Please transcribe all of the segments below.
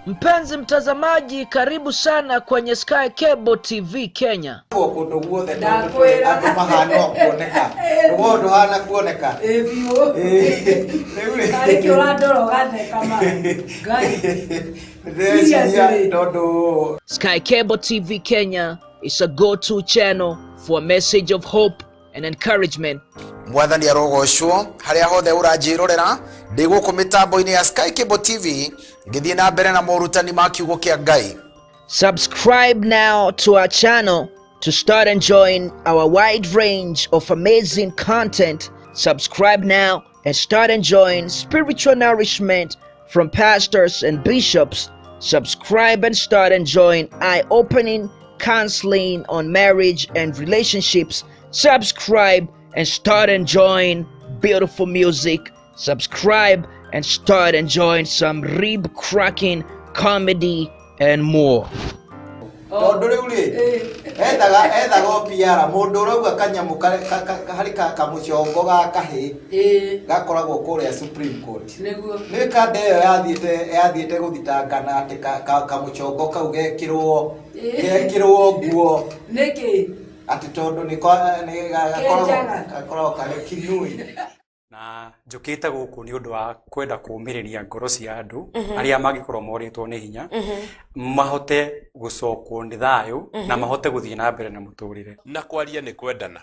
Mpenzi mtazamaji, karibu sana kwenye Sky Cable TV Kenya. Sky Cable TV Kenya is a go-to channel for a message of hope and encouragement. Mwathani arogoshwo haria hothe uranjirorera ndi guku mitambo-ini ya Sky Cable TV ngithie na mbere na morutani ma kiugo kia Ngai. Subscribe now to our channel to start enjoying our wide range of amazing content. Subscribe now and start enjoying spiritual nourishment from pastors and bishops. Subscribe and start enjoying eye-opening counseling on marriage and relationships. Subscribe and start enjoying beautiful music. Subscribe and start enjoying some rib-cracking comedy and more. Tondu riu ri ethaga opiara mundu urauga kanyamu hari kamucongo gakahi gakoragwo kuria Supreme Court ni kande yo yathiite guthitangana ati kamucongo kau gekirwo nguo niki ati tondu ni gakoragwo kari kinui na njukite guku ni undu wa kwenda kuumiriria ngoro cia andu aria magikorwo moritwo ni hinya mahote gucokwo ni thayu na mahote guthie na mbere na muturire na kwaria ni kwendana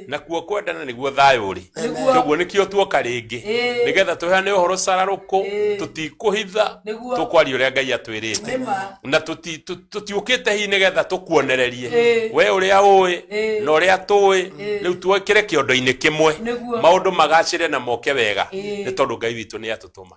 na kuo kwendana niguo thayu ri koguo nikio tuoka ringi nigetha tuheane uhoro cararuku tutikuhitha tukwaria uria Ngai atwirite na tutiukite hi nigetha tukuonererie we uria ui na uria tui riu tuikire kiondo-ini kimwe maundu magacire na moke wega ni tondu Ngai witu ni atutuma.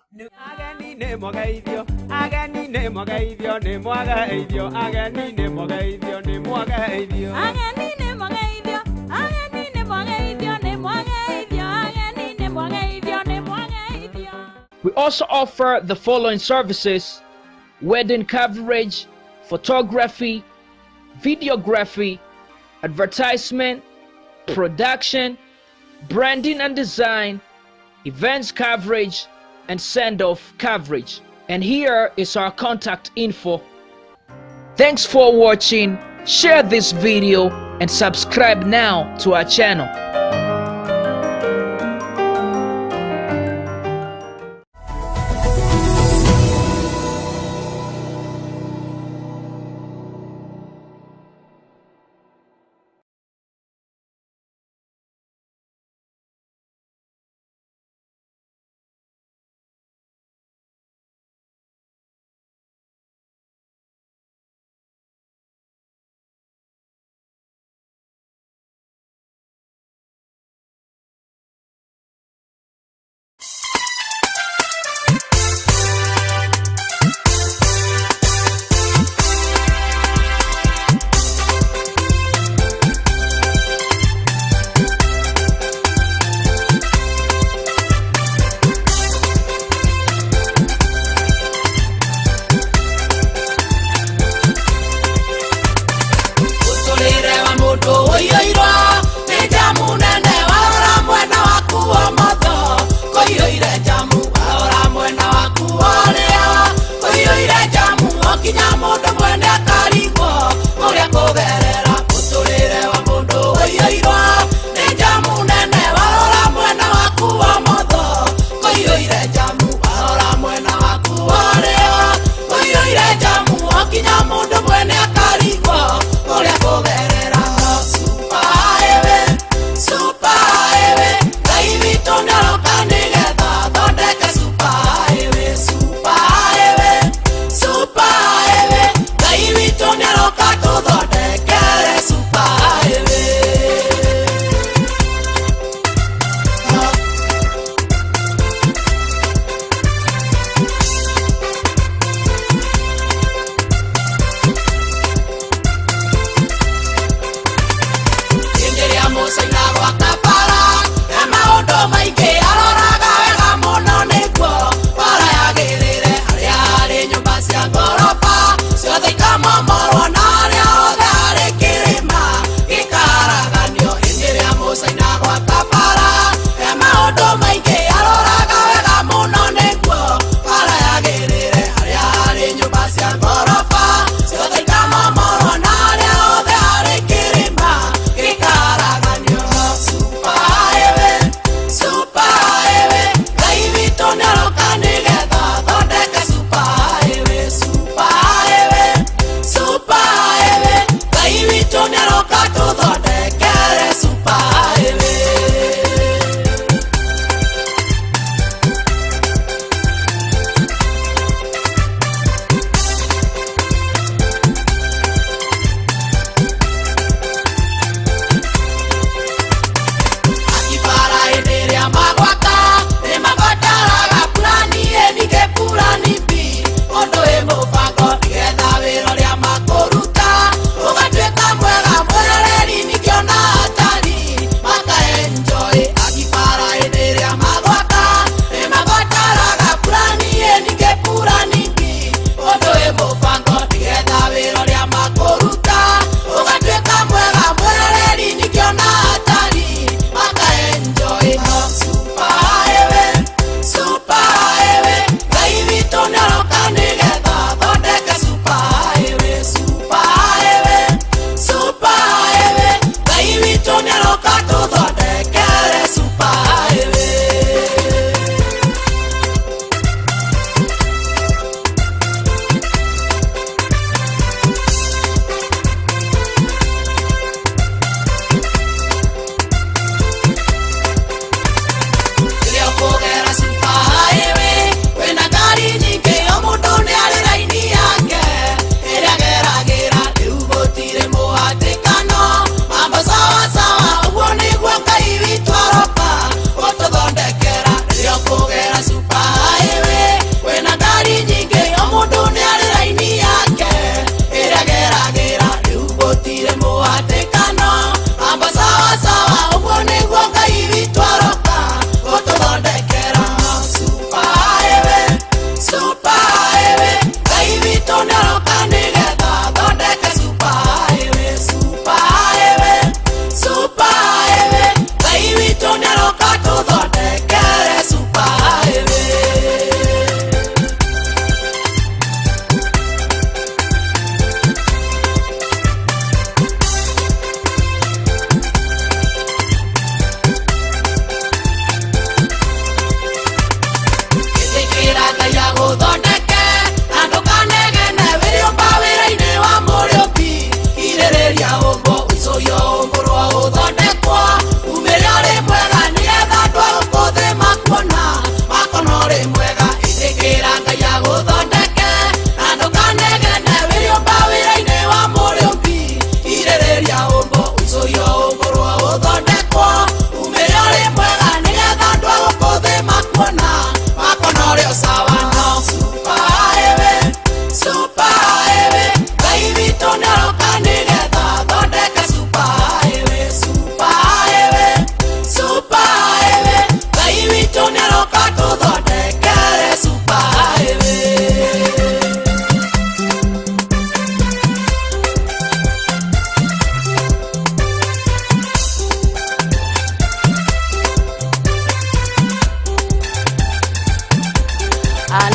Ageni ne mogeithio ageni ne mogeithio ne mogeithio ageni ne mogeithio ne mogeithio ageni ne mogeithio ageni ne mogeithio ne mogeithio ageni ne mogeithio ne mogeithio. We also offer the following services: wedding coverage, photography, videography, advertisement, production, branding and design, events coverage, and send-off coverage. And here is our contact info. Thanks for watching. Share this video and subscribe now to our channel.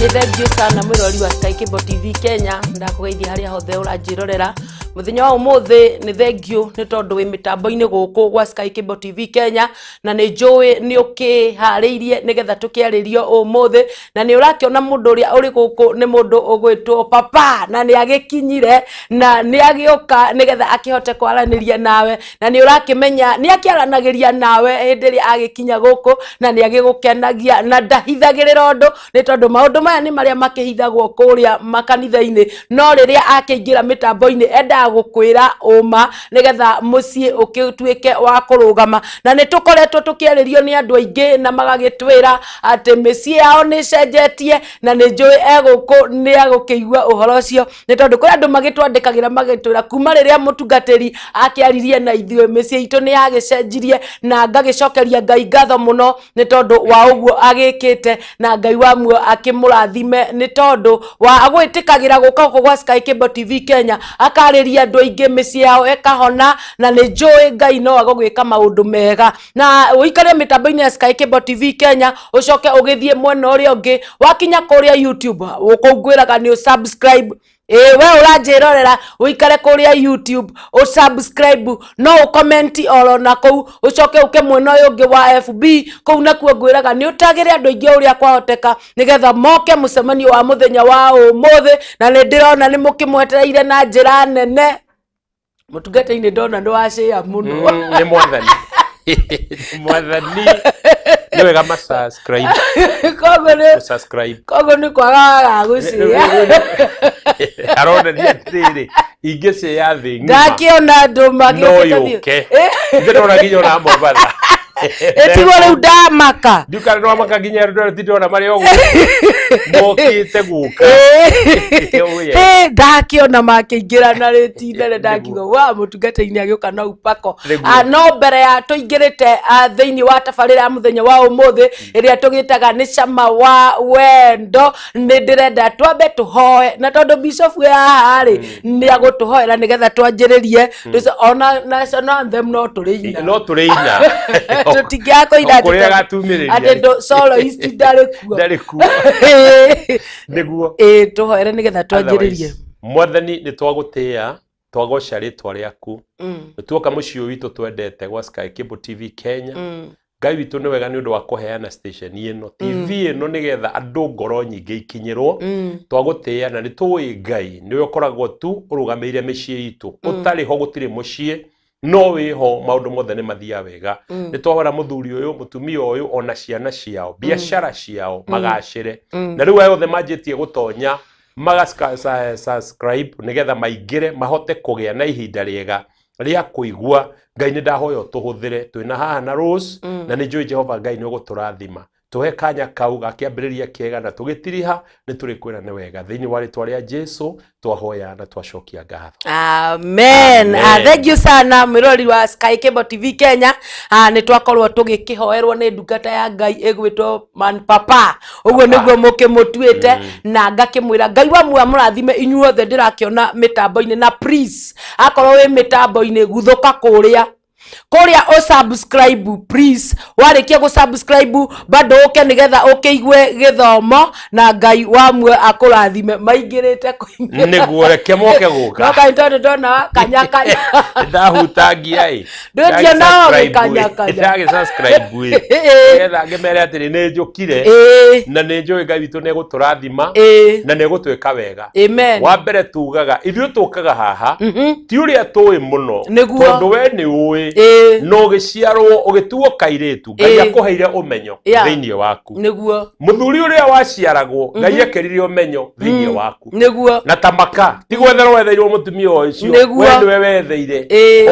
Nĩ thengiũ sana mwĩrori wa Sky Cable TV Kenya, ndakugeithia harĩa hothe ũranjĩrorera mũthenya wa ũmũthĩ. Nĩ thengiũ nĩ tondũ wĩ mĩtambo-inĩ gũkũ gwa Sky Cable TV Kenya, na nĩ njũĩ nĩ ũkĩharĩirie nĩgetha tũkĩarĩrio ũmũthĩ, na nĩ ũrakĩona mũndũ ũrĩa ũrĩ gũkũ nĩ mũndũ ũgwĩtwo Papa, na nĩ agĩkinyire na nĩ agĩũka nĩgetha akĩhote kwaranĩria nawe, na nĩ ũrakĩmenya nĩ akĩaranagĩria nawe hĩndĩ ĩrĩa agĩkinya gũkũ, na nĩ agĩgũkenagia na ndahithagĩrĩra ũndũ, nĩ tondũ maũndũ maya nĩ marĩa makĩhithagwo kũrĩa makanitha-inĩ, no rĩrĩa akĩingĩra mĩtambo-inĩ enda gũkwĩra ũma nĩgetha mũciĩ ũkĩtuĩke wa kũrũgama. Na nĩ tũkoretwo tũkĩarĩrio nĩ andũ aingĩ na magagĩtwĩra atĩ mĩciĩ yao nĩ cenjetie, na nĩ njũĩ egũkũ nĩ agũkĩigua ũhoro ũcio, nĩ tondũ kũrĩ andũ magĩtwandĩkagĩra magĩtwĩra kuma rĩrĩa mũtungatĩri akĩaririe na ithuĩ mĩciĩ itũ nĩ yagĩcenjirie, na ngagĩcokeria Ngai ngatho mũno nĩ tondũ wa ũguo agĩkĩte, na Ngai wa muo akĩmũrathime nĩ tondũ wa agwĩtĩkagĩra gũka gũkũ gwa Sky Cable TV Kenya, akarĩria andũ aingĩ mĩciĩ yao ĩkahona, na nĩ njũĩ Ngai no agũgwĩka maũndũ mega. Na ũikare mĩtambo-inĩ ya Sky Cable TV Kenya, ũcoke ũgĩthiĩ mwena ũrĩa ũngĩ, wakinya kũrĩa YouTube ũkũngwĩraga nĩ subscribe. We ũranjĩrorera ũikare kũrĩa YouTube subscribe, no comment oro na kũu, ũcoke ũke mwena ũyũ ũngĩ wa FB, kũu nakuo ngwĩraga nĩ ũtagĩre andũ aingĩ ũrĩa kwahoteka nĩgetha moke mũcemanio wa mũthenya wa ũmũthĩ, na nĩ ndĩrona nĩ mũkĩmwetereire na njĩra nene. Mũtungata-inĩ ndona nĩ wacĩa mũno. Nĩ mwathani mwathani nĩ wega ma subscribe koguo nĩ kwagaga gũcĩa aronania atĩrĩrĩ ingĩcĩa thĩ ng'ima ndakĩona andũ magĩũke ndĩrona nginya ona Mombatha etigo rĩu ndamaka ndukana no maka nginya ndĩrona marĩ oguo mokĩte gũka ndakĩona makĩingĩra na rĩtinere ndakiuga wa mũtungata-inĩ agĩũka na upako. No mbere ya tũingĩrĩte thĩinĩ wa tabarĩra ya mũthenya wa ũmũthĩ ĩrĩa tũgĩtaga nĩ cama wa wendo, nĩ ndĩrenda twambe tũhoe, na tondũ bishop haha rĩ nĩ agũtũhoera nĩgetha twanjĩrĩrie ona national anthem no tũrĩina tũtingĩakũina atĩ soloist ndarĩ kuo nĩguo tũhoere nĩgetha twanjĩrĩrie. Mwathani nĩ twagũtĩĩa twagoca rĩtwa rĩaku, nĩ tuoka mũciĩ witũ twendete gwa Sky Cable TV Kenya. Ngai witũ nĩ wega nĩ ũndũ wa kũheana station ĩno TV ĩno nĩgetha andũ ngoro nyingĩ ikinyĩrwo. Twagũtĩĩa na nĩ tũĩ Ngai nĩ ũkoragwo tu ũrũgamĩrĩire mĩciĩ itũ, ũtarĩ ho gũtirĩ mũciĩ, no wĩho maũndũ mothe nĩ mathiaga wega. Nĩ twahora mũthuri ũyũ mũtumia ũyũ ona ciana ciao biacara ciao magacĩre, na rĩu aya othe manjĩtie gũtonya subscribe nĩgetha maingĩre mahote kũgĩa na ihinda rĩega rĩa kũigua. Ngai nĩ ndahoya ũtũhũthĩre twĩna haha na Rose, na nĩ njũĩ Jehova Ngai nĩ ũgũtũrathima. Tũhe kanya kau gakĩambĩrĩria kĩega na tũgĩtiriha nĩ tũrĩ kwĩra nĩ wega thĩinĩ wa rĩtwa rĩa Jesu twahoya na twacokia ngatho. Amen. Thank you sana mwĩrori wa Sky Cable TV Kenya. Nĩ twakorwo tũgĩkĩhoerwo nĩ ndungata ya Ngai ĩgwĩtwo Man Papa, ũguo nĩguo mũkĩmũtuĩte, na ngakĩmwĩra Ngai wa muoyo amũrathime inyuothe ndĩrakĩona mĩtambo-inĩ, na please akorwo wĩ mĩtambo-inĩ guthũka kũrĩa subscribe please. Warĩkia gũ subscribe bado ũke nĩgetha ũkĩigue gĩthomo, na Ngai wa muoyo akũrathime maingĩrĩte kũingĩra nĩguo reke moke gũka. No kaĩ tondũ ndona kanyakanya ndahutangia ndũtio nao gĩkanyakanya ndagĩ subscribe nĩgetha ngĩmere atĩ nĩ njũkire na nĩ njũĩ Ngai witũ nĩ egũtũrathima na nĩ egũtwĩka wega. Amen. Wa mbere tugaga ithuĩ tũkaga haha ti ũrĩa tũĩ mũno, tondũ we nĩ ũĩ no gĩciarwo ũgĩtuo kairĩtu Ngai akũheire ũmenyo thĩinĩ waku. Nĩguo mũthuri ũrĩa waciaragwo Ngai akerire ũmenyo thĩinĩ waku. Nĩguo na tamaka ti gwetherwo wetheirwo mũtumia ũcio, we nĩwe wetheire.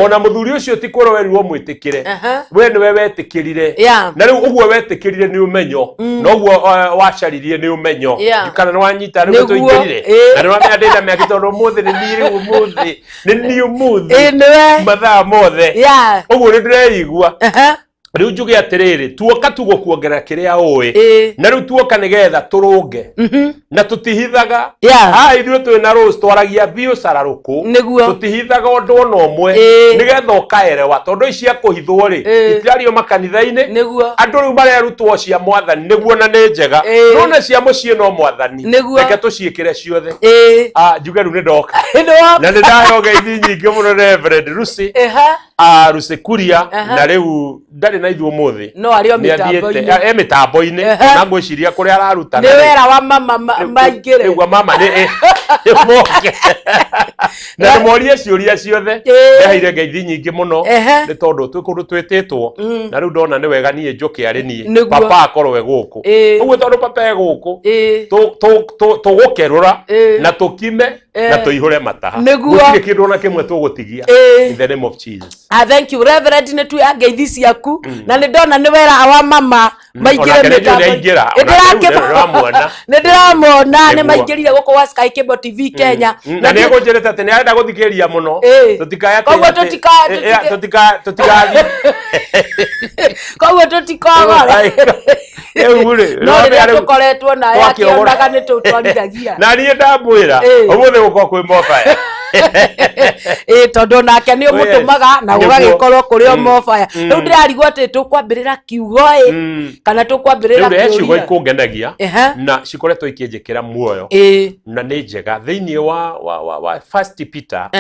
Ona mũthuri ũcio ti kwĩrwo werirwo mwĩtĩkĩre, we nĩwe wetĩkĩrire, na rĩu ũguo wetĩkĩrire nĩ ũmenyo, na ũguo wacaririe nĩ ũmenyo. Kana nĩ wanyita rĩu tũingĩrire na nĩ wamenya ndĩna mĩaka tondũ ũmũthĩ nĩ niĩ ũmũthĩ mathaa mothe ũguo nĩ ndĩreigua riu njuge atiriri tuoka tugo kuongerera kiria oe na riu tuoka nigetha turunge na tutihithaga ithuĩ twĩna rose twaragia biũ cararuku tutihithaga ũndũ ona ũmwe nigetha ũkaerewa tondũ ici cia kũhithwo rĩ itirario makanitha-inĩ andũ rĩu marerutwo cia mwathani nĩguo na nĩ njega no na cia mũciĩ no mwathani reke tũciĩkĩre ciothe njuge rĩu nĩ ndoka na nĩ ndahe ũgeithĩ nyingĩ mũno Reverend Lucy Lucy Kuria na rĩu ndarĩ na ithuĩ ũmũthĩ no arĩo mĩtambo-inĩ na ngwĩciria kũrĩa ararutana nĩ wera wa mama maingĩre nĩguo mama nĩ na nĩmorie ciũria ciothe ndeheire ngeithi nyingĩ mũno nĩ tondũ twĩ kũndũ twĩtĩtwo na rĩu ndona nĩ wega niĩ njũke arĩ niĩ papa akorwo gũkũ ũguo tondũ papa e gũkũ tũgũkerũra na tũkime na tũihũre mataha gũtirĩ kĩndũ na kĩmwe tũgũtigia in the name of Jesus. Thank you Reverend, nĩ tuya ngeithi ciaku na nĩ ndona nĩ wera wa mama maingĩre mĩtambo nĩ ndĩramona nĩ maingĩrire gũkũ wa Sky Cable TV Kenya na nĩ egũnjĩrĩte atĩ nĩ arenda gũthikĩrĩria mũno tũtikaya koguo tũtigathiĩ koguo tũtikogora no rĩrĩa tũkoretwo naye akĩonaga nĩ tũtwarithagia na niĩ ndamwĩra ũmũthĩ gũkorwo kwĩ mobaya tondũ nake nĩ ũmũtũmaga na gũgagĩkorwo kũrĩ o mobaya rĩu ndĩrarigwo atĩ tũkwambĩrĩra kiugo kana tũkwambĩrĩra kũria ciugo ikũngenagia na cikoretwo ikĩnjĩkĩra muoyo na nĩ njega thĩinĩ wa First Peter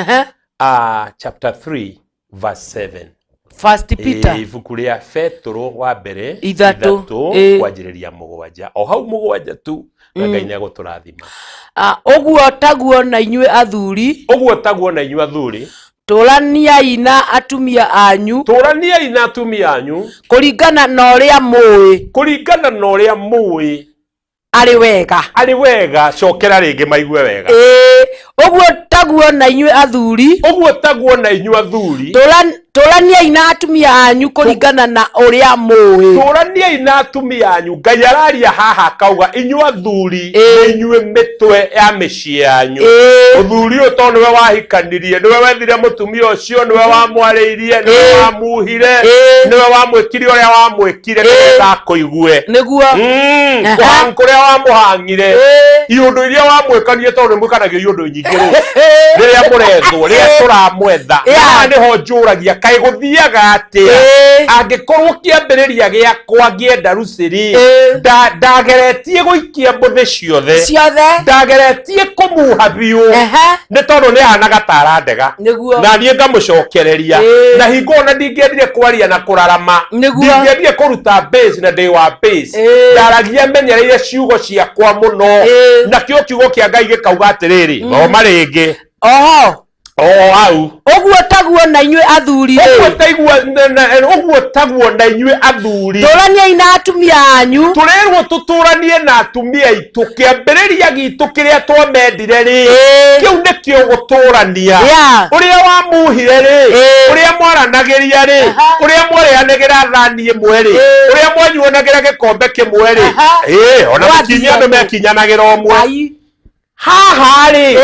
chapter 3 verse 7. First Peter ibuku rĩa Petro wa mbere 3 kwanjĩrĩria 7 o hau 7 tu na Ngai nĩ agũtũrathima ũguo taguo na inyuĩ athuri tũraniai na atumia anyu kũringana na ũrĩa mũĩ arĩ wega cokera rĩngĩ maigue wega ũguo taguo na inyuĩ athuri tũraniai na atumia anyu kũringana na ũrĩa mũĩ Ngai araria haha kauga inyuĩ athuri inyuĩ mĩtwe ya mĩciĩ yanyu ũthuri ũyũ tondũ nĩwe wahikanirie nĩwe wethire mũtumia ũcio nĩwe wamwarĩirie nĩwe wamuhire nĩwe wamwĩkire ũrĩa wamwĩkire nĩgetha akũigue kũrĩa wamũhangire iũndũ iria wamwĩkanirie tondũ nĩmwĩkanagio iũndũ nyingĩ rĩrĩa mũrethwo rĩrĩa tũramwetha nĩho njũragia kaĩ gũthiaga atĩa angĩkorwo kĩambĩrĩria gĩakwa ngĩenda Lucy ndageretie gũikia mbũthĩ ciothe ndageretie kũmuha biũ nĩ tondũ nĩ ahanaga tara ndega na niĩ ngamũcokereria na hingo ona ndingĩendire kwaria na kũrarama ndingĩendire kũruta base na ndĩ wa base ndaragia menyereire ciugo ciakwa mũno na kĩo kiugo kĩa Ngai gĩkauga atĩrĩrĩ thoma rĩngĩ au ũguo taguo na inyuĩ athuri tũraniai na atumia anyu tũrerwo tũtũranie na atumia aitũ kĩambĩrĩria gitũ kĩrĩa twamendire rĩ kĩu nĩkĩo gũtũrania ũrĩa wamuhire rĩ ũrĩa mwaranagĩria rĩ ũrĩa mwarĩanagĩra thani ĩmwe rĩ ũrĩa mwanyuanagĩra gĩkombe kĩmwe rĩ ona mũkinyia andũ mekinyanagĩra ũmwe haha rĩ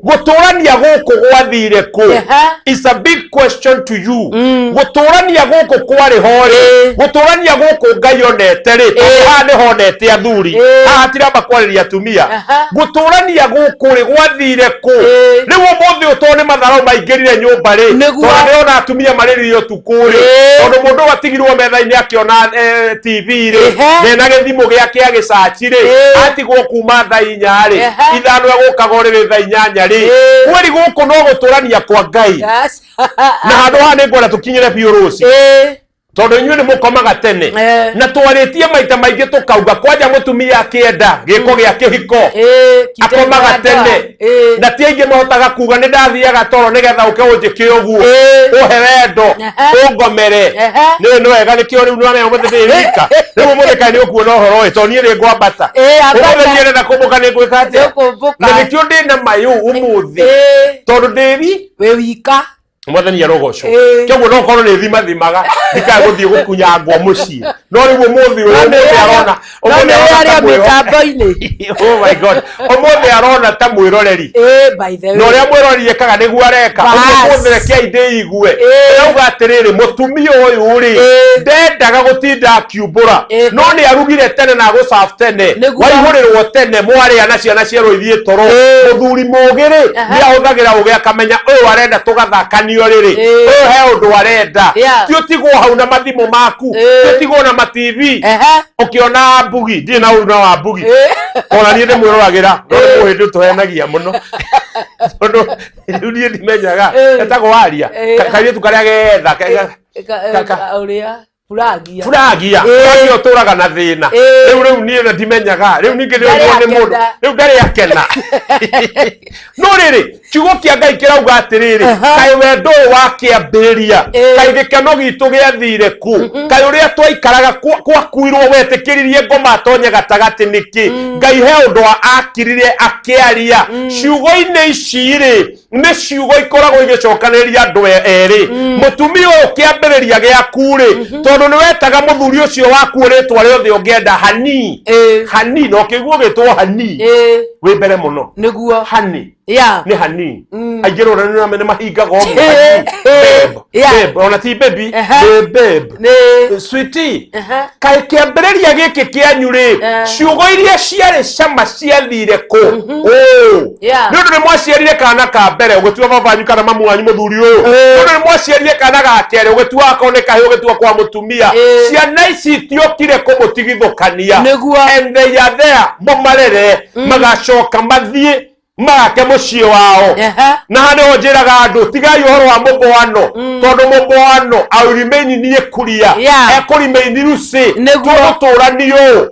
gũtũrania gũkũ gwathire kũ is a big question to you gũtũrania gũkũ kwarĩ ho rĩ gũtũrania gũkũ Ngai onete rĩ haha nĩ honete athuri haha tiramba kwarĩria atumia gũtũrania gũkũ rĩ gwathire kũ rĩu ũmũthĩ ũtoo nĩ matharau maingĩrire nyũmba rĩ tondũ nĩona atumia marĩrĩire ũtukũ rĩ tondũ mũndũ atigirwo metha-inĩ akĩona TV rĩ mena gĩthimũ gĩake agĩcaci rĩ atigwo kuma thaa 4 rĩ ithano egũkaga ũrĩrĩ thaa 8 rĩ kweri gũkũ no gũtũrania kwa Ngai na handũ haha nĩngwenda tũkinyĩre biũ rũciũ tondũ inyuĩ nĩ mũkomaga tene na twarĩtie maita maingĩ tũkauga kwanja mũtumia akĩenda gĩko gĩa kĩhiko akomaga tene na ti aingĩ mahotaga kuga nĩ ndathiaga toro nĩgetha ũke ũnjĩke ũguo ũhe wendo ũngomere nĩ wega nĩkĩo rĩu nĩwamenya ũmũthĩ ndĩ wika rĩu ũmũthĩ kaĩ nĩ ũkuona ũhoro ũyũ tondũ niĩ nĩ ngwambata ũmũthĩ nĩarenda kũmbũka nĩ ngwĩka atĩa na nĩkĩo ndĩ na mayũ ũmũthĩ tondũ ndĩ wĩ wika mwathani arogocwo kĩoguo no korwo nĩ thimathimaga ndikae gũthiĩ gũkunya ngwa mũciĩ no rĩu ũmũthĩ ũyũ nĩ arona Omone aria mitambo-ini. Oh my god. Omone arona ta mwiroreri. By the way. No ria mwiroreri ekaga niguo areka. Omone kia inde igue. Auga atiriri mutumia uyu ri. Ndendaga gutinda akiumbura. No ni arugire tene na go serve tene. Waihurirwo tene mwari ana ciana ciero ithie toro. Muthuri mugiri ni ahuthagira uge akamenya uyu arenda tugathakanio riri. Uyu he undu arenda. Ti utigwo hau na mathimo maku. Ti utigwo na TV. Ukiona mbugi ndi na uruna wa mbugi. Ona ni ndimwiroragira. No muhindu tuhenagia muno. Tondu ni ndimenyaga etagwo aria. Kaire tukaria getha. Uria Furagia. Furagia uturaga na thina. Riu ni na ndimenyaga. Riu ningi ndio ni mundu. Riu ndari akena. No riri, kiugo kia Ngai kirauga atiriri, kai wendo wake ambiriria, kai gikeno gitu giathire ku. Kai uria twaikaraga kwakuirwo wetikiririe ngoma tonye gatagati niki. Ngai he undu akirire akiaria. Ciugo-ini ici ri, ni ciugo ikoragwo igicokaniriria andu eri. Mutumia uyu kiambiriria giaku ri, tondu ni wetaga muthuri ucio waku ritwa riothe ungienda hani. Hani no kiguo gitwo hani. We mbere muno. Niguo. Hani. Yeah. Ni hani. Aigero na nina mene mahinga go hani. Babe. Ona ti baby. Babe. Sweetie. Kai kiambiriria giki kianyu ri. Ciugo iria ciari cama ciathire ku. Ndu ni mwaciarire kana ka mbere ugitua babanyu kana mamu wanyu muthuri uyu. Ndu ni mwaciarire kana ga kere ugitua akone kahi ugitua kwa mutumia. Ciana ici tiokire kumutigithukania. And they are there momarere magacoka mathie make mucie wao. Na hane onjiraga andu tigai uhoro wa muboano tondu muboano au remain ni ekuria ekurimaini ruci tuguturanio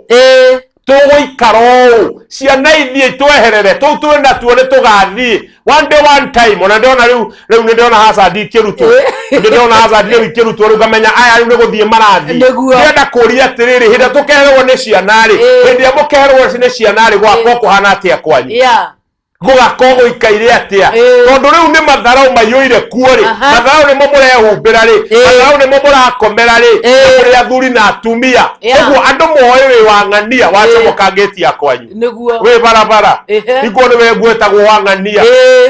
tuguikaro ciana ithie tweherere twena tuone tugathie one day one time. Ona ndona riu ni ndona Hazard kiruto ndona Hazard kiruto riu gamenya aya riu ni guthie marathi ndenda kuria atiriri hinda tukeherwo ni ciana ri hinda mukeherwo ni ciana ri gwakwa kuhana atia kwanyu gugakogo ikaire atia tondu riu ni matharau mayoire kuori matharau ni murehumbira ri matharau ni murakomera ri muri athuri na atumia uguo andu moyo wa ng'ania wacomoka ngeti ya kwanyu we barabara iguo ni we gwetagwo wa ng'ania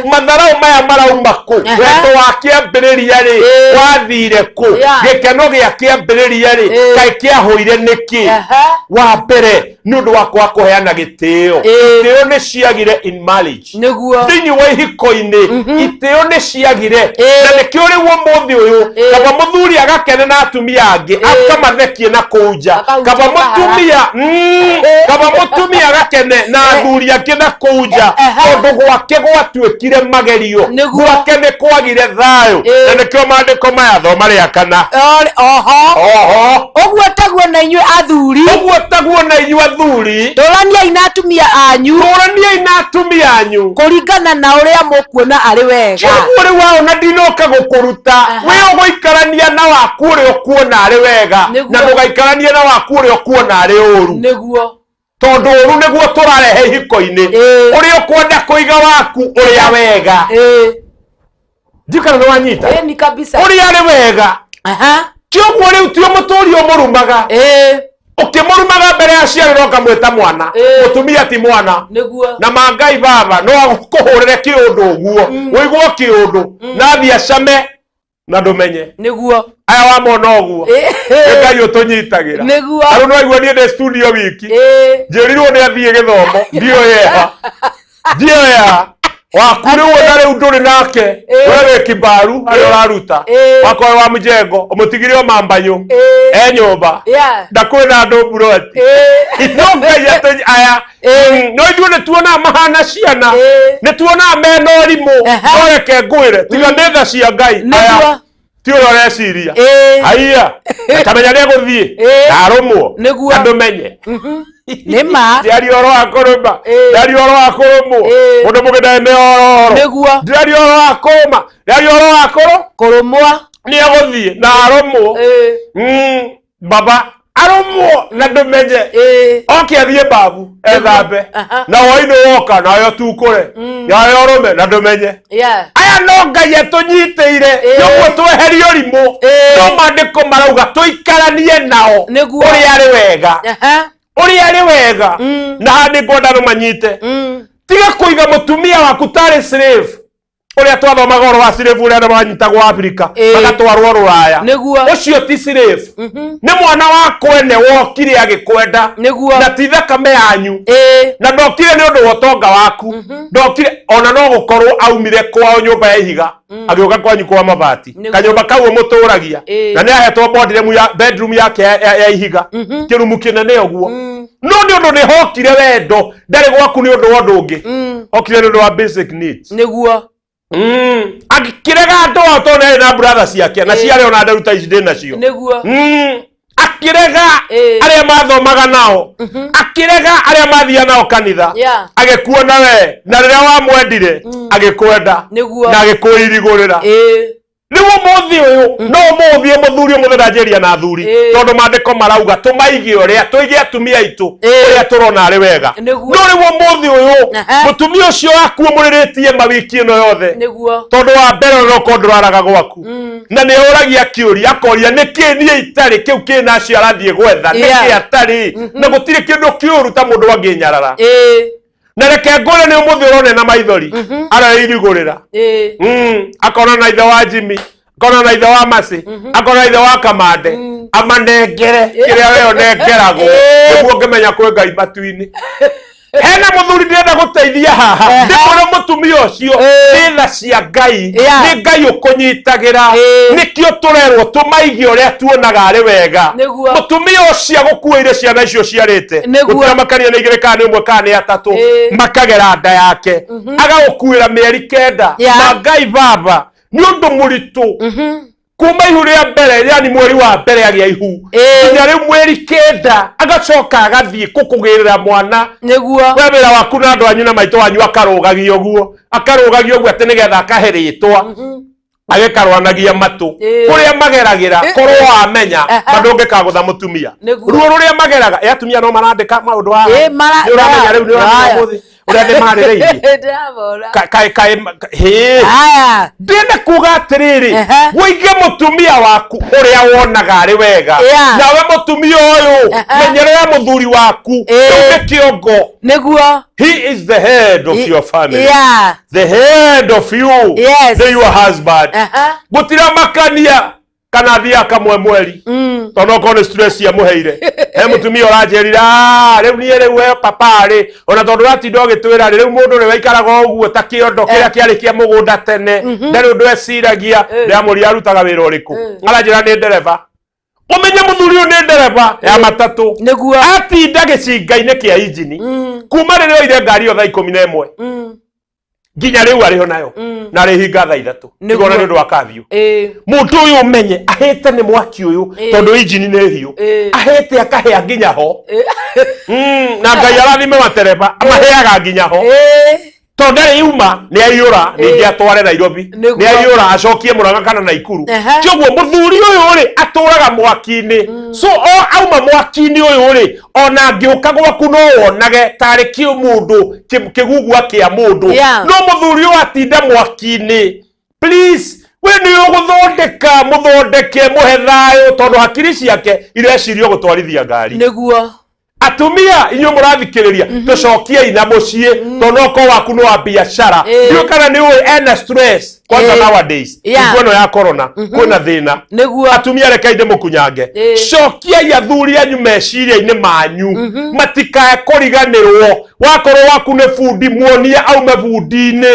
matharau maya marauma ku weto wa kiambiriria ri wathire ku gikeno gia kiambiriria ri kai kiahuire niki wa mbere ni undu wakwa kuheana gitio gitio ni ciagire in marriage thini wa ihiko-ini itio ni ciagire na nikio riu umuthi uyu kaba muthuri agakene na atumia angi akamathekie na kuja kaba mutumia agakene na athuri angi na kuja tondu gwake gwatuikire magerio gwake ni kwagire thayu na nikio maandiko maya thoma ria kana oguo taguo na inyue athuri toraniai na atumia anyu kuringana na uria mukuona ari wega uri wao na ndinoka gukuruta we ugoikarania na waku uri ukuona ari wega na ndugaikarania na waku uri ukuona ari uru niguo tondu uru niguo turarehe ihiko-ini uri ukwenda kuiga waku uria wega ndikana no wanyita ni kabisa uri ari wega kioguo riu tio muturio murumaga ukimurumaga mbere ya ciari no kamweta mwana mutumia ti mwana na mangai baba no kuhurire kiundu uguo wiguo kiundu na thia came na ndumenye niguo aya wa mona uguo Ngai utunyitagira aru no igua ni studio wiki njirirwo ni athie githomo ndio ya wakuri wona riu nduri nake wewe kibaru ari uraruta wakwa wa mjengo umutigire o mambanyu nyumba ndakwina andu buroti no Ngai atonya aya no ithuĩ nĩtuonaga mahana ciana nĩtuonaga mena ũrimũ no reke ngwĩre tiga nĩ tha cia Ngai aya ti ũrĩa ũreciria haiya akamenya nĩegũthiĩ na arũmwo na ndũmenye nima ndiari oro akoroma ndiari oro akoromo mundu mugenda ne oro ndiari oro akoma ndiari oro koromwa ni agothie na aromo baba aromo na ndumenye oke athie babu ethambe na woino woka na yo tukure ya yorome na ndumenye aya no Ngai atunyiteire yoguo tweherio rimo no mandiko marauga tuikaranie nao uri ari wega uri ari wega na handi ngoda no manyite tiga kuiga mutumia waku tari slave uri atwathomaga uhoro wa slave uri andũ manyitagwo Afrika magatwarwo Ruraya ucio ti slave ni mwana wakwe ne wokire agikwenda na ti thakame yanyu na ndokire ni undu wotonga waku ndokire ona no gukorwo aumire kwao nyumba ya ihiga agioka kwanyu kwa mabati kanyumba kau muturagia na ni ahetwo bedroom yake ya ihiga kirumu kinene oguo no ni undu ni hokire wendo ndari gwaku ni undu wondu ungi hokire ni undu wa basic needs niguo akirega ndo atone na brothers yake na ciare ona ndaruta icinde nacio niguo akirega aria mathomaga nao akirega aria mathia nao kanitha agekuona we na riria wamwendire agikwenda na agikuirigurira niwo muthi uyu no muthi muthuri muthirajeria na thuri tondu mandiko marauga tumaige uria tuige atumia itu uria turona ari wega no niwo muthi uyu mutumia ucio akuomuriritie mawiki no yothe tondu wa mbere no konduraraga gwaku na ni uragia kiuri akoria niki nie itari kiu kina acio arathie gwetha niki atari na gutire kindu kiuru ta mundu anginyarara na reke ngore ni umuthi urone na maithori arairigurira akona na ithe wa Jimmy akona na ithe wa Masi akona na ithe wa Kamande amanengere kiria weyo nengeragwo niguo ngimenya kwi Ngai matu-ini hena muthuri ndirenda guteithia haha ndikore mutumia ucio thina cia Ngai ni Ngai ukunyitagira nikio turerwo tumaige uria tuonaga ari wega mutumia ucio gukuire ciana icio ciarite gutira makania ni igire kana imwe kana atatu makagera nda yake agagukuira mieri kenda na Ngai baba ni undu muritu kuma ihu ria mbere yani mweri wa mbere agia ihu nginya riu mweri kenda agacoka agathie kukugirira mwana niguo webera waku na andu anyu na maito wanyu akarugagio guo ati nigetha akaheritwa agekarwanagia matu kuria mageragira korwo amenya mandunge kagutha mutumia ruo ruria mageraga atumia no marandika maundu wa ni uramenya riu ni uramenya muthi uria ndi marireirie haya ndenda kuga atiriri wige mutumia waku uria wonaga ari wega nawe mutumia uyu menyerera muthuri waku nduge kiongo niguo he is the head of your family the head of you your husband gutira makania kana thia kamwe mweri tono kone stress ya muheire mutumia urajerira riu nie riu papa ri ona tondu ratindo gitwira riu mundu ri waikaraga uguo ta kiondo kiria kiari kia mugunda tene ndari undu eciragia ndamuri arutaga wira uriku aranjira ni ndereva umenye muthuri ni ndereva ya matatu atinda gicinga-ini kia injini kuma riria oire ngari yo thaa 11 nginya riu ariho nayo na rihinga thaa 3 nigona ni undu wa kavio mundu uyu umenye ahete ni mwaki uyu tondu injini ni hiu ahete akahea nginya ho na Ngai arathime matereba amaheaga nginya ho tondu riuma ni ayura ningi atware Nairobi ni ayura acokie Murang'a kana Naikuru kioguo muthuri uyu ri aturaga mwaki-ini so auma mwaki-ini uyu ri ona ngiuka gwaku no wonage tari kimundu kigugwa kia mundu no muthuri uyu atinda mwaki-ini please we ni uguthondeka muthondeke muhe thayu tondu hakiri ciake irecirio gutwarithia ngari niguo atumia inyo murathikiriria tucokie ina mucie tonoko waku no wa biashara ndio kana ni ena stress kwanza nowadays ikono ya corona kuna thina atumia reka inde mukunyange cokia ya thuri anyu meciria-ini manyu matikae kuriganirwo wakorwo waku ne fundi muonia au mebudi-ini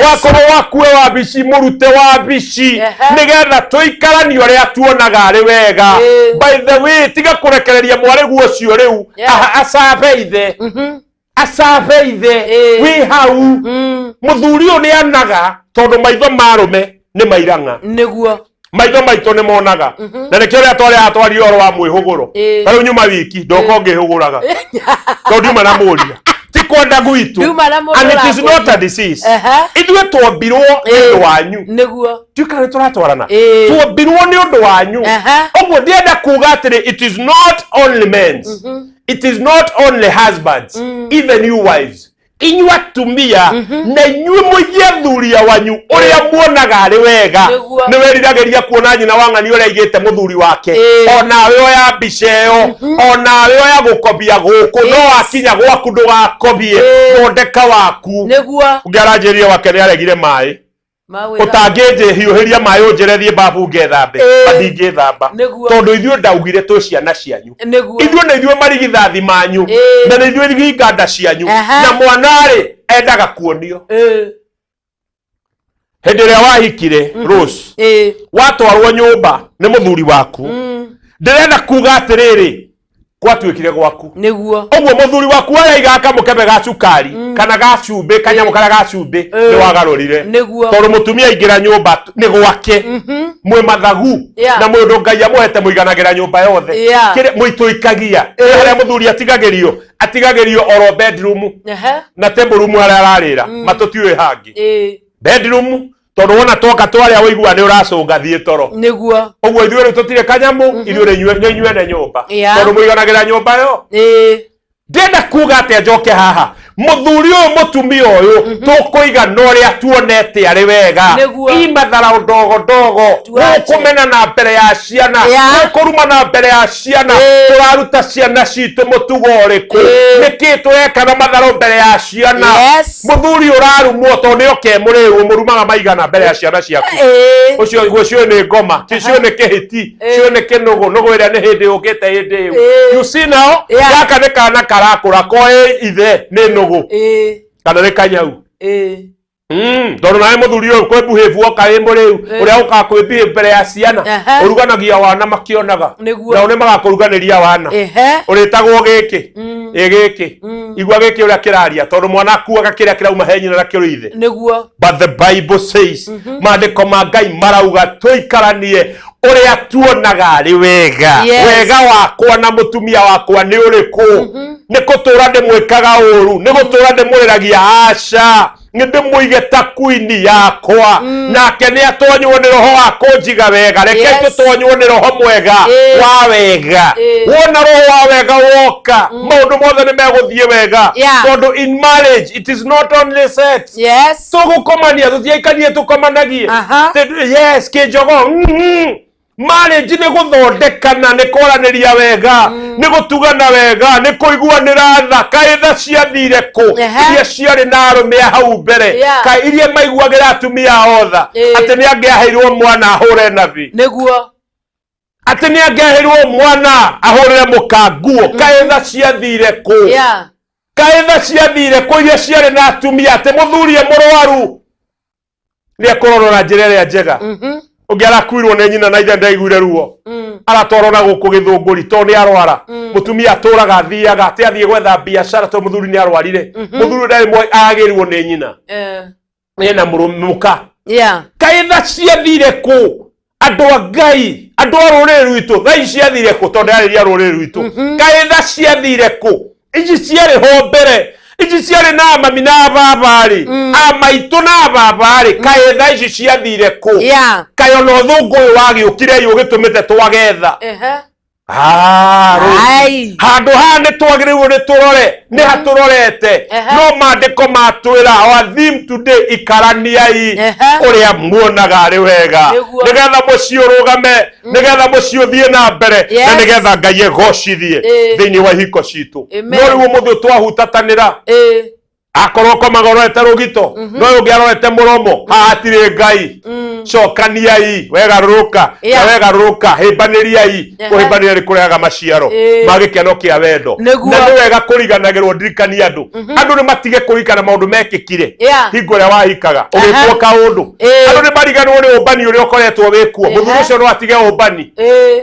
wakorwo waku wa bici murute wa bici nigetha tuikarani uria tuonaga ari wega by the way tiga kurekereria mwaregu ucio riu asabeithe wi hau muthuri uyu ni anaga tondu maitho marume ni mairanga niguo maitho maito ni monaga na nikio ria atwari oro wa mwihuguro riu nyuma wiki ndoko ngihuguraga tondu ma muria ti kwenda gwitu and it is not a disease ithuĩ twombirwo nĩ ũndũ wanyu nĩguo tuikare turatwarana twombirwo nĩ ũndũ wanyu ũguo ndienda kuga atĩrĩ it is not only men it is not only husbands even you wives inyua tumia na inyue muigie thuria wanyu uria muonaga ari wega ni werirageria kuona nyina wa ng'ani uria igite muthuri wake onawe oya mbiceyo onawe oya gukobia guku no akinya gwaku ndugakobie thondeka waku ngiaranjiria wake ni aregire mai utangije hiuhiria mai unjerethie babu ngethambe ndingithamba tondu ithuĩ ndaugire twĩ ciana cianyu ithuĩ na ithuĩ marigithathi manyu na nĩ ithuĩ iganda cianyu na mwanarĩ endaga kuonio hĩndĩ ĩrĩa wahikire Rose watwarwo nyũmba nĩ mũthuri waku ndĩrenda kuga atĩrĩrĩ gwatuĩkire gwaku nĩguo ũguo mũthuri waku araiga kamũkebe ga cukari kana ga cumbĩ kanyamũ karĩa ga cumbĩ nĩ wagarũrire tondũ mũtumia aingĩra nyũmba nĩ gwake mwĩ mathagu na mũndũ Ngai amũhete mũiganagĩra nyũmba yothe mũitũikagia harĩa mũthuri atigagĩrio oro bedroom na table room harĩa ararĩra matũtiũĩ hangĩ bedroom tondu wona toka twaria wigua ni uracunga thie toro niguo ogwo ithuĩ tutire kanyamu ithuĩ inyue ne nyumba tondu muiganagira nyumba yo ndenda kuga ati njoke haha muthuri uyu mutumia uyu tukuigana uria tuonete ari wega imathara ndogo kumena na mbere ya ciana kuruma na mbere ya ciana turaruta ciana citu mutugo uriku niki tweka na mathara mbere ya ciana muthuri urarumwo tondu oke muriu murumaga maigana mbere ya ciana ciaku ucio ni ngoma cio ni kihiti cio ni kinugu nugu iria ni hindi ukite hindi you see now gaka ni kana karakura koe ithe ni nugu kana ni kanyau tondu nawe muthuri uyu kwe behave woka wi muriu uria uka kwe behave mbere ya ciana uruganagia wana makionaga nao ni magakuruganiria wana uritagwo giki giki igwa giki uria kiraria tondu mwana akuaga kiria kirauma he nyina na kiruithe niguo but the Bible says maandiko ma Ngai marauga tuikaranie uria tuonaga ari wega wega wakwa na mutumia wakwa ni uriku ni kutura ndimwikaga uru ni gutura ndimuriragia aca ni ndimuige ta queen yakwa nake ni atonywo ni roho wako njiga wega reke tutonywo ni roho mwega wa wega wona roho wa wega woka maundu mothe ni meguthie wega tondu in marriage it is not only sex tugukomania tuthiaikanie tukomanagie yes kijogo marriage ni guthondekana ni kwaraniria wega ni gutugana wega ni kuiguanira tha kaitha ciathire ku iria ciari na arume hau mbere ka iria maiguagira atumia otha ati ni angiaheirwo mwana ahure nathi niguo ati ni angiaheirwo mwana ahurire mukanguo kaitha ciathire ku kaitha ciathire ku iria ciari na atumia ati muthurie murwaru ni akororora njira iria njega ungiara kwirwo ne nyina na ithe ndaiguire ruo aratwaro na guku githunguri to ni arwara mutumia aturaga thiaga ati athie gwetha biashara to muthuri ni arwarire muthuri ndari mwe agirwo ne nyina ni na muka kaitha ciathire ku andu a Ngai andu a ruriri rwitu thai ciathire ku to ndari ruriri rwitu kaitha ciathire ku ici ciari ho mbere ici ciari na mami na babari amaitu na babari kaitha ici ciathire ku kayo no thungu wagiukire yugitumite twagetha handu ha ni twagiriwo ni turore ni haturorete no maandiko matwira our theme today ikaraniai uria muonaga ari wega nigetha mucio rugame nigetha mucio thie na mbere na nigetha Ngai egocithie thiini wa hiko citu no riu muthu twahutatanira akorwo komagorete rugito no ungiarorete muromo hatire Ngai cokaniai wegaruka himbaniriai kuhimbaniria rikureaga maciaro magikeno kia wendo na ni wega kuriganagirwo ndirikani andu ni matige kurikana maundu mekikire hingo ria wahikaga ugikwo kaundu andu ni mariganwo ni ubani uria ukoretwo wikuo muthuri ucio no atige ubani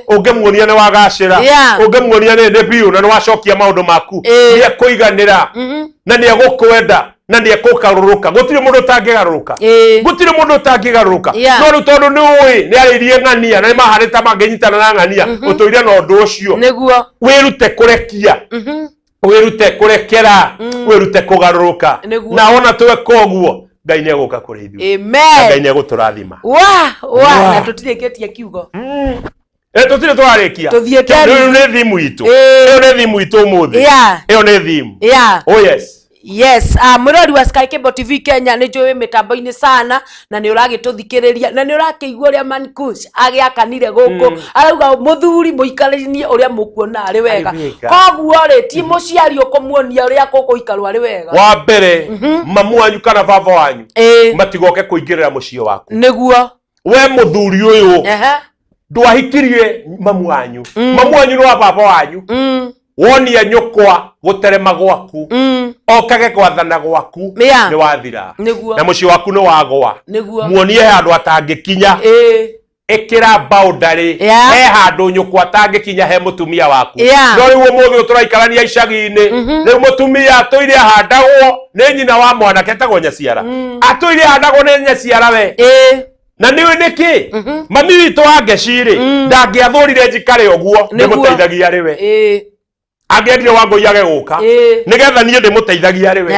ungimuonia ni wagacira ungimuonia ni biu na ni wacokia maundu maku ni kuiganira na ni agukwenda na ni akukaruruka gutire mundu tangigaruruka gutire mundu tangigaruruka no ru tondu ni ui ni aririe ng'ania na ni maharita manginyitana na ng'ania utoire na undu ucio niguo wirute kurekia wirute kurekera wirute kugaruruka na ona tweka uguo Ngai ni aguka kuri ithuĩ amen Ngai ni aguturathima na tutiriketie kiugo tutire twarikia riu ni thimu itu iyo ni thimu itu muthi iyo ni thimu oh yes Yes, mwirori wa Sky Cable TV Kenya ni njui mitambo-ini sana na ni uragituthikiriria na ni urakigua uria Mankush agiakanire guku arauga muthuri muikaranie uria mukuona ari wega koguo ri ti muciari ukumuonia uria kuguikarwa ari wega wa mbere mamu wanyu kana baba wanyu matigoke kuingirira mucio waku niguo we muthuri uyu ndwahikirie mamu wanyu mamu wanyu ni wa baba wanyu wonia nyukwa guterema gwaku okage gwathana gwaku ni wathira na mucio waku ni wagwa muonie handu atangikinya ikira boundary he handu nyukwa atangikinya he mutumia waku no riu umuthi uturaikarania icagi-ini riu mutumia atuire handagwo ni nyina wa mwana ketagwo nyaciara atuire handagwo ni nyaciara we na niwe niki mami witu angeciri ndangiathurire njikare uguo ndimuteithagia riwe angendire Wangui age guka nigetha nie ndimuteithagia riwe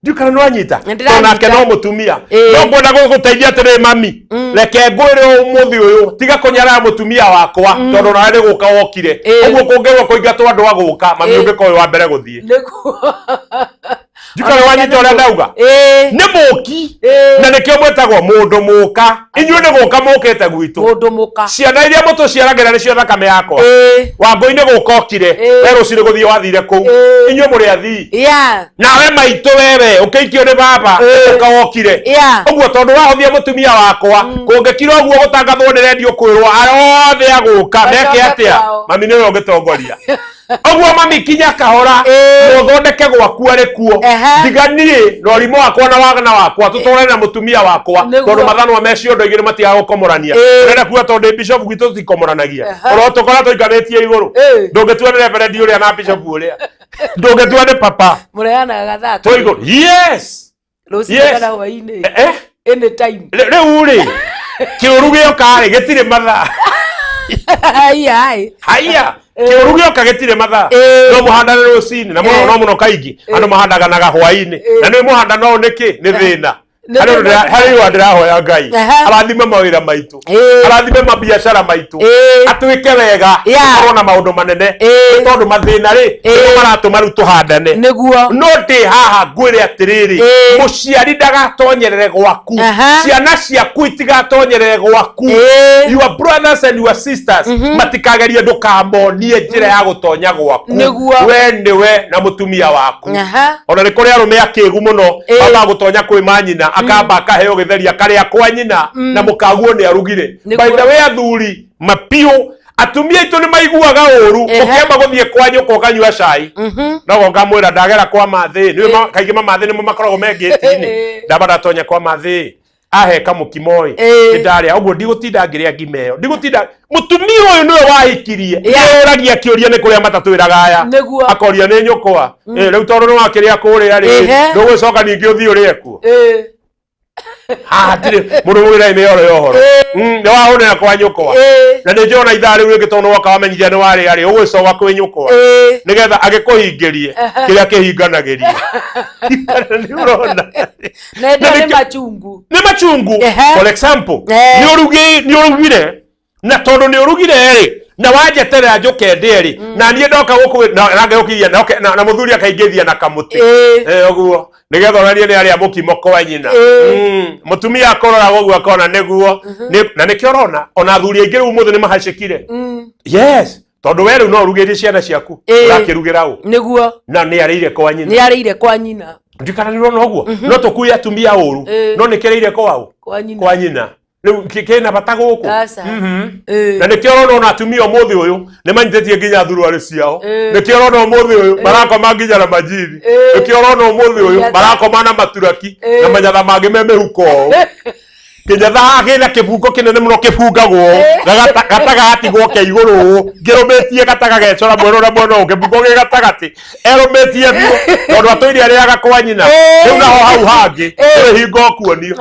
ndikana no anyita onake no mutumia no ngwenda guguteithia atiri mami reke ngwire umuthi uyu tiga kunyara mutumia wakwa tondu nawe ni guka wokire uguo kungewa kuingatwa andu aguka mami ungikoe wa mbere guthie ndikana wanyita uria ndauga ni muki na nikio mwetagwo mundu muka inyuĩ ni guka mukite gwitu mundu muka ciana iria mutuciaragira nicio thakame yakwa Wangui ni guka okire we ruciri guthie wathire kuu inyuĩ muri athii nawe maitu wewe ukiikio ni baba uka wokire uguo tondu wahothia mutumia wakwa kungekira uguo gutangathwo ni redio kwirwo arothe aguka meke atia mami niwe ungitongoria uguo mami kinya kahora muthondeke gwaku ari kuo ndiganie rorimo wakwa na wagana wakwa tutore na mutumia wakwa tondu mathanwa mecio ndo igire matiga gukomorania urenda kuga tondu bishop gwitu tikomoranagia urotokora toikanitie iguru ndungetua ni reverend uria na bishop uria ndungetua ni papa mureana gatha to iguru yes kana hwaini anytime riu ri kiuru gioka ri gitire mathaa haya kiuru gioka gitire mathaa no muhandane rucini na muno no muno kaingi andu mahandaganaga hwaini na ni muhanda no niki ni thina hari wa ndirahoya Ngai arathime mawira maitu arathime mabiacara maitu atwike wega korwo na maundu manene tondu mathina ri no maratuma riu tuhandane niguo no ndi haha ngwire atiriri muciari ndagatonyerere gwaku ciana ciaku itigatonyerere gwaku your brothers and your sisters matikagerie ndukamonie njira ya gutonya gwaku we niwe na mutumia waku ona ni kuri arume akigu muno baba gutonya kwi manyina akamba akaheo githeria karia kwa nyina na mukaguo ni arugire by the way athuri mapiu atumia itu ni maiguaga uru ukiamba guthie kwa nyoko kanyua cai no ngamwira ndagera kwa mathi ni kaigi mathi ni makoragwo mengiti-ini ndabada tonya kwa mathi ahe kamukimoi ndaria uguo ndigutinda ngiria ngimeo ndigutinda mutumia uyu niwe wahikirie uragia kiuria ni kuria matatwiraga aya akoria ni nyokwa riu tondu ni wakiria kuria ri ndugwicoka ningi uthie urie kuo tiri mundu mwira ime yoro yohoro ni wahunira kwa nyukwa na ni njona ithaa riu ringi tondu waka wamenyithia ni wari ari ugwicoka kwi nyukwa nigetha agikuhingirie kiria kihinganagiria ni urona ni machungu for example ni urugire na tondu ni urugire ri na wanjeterera njuke nderi na nie ndoka guku na ngeukiria na muthuri akaingithia na kamuti uguo nigetha onanie ni aria mukimo kwa nyina mutumia akorora gugu akona niguo na nikio rona ona athuri aingi riu muthe ni mahacikire yes tondu we riu no urugire ciana ciaku urakirugira u niguo na ni arire kwa nyina ndikana ni rona uguo no tukuye atumia uru no nikireire kwa nyina riu kina bata guku na nikio rona ona atumia umuthi uyu ni manyitetie nginya thuru ari ciao nikio rona umuthi uyu barakoma nginya na majiri nikio rona umuthi uyu barakoma na maturaki na manyatha mangi me mihuko kinyatha hagina kifungo kinene muno kibungagwo gatagatigwo ke iguru ngirumitie gatagagecora mwena na mwena ungi kifungo gi gatagati erumitie biu tondu atuiri ariaga kwa nyina riu naho hau hangi hingo kuonio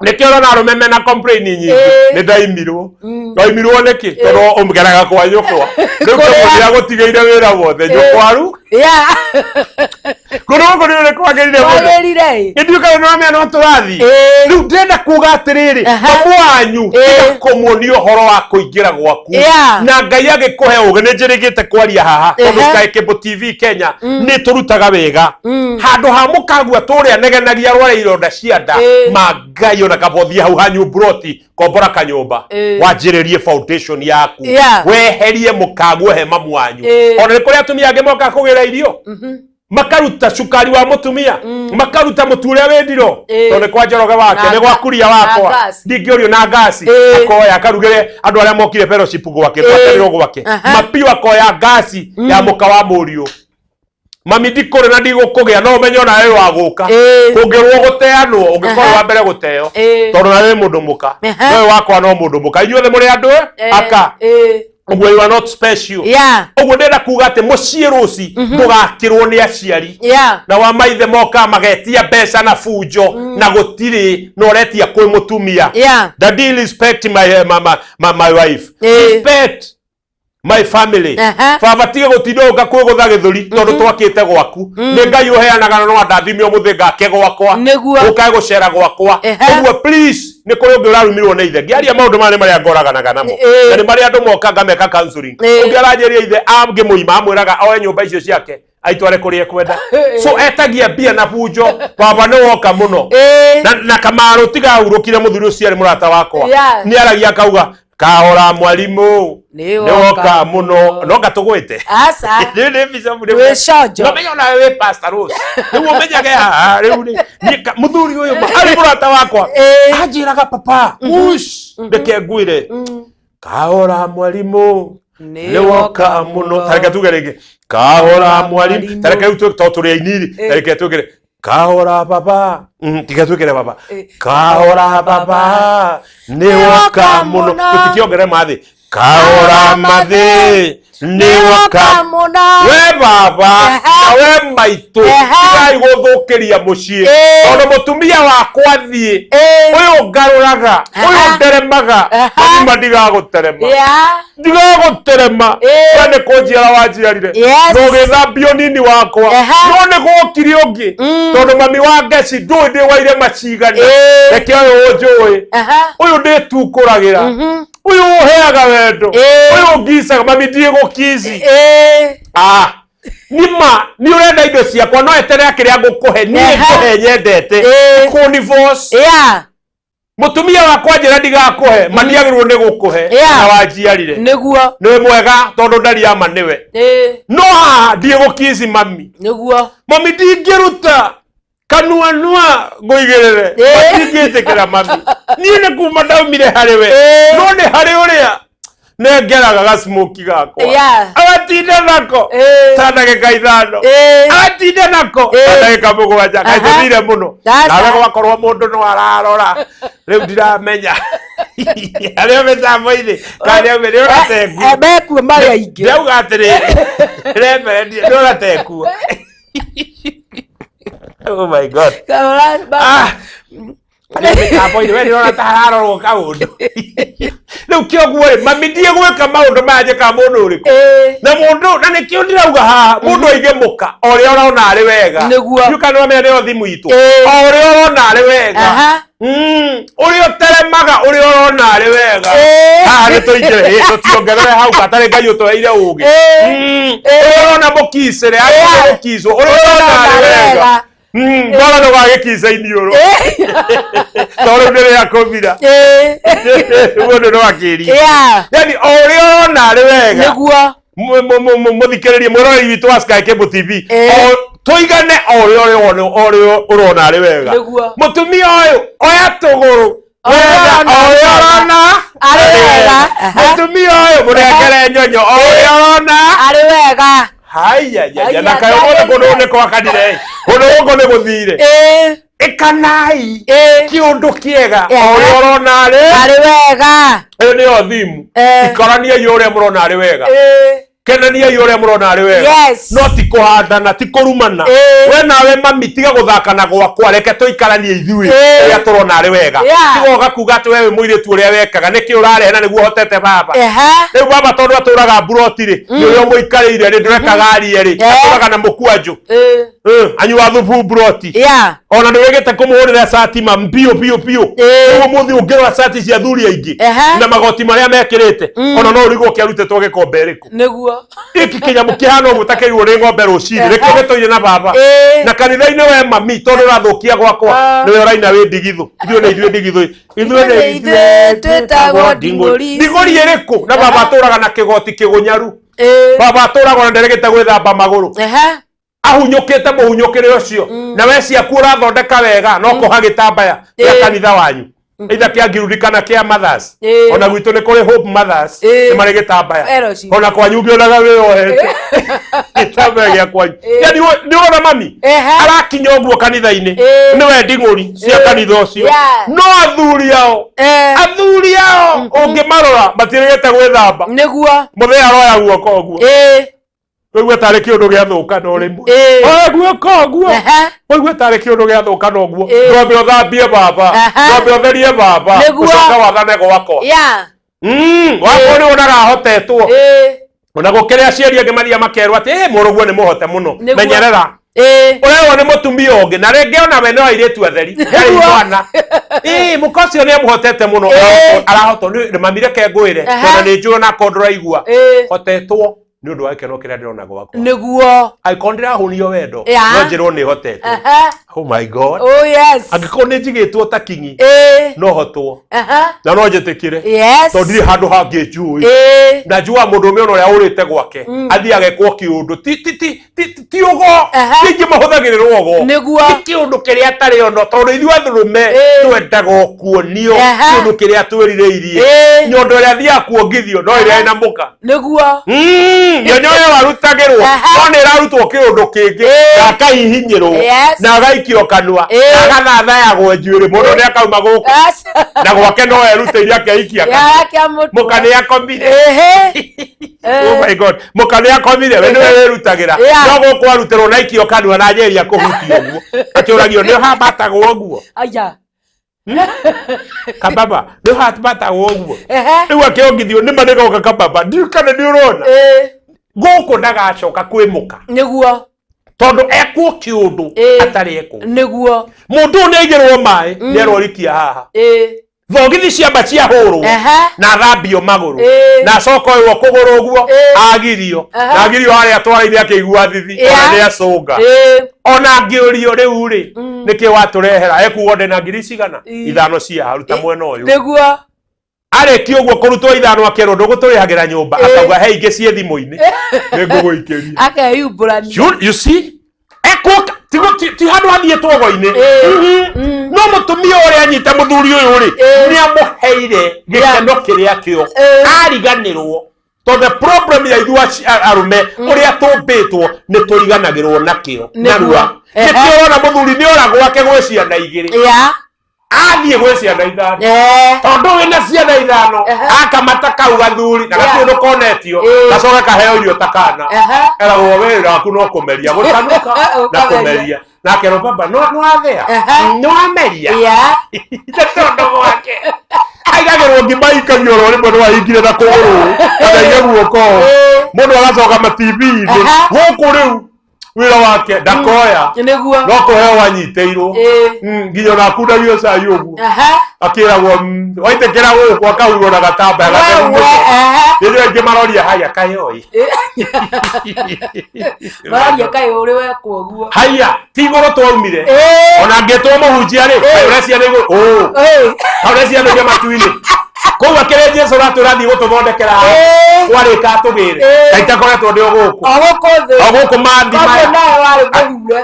nikio rona arume mena complain nyingi ni ndaimirwo niki tondu umgeraga kwa nyukwa riu kumwira gutigeire wira wothe nyukwaru Yeah. Kuno ni ule kwa gerire muno. Wagerire. Ngiduka no amya no turathi. Riu ndenda kuga atiriri, mwanyu tiga komunio horo wa kuingira gwaku. Na Ngai agikuhe uge ni njirigite kwaria haha. Sky Cable TV Kenya ni turutaga wega. Handu ha mukagua turia negenagia rware ironda cianda Mangai ona kabothia hau hanyu broti kombora kanyumba wanjiririe foundation yaku weherie mukagua he mamu wanyu ona kuri atumia ange moka kugira irio makaruta cukari wa mutumia makaruta muture wendiro tone kwa njoroge wake ne gwakuria wakwa ndingiorio na gasi akoya akarugire andu aria mokire fellowship gwake twateriro gwake mapiwa akoya gasi ya muka wa murio mami ndikore na ndigukugea no menyo na wewe waguka kungirwo guteanwo ungikorwo wa mbere guteo tondu na wewe mundu muka wewe wakwa no mundu muka inyuothe muri andu aka Ogwe you are not special. Ogwe ndenda kuga ati mucii ruci ndugakirwo ni aciari. Na wa maithe moka magetia mbeca na fujo na gutiri no retia kwi mutumia. Daddy respect my wife. Respect my family. Fabatige gutindoka kwigutha githuri tondu twakite gwaku. Ni Ngai uheanaga no andathimio muthinga ke gwakwa. Ukae gucera gwakwa. Ogwe please ni kuri ungi urarumirwo ni ithe ngiaria maundu mane maria ngoraganaga namo na ni maria andu moka ngameka counseling ungi aranjeria ithe amge muima amwiraga oe nyumba icio ciake aitware kuri ekwenda so etagia bia na bujo baba no woka muno na Kamaru tiga urukire muthuri ucio ari murata wakwa ni aragia kauga kahora mwalimu ni woka muno no gatugwite asa ni bizo muri we shojo no menyo na we pastor Rose ni umenyage ha riu ni muthuri uyu ari murata wakwa ajiraga papa ush ndeke ngwire kahora mwalimu ni woka muno tareke tugerege kahora mwalimu tareke tuturi ainiri tareke tugere kahora baba tiga tukere baba kahora baba ni woka muno tutikiongere mathi kahora mathi ni woka muno we baba na we maitu ngai guthukiria mucii tondu mutumia wakwa thie uyu ngaruraga uyu nderemaga mama ndiga guterema ndigaguterema ane kunjiara wanjiarire no githambio nini wakwa no ni gukiri ungi tondu mami wa ngeci ndui ndi waire macigana reke uyu njui uyu nditukuragira uyu uheaga wendo uyu ngicaga mami ndie gukizi nima ni urenda indo ciakwa no etere akiria ngukuhe ni nguhe nyendete ku divorce mutumia wakwa njira ndigakuhe maniagirwo ni gukuhe na wanjiarire niguo niwe mwega tondu ndari ama niwe no ndie gukizi mami niguo mami ndingiruta kanua nguigirire ndingitikira mami ni ne kuma ndaumire hariwe no ni hari uria negeraga gasmoki gakwa agatinde nako tandagika ithano agatinde nako tandagika mugwanja kaithire muno nawe gwakorwo mundu no ararora riu ndiramenya aria metamboini karia me urateku ebeku mari aingi riu gatiri rembe ndio urateku oh my god Kapoini we nirona tararorwo kaundu riu kioguo mami ndie gwika maundu manje ka mundu uriku na mundu na nikio ndirauga haha mundu aige muka oria urona ari wega you can know me nio thimu itu oria urona ari wega uria teremaga uria urona ari wega ni tuingire tutiongerere hau katare Ngai utweire ugi urona mukicire ari mukizwo uria urona ari wega bora no wage kiza inioro toro ndere yakomira wono no akiri yani orio na ari wega niguo muthikiririe mwirori witu wa Sky Cable TV tuigane orio urona ari wega mutumia uyu oya tuguru orio urona ari wega mutumia uyu murekere nyonyo orio urona ari wega haya ya na kayo kono kwa kadire kono ne guthire ekanai kiundu kiega orona ari wega ni othimu ikorania yore murona ari wega kenania yore murona ari wega no ti kuhandana ti kurumana we nawe mami tiga guthaka na gwakwa reke tuikaranie ithui ya turona ari wega tiga ugakuga ati wewe muiritu uria wekaga niki urarehe na niguo hotete baba riu baba tondu aturaga buroti ri ni uria muikarire ri ndurekaga arie ri aturaga na mukwanju anyua thubu buroti ona ndiwegete kumuhurira satima mbio pio riu muthi ungirwa sati cia thuri aingi na magoti maria mekirite ona no urigo kiarutetwo gikombe riku niguo iki kinyamu kihana uguo takirirwo ni ng'ombe rucini reke gitoire na baba na kanitha-ini we mami tondu urathukia gwakwa niwe uraina wi ndigithu ithuĩ nĩ ithuĩ twĩtagwo ndigũri ĩrĩkũ na baba atũraga na kĩgoti kĩgunyaru baba atũraga na nderegete gwĩthamba magũrũ ahunyũkĩte mũhunyũkĩre ũcio na we ciaku ũrathondeka wega no kũha gĩtambaya gĩa kanitha wanyu either kia Ngirudi kana kia Mothers ona gwitũ nĩ kũrĩ Hope Mothers nĩ marĩ gĩtambaya ona kwanyu ngĩonaga wĩyohete gĩtambaya gĩa kwanyu yani nĩ ũrona mami arakinya ũguo kanitha-inĩ nĩwe ndigũri cia kanitha ũcio no athuri ao ũngĩmarora matirĩgĩte gwĩthamba nĩguo mũthee aroya guoko ũguo Wewe tarĩ kĩũndũ gĩathũka no rĩmwe guoko ũguo wewe tarĩ kĩũndũ gĩathũka no guo ngombe ũthambie baba ngombe ũtherie baba ũcoka wathane gwakwa wakwa nĩ wonaga ahotetwo ona gũkĩrĩ aciari angĩ maria makerwo atĩ mũrũguo nĩ mũhote mũno menyerera ũreo nĩ mũtumia ũngĩ na rĩngĩ ona we nĩ airĩtu atheri mwana mũka ũcio nĩ amũhotete mũno arahotwo nĩ mami reke ngwĩre tondũ nĩ njũĩ na akorwo ndũraigua hotetwo nĩ ũndũ wa gĩkeno kĩrĩa ndĩrona gwakwa nĩguo angĩkorwo ndĩrahũnio wendo no njĩrwo nĩ hotetwo oh my god angĩkorwo nĩ njigĩtwo ta kingi no hotwo na no njĩtĩkĩre tondũ ndirĩ handũ hangĩ njũĩ na njũa mũndũ ũmwe ona ũrĩa ũrĩte gwake athiĩ agekwo kĩũndũ ti ũgo rĩngĩ mahũthagĩrĩrwo ũgo ti kĩũndũ kĩrĩa atarĩ ono tondũ ithuĩ athũrũme twendaga kuonio kĩũndũ kĩrĩa twĩrirĩirie nyondo ĩrĩa athiaga kuongithio no ĩrĩa ĩna mũka nĩguo nyonyo ĩyo arutagĩrwo no nĩ ĩrarutwo kĩũndũ kĩngĩ na akahihinyĩrwo na agaikio kanua na agathathayagwo njuĩrĩ mũndũ nĩ akauma gũkũ na gwake no erutĩire akeikia mũka nĩ akomire oh my god mũka nĩ akomire we nĩwe wĩrutagĩra no gũkũ arutĩrwo na ikio kanua na njeria kũhutia ũguo akĩũragio nĩ hambatagwo ũguo kababa nĩ hambatagwo ũguo rĩu akĩongithio nĩ ma nĩgoka kababa ndirikane nĩ ũrona gũkũ ndagacoka kwĩmũka nĩguo tondu ekwo kiundu atari ekwo niguo mundu nĩ aigĩrwo maĩ nĩ arorikia haha thogithi ciamba cia hũrwo na thambio magũrũ na acoka ũyũ kũgũrũ ũguo agirio na agirio harĩa atwarĩire akĩigua thithi ona nĩ acũnga ona ngĩũrio rĩu rĩ nĩkĩ watũrehera ekuga ndĩ na ngiri cigana ithano cia haruta mwena ũyũ nĩguo arĩkia ũguo kũrutwo ithano akerwo ndũgũtũrĩhagĩra nyũmba akauga he ingĩ ciĩ thimũ-inĩ nĩngũgũikĩria akeyumbũrania you see ekwoka ti handũ athiĩ togo-inĩ no mũtumia ũrĩa anyite mũthuri ũyũ rĩ nĩ amũheire gĩkeno kĩrĩa kĩo ariganĩrwo to the problem ya ithuĩ arũme ũrĩa tũmbĩtwo nĩ tũriganagĩrwo nakĩo narua nĩkĩo wona mũthuri nĩ ora gwake gwĩ ciana igĩrĩ athiĩ gwĩ ciana ithano tondũ wĩna ciana ithano akamata kau gathuri na gatiũndũ konetio gacoka kaheo irio ta kana eragwo wĩra waku no kũmeria gũtanuka na kũmeria nake no baba no athĩa no ameria tondũ gwake aigagĩrwo ngima ikagio oro rĩmwe no ahingire na kũgũrũ kana aige guoko mũndũ agacoka matibi-inĩ gũkũ rĩu wĩra wake ndakoya no kũheo wanyitĩirwo nginya na kundagio cai ũguo akĩragwo waitĩkĩra gũkũ akahurwo na gatambaya gatheru mũno rĩrĩa aingĩ maroria haya kayoi maroria kayo ũrĩ wekwo ũguo haya ti igũrũ twaumire ona ngĩtwo mũhunjia rĩ ũrecia nĩ igũrũ ũrecia nĩ igũrũ matu-inĩ kũu akĩrĩ Jesu ratũrathiĩ gũtũthondekera warĩka atũgĩre kaita koretwo ndĩ o gũkũ mathi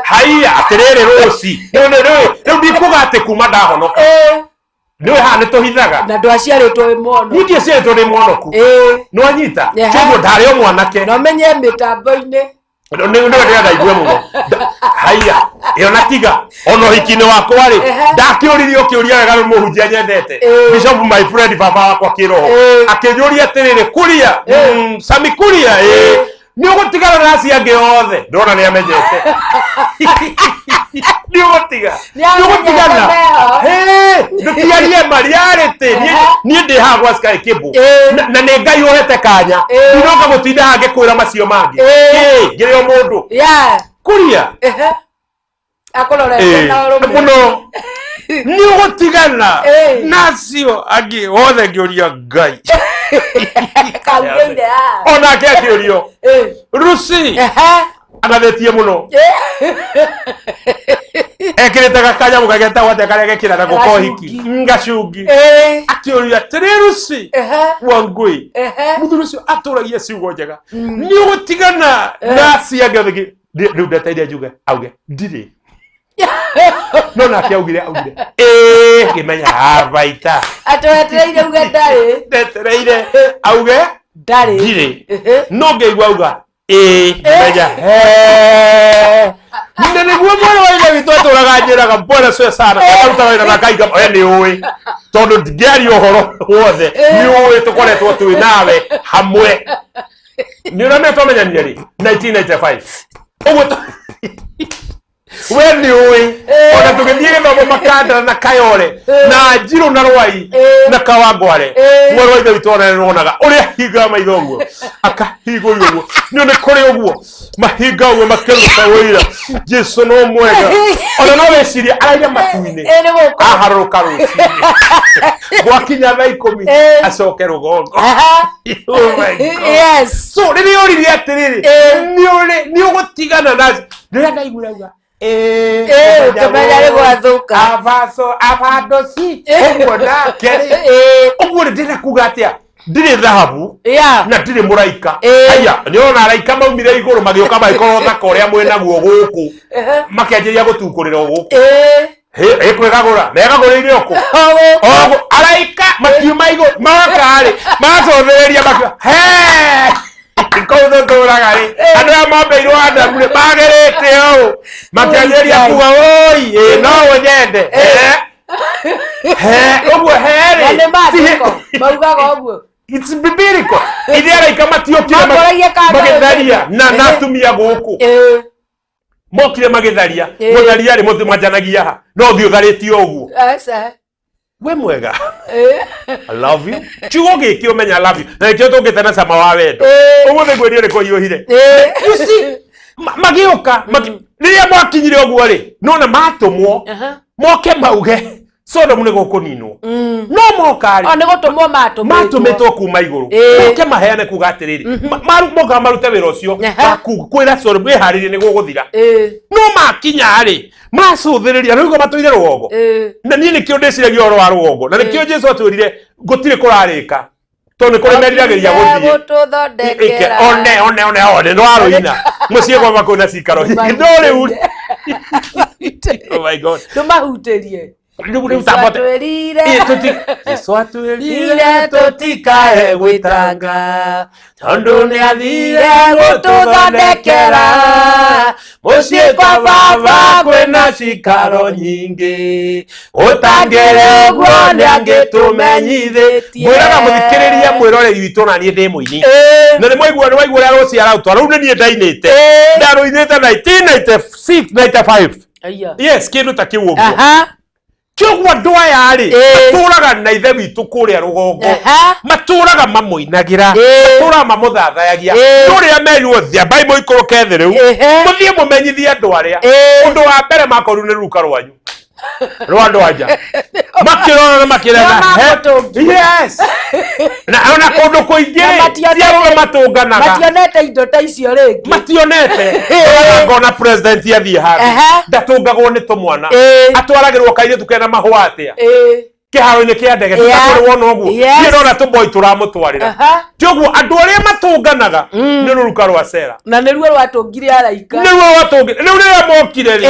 haiya atĩrĩrĩ rũci rĩu ndikuga atĩ kuma ndahonoka nĩwe haha nĩ tũhithaga na ndwaciarĩtwo wĩ mwono niĩ ndiaciarĩtwo ndĩ mwonoku nĩwanyita kĩoguo ndarĩ o mwanake no menye mĩtambo-inĩ nĩwe ndĩrenda mũno haiya ĩyo na tiga ona ũhiki-inĩ wakwa rĩ ndakĩũririo kĩũria wega nĩ mũhunjia nyendete Bishop my friend baba wakwa kĩroho akĩnjũria atĩrĩrĩ kuria Sami kuria ni ugutigana na acio ange othe ndona ni amenyete ni ugutigana ndutiarie mariarity ni ndi hagwa Sky Cable na ne Ngai uhete kanya ndinoka gutinda hange kwira macio mangi ngireo mundu kuria akolore na oromwe ni ugutigana nacio ange othe ngiuria Ngai kangeire ona ke akiurio Rusi anathetie muno ekirite gakanya mugageta wate kare gekira na gukohiki ngacungi akiuria Rusi Wangui muthuri ucio aturagia ciugo njega ni ugutigana nacio ange riu ndeteire njuge auge ndiri no na kiaugire kimenya abaita atwetereire uge ndari ndetereire auge ndari no ngeigua auga kimenya nina niguo mwana wa ile witu aturaga njiraga bwana sio sana akaruta wina na kaiga ni uwi tondu ndingeri uhoro wothe ni uwi tukoretwo twi nawe hamwe ni uramenya twamenyanire ri 1995 uguo we ni uwi ona tugithie githomo makandara na Kayole na Njiro na Rwai na Kawangware mwana wa ithe witu onaga uria hinga maitho uguo akahigo uguo ni kuri uguo mahinga uguo makeruta wira Jesu no mwega ona no weciria araia matuine aharuka ruci gwakinya thaa 10 acoke rugongo oh my God yes so riri uririe atiriri ni ugutigana nacio riria ndaigura uga kamenya gwathũka abadosi uguo ndakeri uguo ndira kuga atia ndiri thahabu na ndiri muraika aya niona araika maumire iguru magioka maikoro thaka uria mwena guo guku makianjiria gutukurira guku kwegagura megaguriire oku ogu araika makiuma iguru makari macothereria makio Kau turaga ri andu ya mambeirwo adamu magerete o makianjiria kuga oi no wonyende uguo heri maugaga uguo it's biblical ile araika matiokire magitharia na natumia guku mokire magitharia mutharia ri mutimajanagia ha no thi utharitio uguo we mwega I love you chugo giki umenya I love you na kio tungite na sama wa wendo umuthi gwerio ri kuiyuhire you see magioka riria mwakinyire uguo ri nona matumwo moke mauge Sodom ni gukuninwo no mokari o ni gutumwo matumitwo kuma iguru moke maheane kuga atiriri moka marute wira ucio kwira Sodom iharirie ni guguthira no makinya ri macuthiriria rigo matuire rugongo na nie nikio ndiciragia oro wa rugongo na nikio Jesu atwirire gutire kurarika to ni kuremeriragiria guthie one no aruina mucie kwa makona cikaro ndo riu oh my God tumahutirie Yesu atwirire tutikae gwitanga tondu ni athire gututhondekera mucie kwa baba kwina cikaro nyingi utangire guo ni angitumenyithitie mwiraga muthikiriria mwiroreri witu na nie ndi muini na ni mwaigua uria ruciara utwa riu ni nie ndainite ndaruinite 1996 95 yes kindu ta kiu uguo Kyo ndwaya ri maturaga na ithe witu kuria rugongo maturaga mamuinagira matura mamuthathayagia uria merirwo thia Bible ikoroke thi riu muthie mumenyithie andu aria undu wa mbere makoru ni ruka rwanyu rwando aja makirona na makirana yes na ona kundu kuingi cia matunganaga mationete indo ta icio ringi mationete ngona president yathie haha ndatungagwo ni tumwana atwaragirwo kaire tukena mahwa atia kiharo-ini kia ndege tutakore wona uguo nie rona tuboi turamutwarira tioguo andu aria matunganaga ni ruruka rwa cera na ni ruo rwatungire araika ni ruo rwatungire riu riria mokire ri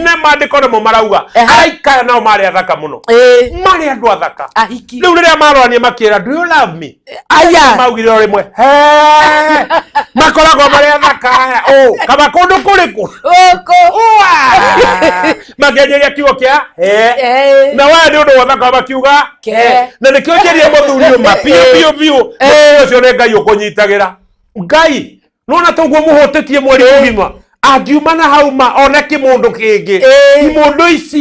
ne mandiko namo marauga araika nao mari athaka muno mari andu athaka ahiki riu riria marwania makira do you love me aya maugire rimwe makoragwo mari athaka kama kundu kuriku magenjeria kiugo kia na wa ni undu wathaka makiuga na nikio njerie muthuri uma pio ucio ne Ngai ukunyitagira Ngai nona toguo muhotetie mwari mugima angiuma na hauma ona kimundu kingi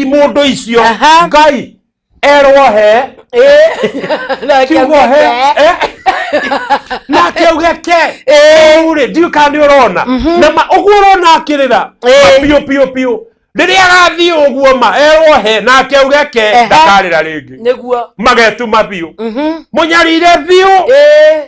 mundu icio ngai erohe na kiugeke uri ndiukani urona na uguo urona akirira pio riria agathii uguo ma erohe na kiugeke ndakarira ringi niguo magetu mabiu munyarire biu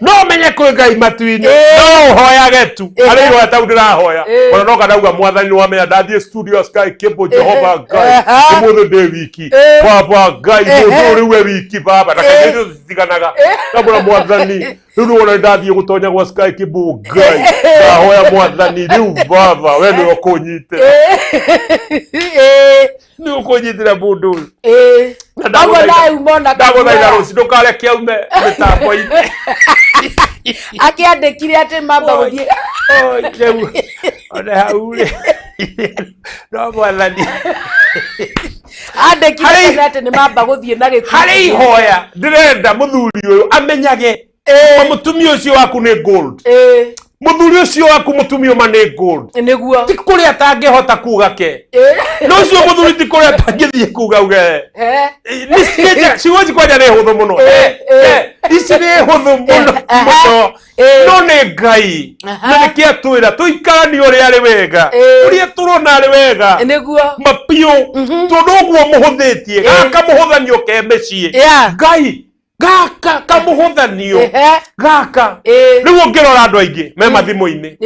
no menye kwi ngai matuini no hoyage tu ari yo ta ndirahoya ona no kadauga mwathani wa menya ndathie studio Sky Cable Jehova ngai mutho de wiki baba ngai mutho riwe wiki baba na kindu zitiganaga kabura mwathani riu ona ndathie gutonya gwa Sky Cable ngai ndahoya mwathani riu baba we ni ukunyite ni ukunyitira mundu ndaguthaitha ruci ndukare ume mitambo-ini akiandikire ati mamba guthie ona hau ri no mwathani andikire ati ni mamba guthie na gikundi hari ihoya ndirenda muthuri uyu amenyage mutumia ucio waku ni gold muthuri ucio waku mutumia ma ni gold niguo ti kuria tangihota kuga ke no ucio muthuri ti kuria tangithie kuga uge ni sikeja siwezi kwaja ni huthu muno isi ni huthu muno no ni ngai na ni kia twira tuikarani uri ari wega uri turona ari wega niguo mapio tondu uguo muhuthitie gaka muhuthanio ke mecii ngai gaka kamuhuthanio gaka riu ngirora andu aingi me mathimu-ini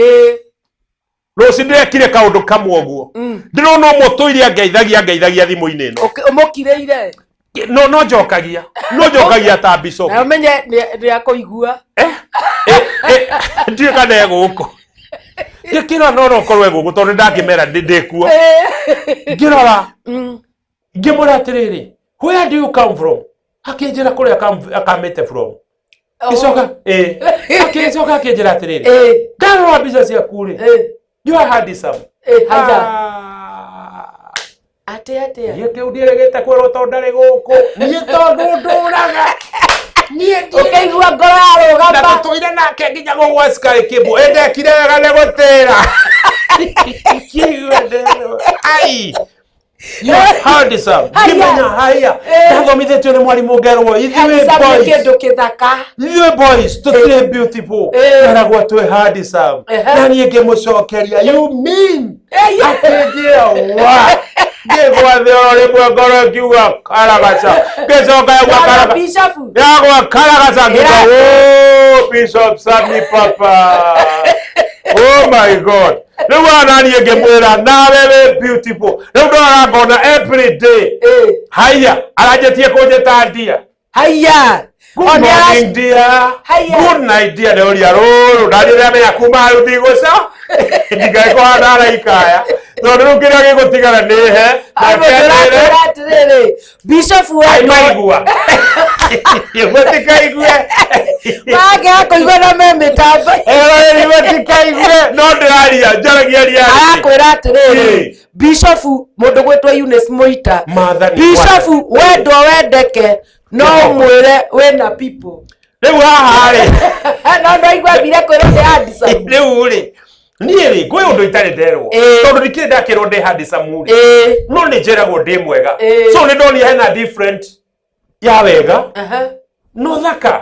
ruci ndirekire kaundu kamwe uguo ndirona mutuiria ngeithagia thimu-ini ino umukireire no njokagia ta bishop na umenye ni akuigua ndiye kana guku ngikira no korwe guku tondu ndakimera ndikuo ngirora ngimura atiriri where do you come from akinjira kuria akamete from icoka akinjoka akinjira atiriri ndarora mbica ciaku ri you are handsome haja ate ye kiundiregete kwirwo tondu ndari guku nie tondu nduraga nie ukeigua ngoro yarugamba na tuire nake nginya gugwa Sky Cable endekire wega ni gutira ai you are handsome kimenya haya ndathomithitio ni mwarimu ngerwo ithuĩ boys tutire beautiful ndaragwo twi handsome na niĩ ngĩmũcokeria you mean akĩnjĩra wa ngĩgwathĩ oro rĩmwe ngoro ngiuga karagaca ngĩcoka yagwa karagaca ngiuga Bishop Sami Papa oh my God riu ananie ngimwira nawe we beautiful riu ndora ngona every day haya aranjetie kunjeta ndia haya good morning dear good night dear ndoria ruru ndarire menya kuma ruthi guca ndigai kwa ndara ikaya tondu riu kiria gigutigara ni he na atiriri Bishop wa maigua yotikaigwe wage akoigwa na me mitambo yotikaigwe no ndiraria njaragia ria akwira atiriri Bishop mundu gwitwa Eunice Muita Bishop wendo wendeke no mwire wina people riu haha ri no ndaigwa bire kwira ndi handsome riu ri niĩ rĩ kwĩ ũndũ itarĩ nderwo tondũ ndikĩrĩ ndakĩrwo ndĩ handsome rĩ no nĩ njĩragwo ndĩ mwega so nĩ ndonire hena different ya wega no thaka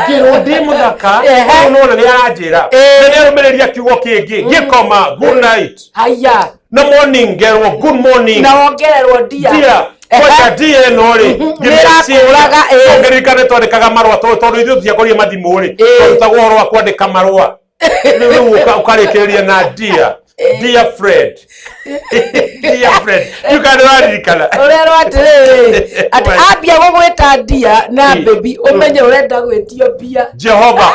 ngĩrwo ndĩ mũthaka nona nĩ aranjĩra na nĩ arũmĩrĩria kiugo kĩngĩ ngĩkoma good night haya na morning ngerwo good morning na wongererwo dia kwaja dia ĩno rĩ ngĩmĩciĩraga ngĩririkane twandĩkaga marũa tondũ ithuĩ tũtiakorire mathimũ rĩ twarutagwo ũhoro wa kwandĩka marũa riu ukarĩkĩrĩria na dear Fred you can rarikana urero atiriri ambia gugwita dia na baby umenye urenda gwitio bia Jehova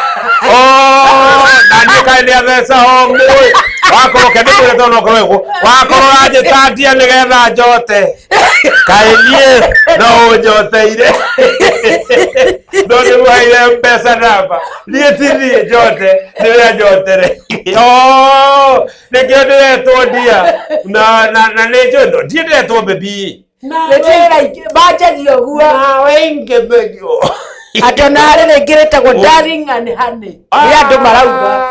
na niĩ kaĩ nĩ atheca hongu wakorwo kende mwĩre tondũ nokorwo wakorwo ranjĩta ndia nĩgetha njote kaĩ niĩ no ũnjoteire no nĩmũheire mbeca namba niĩ ti niĩ njote nĩwe njotere nĩkĩo ndĩretwo ndia na nĩ njũĩ ndirĩ ndĩretwo baby banjagio guo nawe ingĩmenywo atĩ ona harĩ rĩngĩ rĩtagwo darling and honey nĩ andũ marauga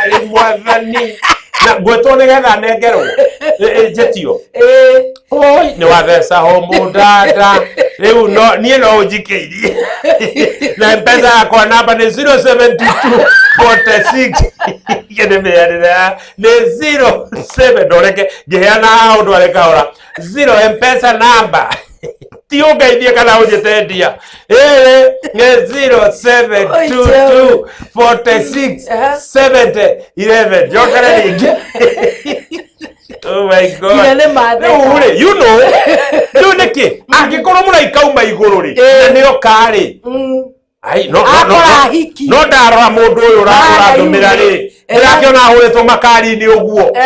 Ngai mwathani na gwetwo nigetha nengerwo jetio oi ni wathesa homo dada riu no nie no ujikeirie na mpesa yakwa namba ni 072 46 yenemeanira ni 07 ndoreke ngiheana undu areka ora 0 mpesa namba tiugeithie kana ujitendia ni 0722 46 70 11 jokere ringi. Oh my God. You know, you niki angikoro muraika uma iguru ri na nio kari ai no ndarora mundu uyu urathumira ri ndirakiona ahuritwo makari ni uguo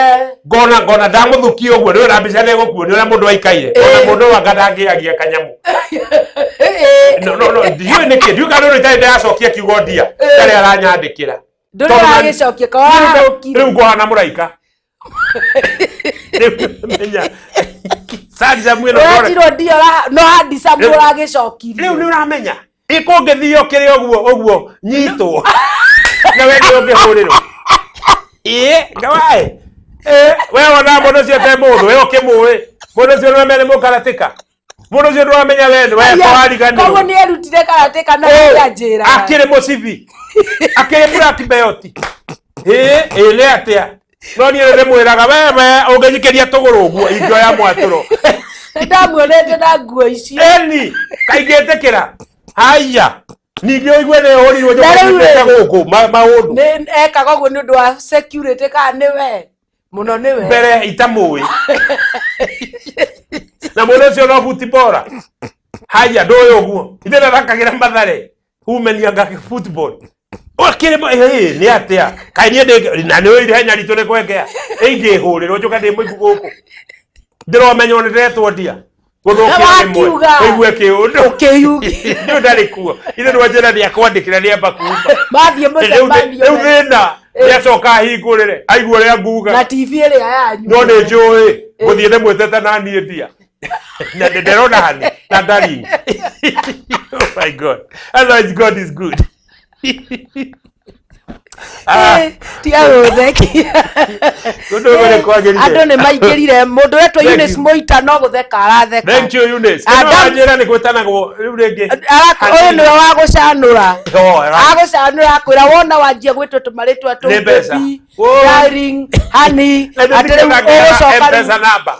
ngona ndamuthukia uguo ni mbica ne gukuo ni mundu aikaire ona mundu wangadangiagia kanyamu no ndiyo niki ndiyo kana ri taida yacokia kiugo ndia ndari aranyandikira nduri agicokia kwa riu ngwana muraika menya sasa mwino rotiro ndio no hadi samu agicokirie riu ni uramenya ikungithio kiri oguo nyitwo na wewe ungihurirwo ngawai wewe ona mundu cio te mundu wewe ukimui mundu cio no mene mukaratika mundu cio ndwamenya wene wewe twarigani koguo ni erutire karatika na njira akiri musibi akiri black belt ile atia no ni rere mwiraga wewe ungejikeria tuguru guo ingio ya mwaturo ndamuonete na nguo icio eni kaigetekera haya ningio igwene horirwo njoka guku maundu ne ekaga guo ni undu wa security ka ni we muno ni we mbere itamui na muno cio no football haya ndoyo guo ithena rakagira Mathare umenianga football okire ni atia kaini na ni iri hanya ritu ne kwekea ingi hurirwo njoka ndi muigu guku ndiromenya ni retwo ndia guthukia rimwe igwe kiundu ukiyugi ndio ndari kuo ithe ndwajira ni akwandikira ni amba kuumba mathie mucemanio riu thina yacoka hingurire aigua ria nguga na TV iri yanyu no ni njui guthie ne mwetete na nie ndia na nderona hani na ndari oh my God, otherwise God is good. Andu ni maingirire mundu wetwo Eunice Muita no gutheka aratheka. Thank you Eunice. Anjira ni gwetanagwo riu ringi. Uyu ni wa gucanura. Agucanura akwira wona wanjia gwitwo tumaritwa tu baby, darling, honey, atire ugucoka pesa namba.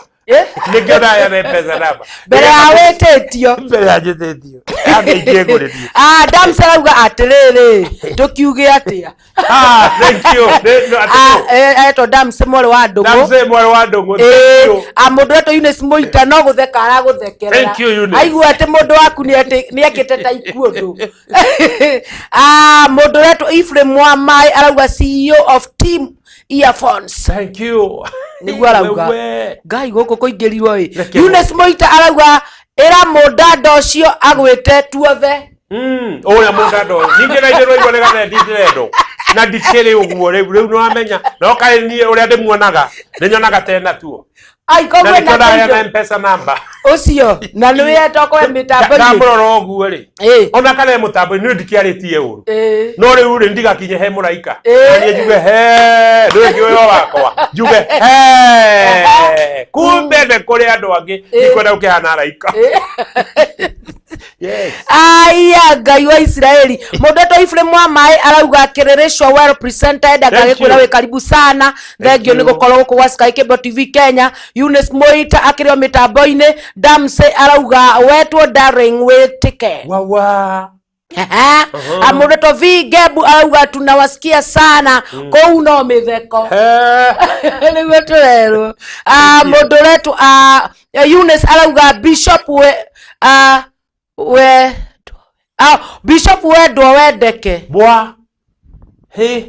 Nigera ya pesa namba. Bere awetitio. Bere ajetitio. Abeigeguririo. Adam sarauga atiriri tukiuge atia. Thank you. Eto Dam Semore wa Ndungu. Dam Semore wa Ndungu. Mundu wetu Eunice Muita no gutheka araguthekerera. Thank you Eunice. Aigua ati mundu waku ni akite ta ikuondu. Mundu wetu Ephraim Mwamai arauga CEO of Team Earphones. Thank you. Niguo arauga ngai guku kuingirirwo Eunice Muita arauga era mundanda ucio agwite tuothe oya mundanda ninge na ithero igone ga ndithendo na ndichere uguo riu no amenya no kai ni uria ndimuonaga ninyonaga tena tuo ai koguo na mpesa namba ucio na niwe etoko mitambo ndamuroro uguo ri ona kana mutambo ni ndikiaritie uru no riu ri ndigakinye he muraika ni njuge he ndio kioyo wakwa njuge he kumbe ne kuri andu angi ikwenda ukihana araika yes aya ngai wa Israeli mundu to Ephraim Mwamai arauga kirereshwa well presented agagikwira we karibu sana thengio ni gukorwo guku gwa Sky Cable TV Kenya Eunice Muita akirio mitambo-ini Damse arauga wetwo darling wetike wawa mundu to V Gebu arauga tunawasikia sana kou no mitheko ni gweterero mundu retu Eunice arauga Bishop Bishop wendwo wendeke bwa he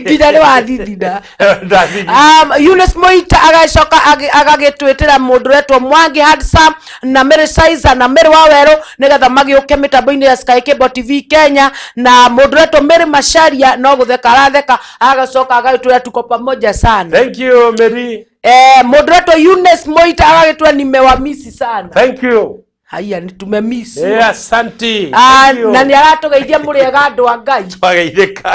kidale wa thithina Eunice Muita agacoka agagitwitira mundu retwo Mwangi Handsome na Mary Size na Mary Waweru nigetha magiuke mitambo-ini ya Sky Cable TV Kenya na mundu retwo Mary Masharia no gutheka aratheka agacoka agagitwira tuko pamoja sana. Thank you Mary. Mundu retwo Eunice Muita agagitwira nimewamisi sana. Thank you. haya ni tumemiss asante na ni aratugeithia muriega andu a Ngai twageithika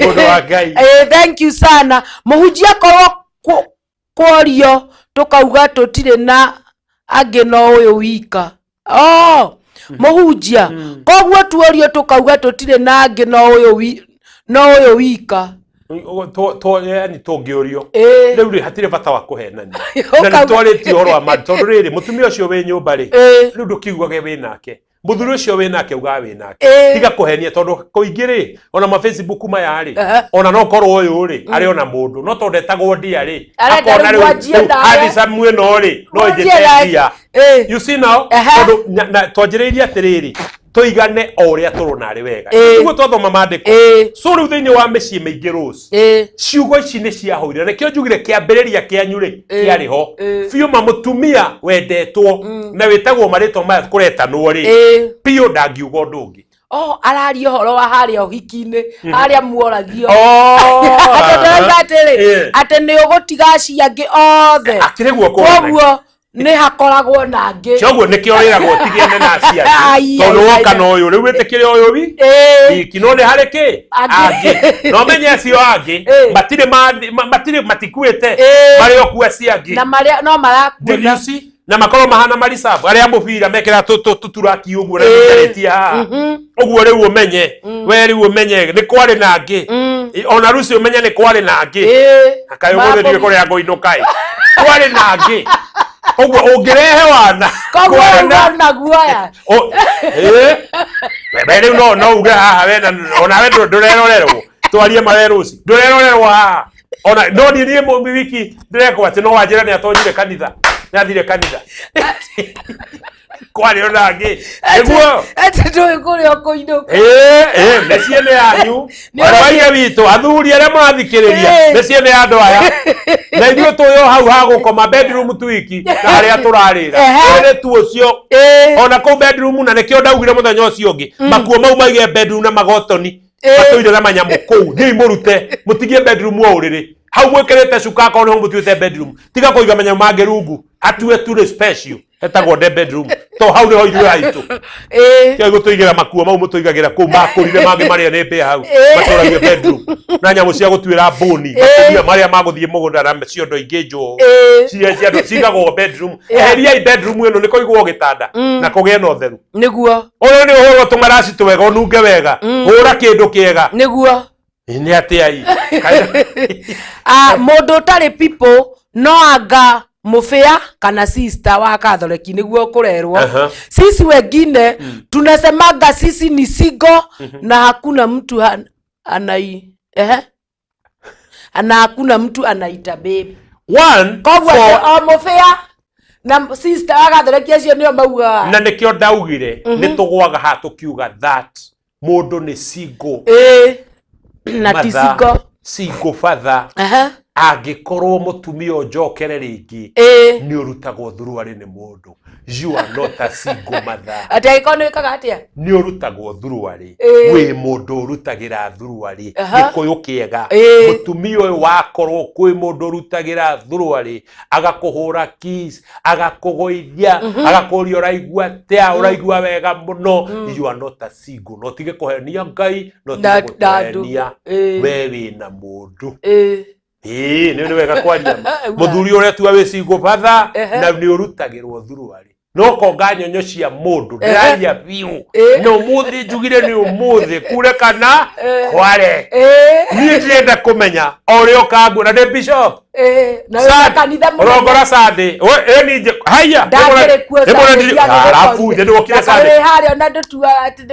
mundu wa Ngai thank you sana muhunjia korwo kworio tukauga tutire na angi no uyu wika muhunjia kogwo tuorio tukauga tutire na angi no uyu wika yani tungiorio riu ri hatire bata wa kuhenania na nitwarĩtie ũhoro wa mari tondu rĩrĩ mutumia ũcio wĩ nyũmba rĩ riu ndũkiugage wĩ nake muthuri ũcio wĩ nake ugaga wĩ nake tiga kuhenia tondu kũingĩ rĩ ona ma Facebook maya rĩ ona no korwo ũyũ rĩ arĩ ona mũndũ no tondu etagwo ndia rĩ akona rĩu hadi Samuel no rĩ no njĩtetia you see now tondu twanjĩrĩirie atĩrĩrĩ tuigane o uria turona ari wega niguo twathoma mandiko so riu thiini wa mĩciĩ mĩingĩ rose ciugo ici nĩ ciahũire rekio njugire kĩambĩrĩria kĩanyu rĩ kĩarĩ ho biũ mũtumia wendetwo na wĩtagwo marĩtwa maya kũretanwo rĩ biũ ndangiuga ũndũ ũngĩ araria ũhoro wa harĩa ũhiki-inĩ harĩa muoragio atĩ nĩ ũgũtiga acio angĩ othe koguo nĩ hakoragwo na angĩ kĩoguo nĩkĩo wĩragwo tigene na aciari tondu woka na ũyũ rĩu wĩtĩkĩre ũyũ wiki no nĩ harĩ kĩ angĩ no menye acio angĩ matirĩ matikuĩte marĩ o kuo acio angĩ na marĩa no marakuona na makorwo mahana marisabu arĩa mũbira mekĩra tũturaki ũguo na mĩkarĩtie haha ũguo rĩu ũmenye we rĩu ũmenye nĩ kwarĩ na angĩ ona ruci ũmenye nĩ kwarĩ na angĩ akayũmũthĩ ndigĩ kũrĩa ngũinũka kwarĩ na angĩ ũguo ũngĩrehe wana koguo na guoya rĩu no uge haha wena ona we ndũrerorerwo twarie maweruci ndũrerorerwo haha ona no niĩ wiki ndĩrekwo atĩ no wanjĩra nĩ atonyire kanitha nĩathire kanitha kwarĩ ona angĩ nĩguo atĩ ndũĩ kũrĩa ũkũinũka mĩciĩ nĩ yanyu arwaire witũ athuri arĩa marathikĩrĩria mĩciĩ nĩ andũ aya na ithuĩ tũyũ hau ha gũkoma bedroom twiki na harĩa tũrarĩra nĩ tu ũcio ona kũu bedroom na nĩkĩo ndaugire mũthenya ũcio ũngĩ makuo mau maige bedroom na magotoni matũire na manyamũ kũu thiĩ mũrute mũtigie bedroom o ũrĩrĩ hau mwĩkĩrĩte cuka akorwo nĩho mũtuĩte bedroom tiga kũiga manyamũ mangĩ rungu atue turĩ special etagwo the bedroom to hau nĩho ithuĩ haitũ kĩo gũtũigĩra makuo mau mũtũigagĩra kũu makũrire mangĩ marĩa nĩ mbĩa hau matũragia bedroom na nyamũ cia gũtuĩra mbũni matumia marĩa magũthiĩ mũgũnda na ciondo ingĩ njũũ cigagwo bedroom eheriai bedroom ĩno nĩ kũigwo gĩtanda na kũgĩe na ũtheru nĩguo ũyũ nĩ ũhũrwo tũmaraci wega ũnunge wega hũra kĩndũ kĩega nĩguo nĩ atĩa mũndũ ũtarĩ people no anga mufia kana sister wa Catholic niguo kurerwo sisi wengine tunasemanga sisi ni single na hakuna mtu hakuna mtu anaita babe kwa mufia na sister wa Catholic acio nio mauga na nikio ndaugire nitugwaga ha tukiuga that mundu ni single na ti single father angĩkorwo mũtumia njokere rĩngĩ nĩ ũrutagwo thuruarĩ nĩ mũndũ you are not a single mother atĩ ikono ikaga atia nĩ ũrutagwo thuruarĩ wĩ mũndũ ũrutagĩra thuruarĩ gĩkũyũ kĩega mũtumia ũyũ wakorwo kwĩ mũndũ ũrutagĩra thuruarĩ agakũhũra kiss agakũgũithia agakũria ũraigua atĩa ũraigua wega mũno you are not a single no tige kũhenia Ngai no tige kũhenia we wĩna mũndũ nĩ wega kwaria mũthuri ũrĩa tua wĩ single father na nĩ ũrutagĩrwo thuruarĩ no konga nyonyo cia mũndũ ndĩraria biũ no mũthĩ njugire nĩ ũmũthĩ kure kana kware niĩ ndĩrenda kũmenya ũrĩa ũkangwo na ndĩ bishop na kanitha ũrongora Sunday ninje haya arabu ndĩ gũkira Sunday harĩa ona ndũtua atĩ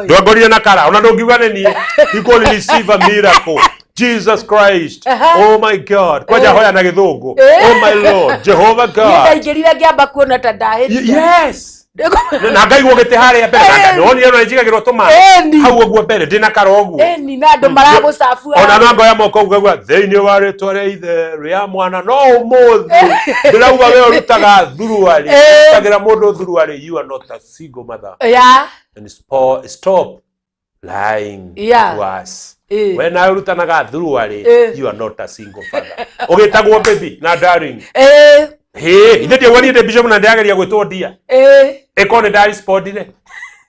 ndwangorire na kara ona ndũngiuga nĩ niĩ equal receive a miracle Jesus Christ oh my God kwaja hoya na gĩthũngũ oh my Lord Jehovah God ndaingĩrire ngĩamba kuona ta ndahĩtia yes na ngaigwo gĩtĩ harĩa mbere no nĩ ona njigagĩrwo tũmaĩ hau ũguo mbere ndĩ na kara ũguo ni na andũ maragũcabua ona no ngoya moko ugaigua thĩinĩ wa rĩtwa rĩa ithe rĩa mwana no ũmũthĩ ndĩrauga we ũrutaga thuruarĩ ũrutagĩra mũndũ thuruarĩ you are not a single mother and stop lying to us when I urutanaga thuruarĩ you are not a single father ugĩtagwo baby na darling ithe ndio wani bishop na ndiageria gwitwo ndia eko ne dari sport ne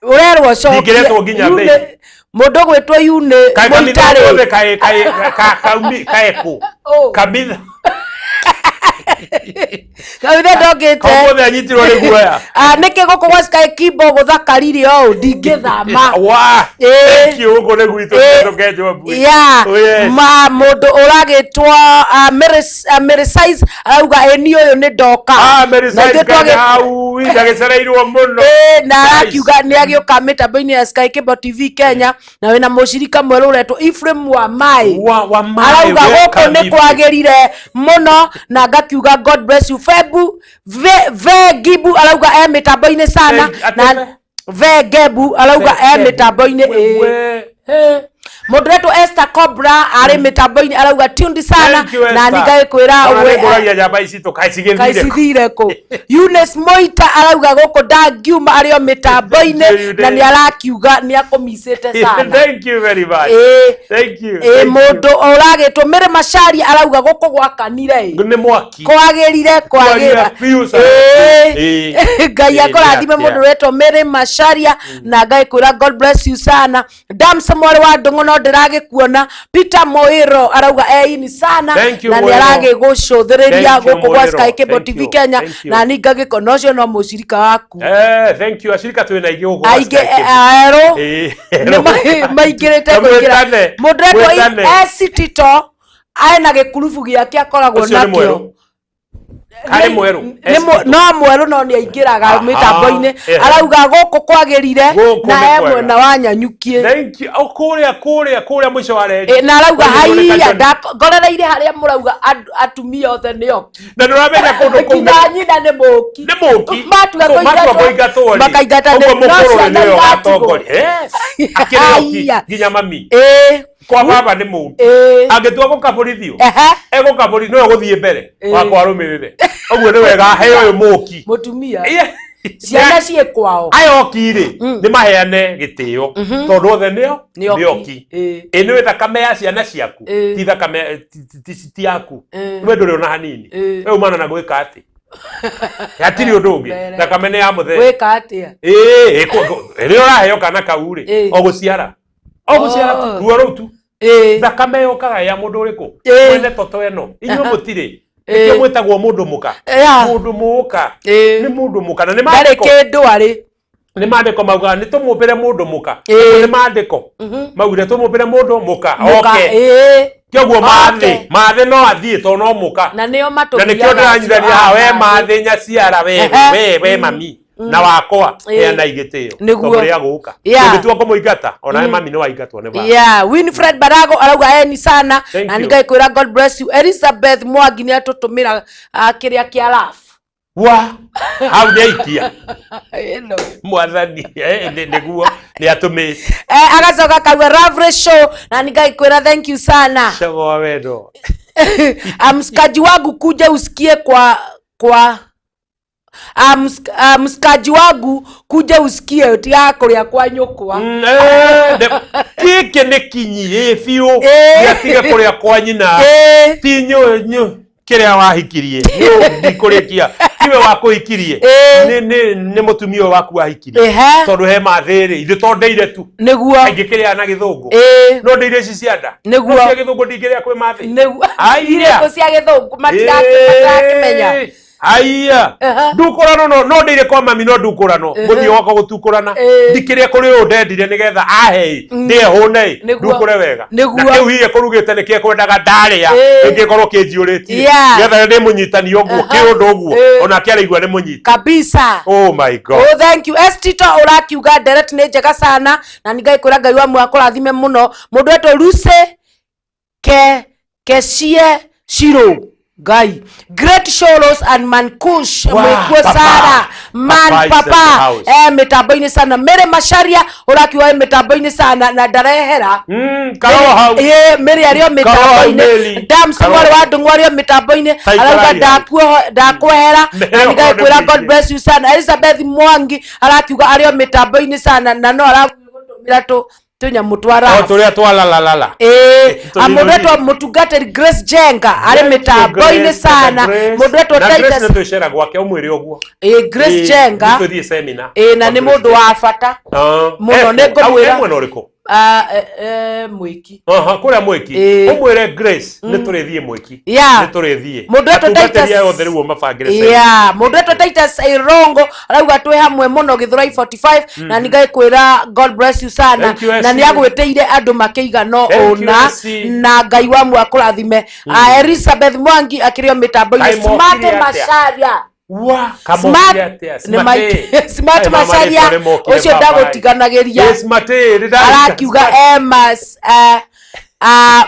urerwo so ndigeretwo nginya mbei mundu gwitwo yune moitare kaeko kabitha kabitha ndogete ko the anyitirwo ni guoya nike goko gwa Sky Kibo guthakarire o ndingithama wa thank you ugo ne gwitwo ndokejo mbui ma mundu uragitwo Merisize auga eni uyu ni ndoka Merisize au ndagecereirwo muno na akiuga ni agioka mitambo-ini ya Sky Kibo TV Kenya na wina mucirika mweru uretwo Ephraim wa mai arauga goko ni kwagirire muno na ngakiuga God bless you Febu ve Gibu arauga mitambo-ini sana na ve Gebu arauga mitambo-ini Moderator Esther Cobra ari mitambo-ini arauga tuned sana na ningakwira we ngoragia jamba ici tukaicithire ko Eunice Moita arauga goko ndangiuma ario mitambo-ini na ni arakiuga ni akomisite sana thank you very much thank you mundu uragitwo Mere Mashari arauga goko gwakanire ni mwaki kwagira Ngai akorathime mundu wetwo Mere Mashari na ngakwira God bless you sana Dams mwari wa ndungu no ndiragikuona Peter Moiro arauga ini sana na ni aragigucuthiria guku gwa Sky Kibo TV Kenya na ni ngagikono ucio no mucirika waku thank you acirika twina ingi guku aige ero ni maingirite kuingira moderator Tito aina gikurubu giake akoragwo nakio kare mweru no mweru no ni aingiraga mitambo-ini arauga goko kwagirire na emwe na wanyanyukie thank you kuria mwisho wa redi na arauga haia ngorereire haria murauga atumia othe nio na nuramenya kundu kumbe nyina ni muki matuga koigatwo makaigata ni mukuru ni yo gatongori akirioki ginya mami kwa baba ni mundu agitua gukaborithio egukaborithio no guthie mbere wa kwarumirire oguo ni wega heo uyu muki mutumia ciana cie kwao ayokire ni maheane gitio tondu othe nioki ni we thakame ya ciana ciaku ti thakame ti yaku we nduri ona hanini we umana na gwika ati yatiri undu ungi thakame ni ya muthe gwika atia ri uraheo kana kauri oguciara ruo ru tu thakame yokaga ya mundu uriku mwene toto eno inyo mutire ikyo mwetagwo mundu muka ni mundu muka na ni mandiko kindu ari ni mandiko mauga ni tumumbire mundu muka ni mandiko maugire tumumbire mundu muka kyoguo mathe no athie to no muka na nio matugia na nikyo ndiranyithania hawe mathe nyaciara we mami na wakwa na igitio tomuria guka ngitua kumuingata ona mami no waingatwo ne ba Winfred Barago arauga eni sana na ningakwira God bless you Elizabeth Mwangi ni atutumira kiria kia laugh wa how deikia mwathani niguo ni atumite agacoka kauga Ravre Show na ningakwira thank you sana shogo wendo mskaji wangu kuja usikie kwa mskaji wangu kuja usikie tiga kuria kwa nyukwa kike ne kinyi biu yatiga kuria kwa nyina ti nyo kiria wahikirie ndikurekia kiwe wakuhikirie ni mutumia waku wahikirie tondu he mathiri ithe tondeire tu niguo angikiria na githungu no ndeire ci cianda niguo cia githungu ndingiria kwi mathi niguo airia cia githungu matikakimenya aiya ndukurano no ndire kwa mami no ndukurano guthii wako gutukurana ndikiria kuri u ndendire nigetha ahei ndie hune ndukure wega na kiu hiye kurugite nikie kwendaga ndaria ingikorwo kinjiuritie nigetha ndi munyitani oguo kiundu oguo ona kiaraigua ni munyiti kabisa oh my god thank you Tito urakiuga direct ni njega sana na ningaikura Ngai wa mwako rathime muno mundu wetu Luce Keshie Shiro Guy Great Shoros and Mankush mwekwo Sara man papa mitambo-ini sana Mere Masharia urakiwa mitambo-ini sana na ndarehera karoha Mere ario mitambo-ini Dams mwari wa ndungu ario mitambo-ini arauga ndakwehera na ningakwira God bless you sana Elizabeth Mwangi arakiuga ario mitambo-ini sana na no aragutumira tu tunya mutwara turia twala la la amudetwa mutungatiri Grace Jenga ari mitambo-ini sana mudetwa Titus na twicera gwake umwire uguo Grace Jenga tuthie seminar na ni mundu wa bata muno ni ngumwira mwana uriko mwiki kuria mwiki umwire Grace ni turithie mwiki ni turithie mudetwa Titus ya othe riu mabangire mudetwa Titus Irongo arauga twi hamwe muno Githurai 45 na ningai kwira God bless you sana na ni agwiteire andu makiigano ona na ngai wa mwakurathime Elizabeth Mwangi akirio mitambo-ini Smart Macharia Smart Macharia ucio ndagutiganagĩria arakiuga Emas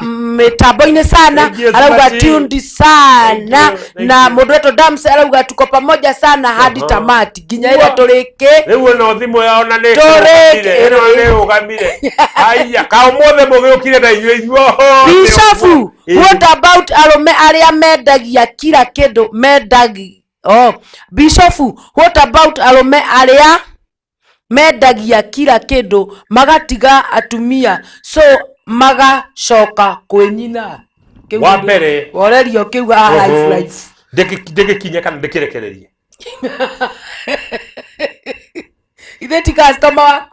mitambo-ini sana arauga tuned sana na Moderator Dams arauga tuko pamoja sana hadi tamati nginya ile turiki riu no thimu yao na ni turiki ugamire aya ka umothe mugiukire na inyuo Bishop what about arume aria mendagia kila kindu Bishop what about arume aria mendagia kila kindu magatiga atumia so magacoka kwenyina wa mbere worerio kiuga life ndigikinya kana ndikirekererie itheti customer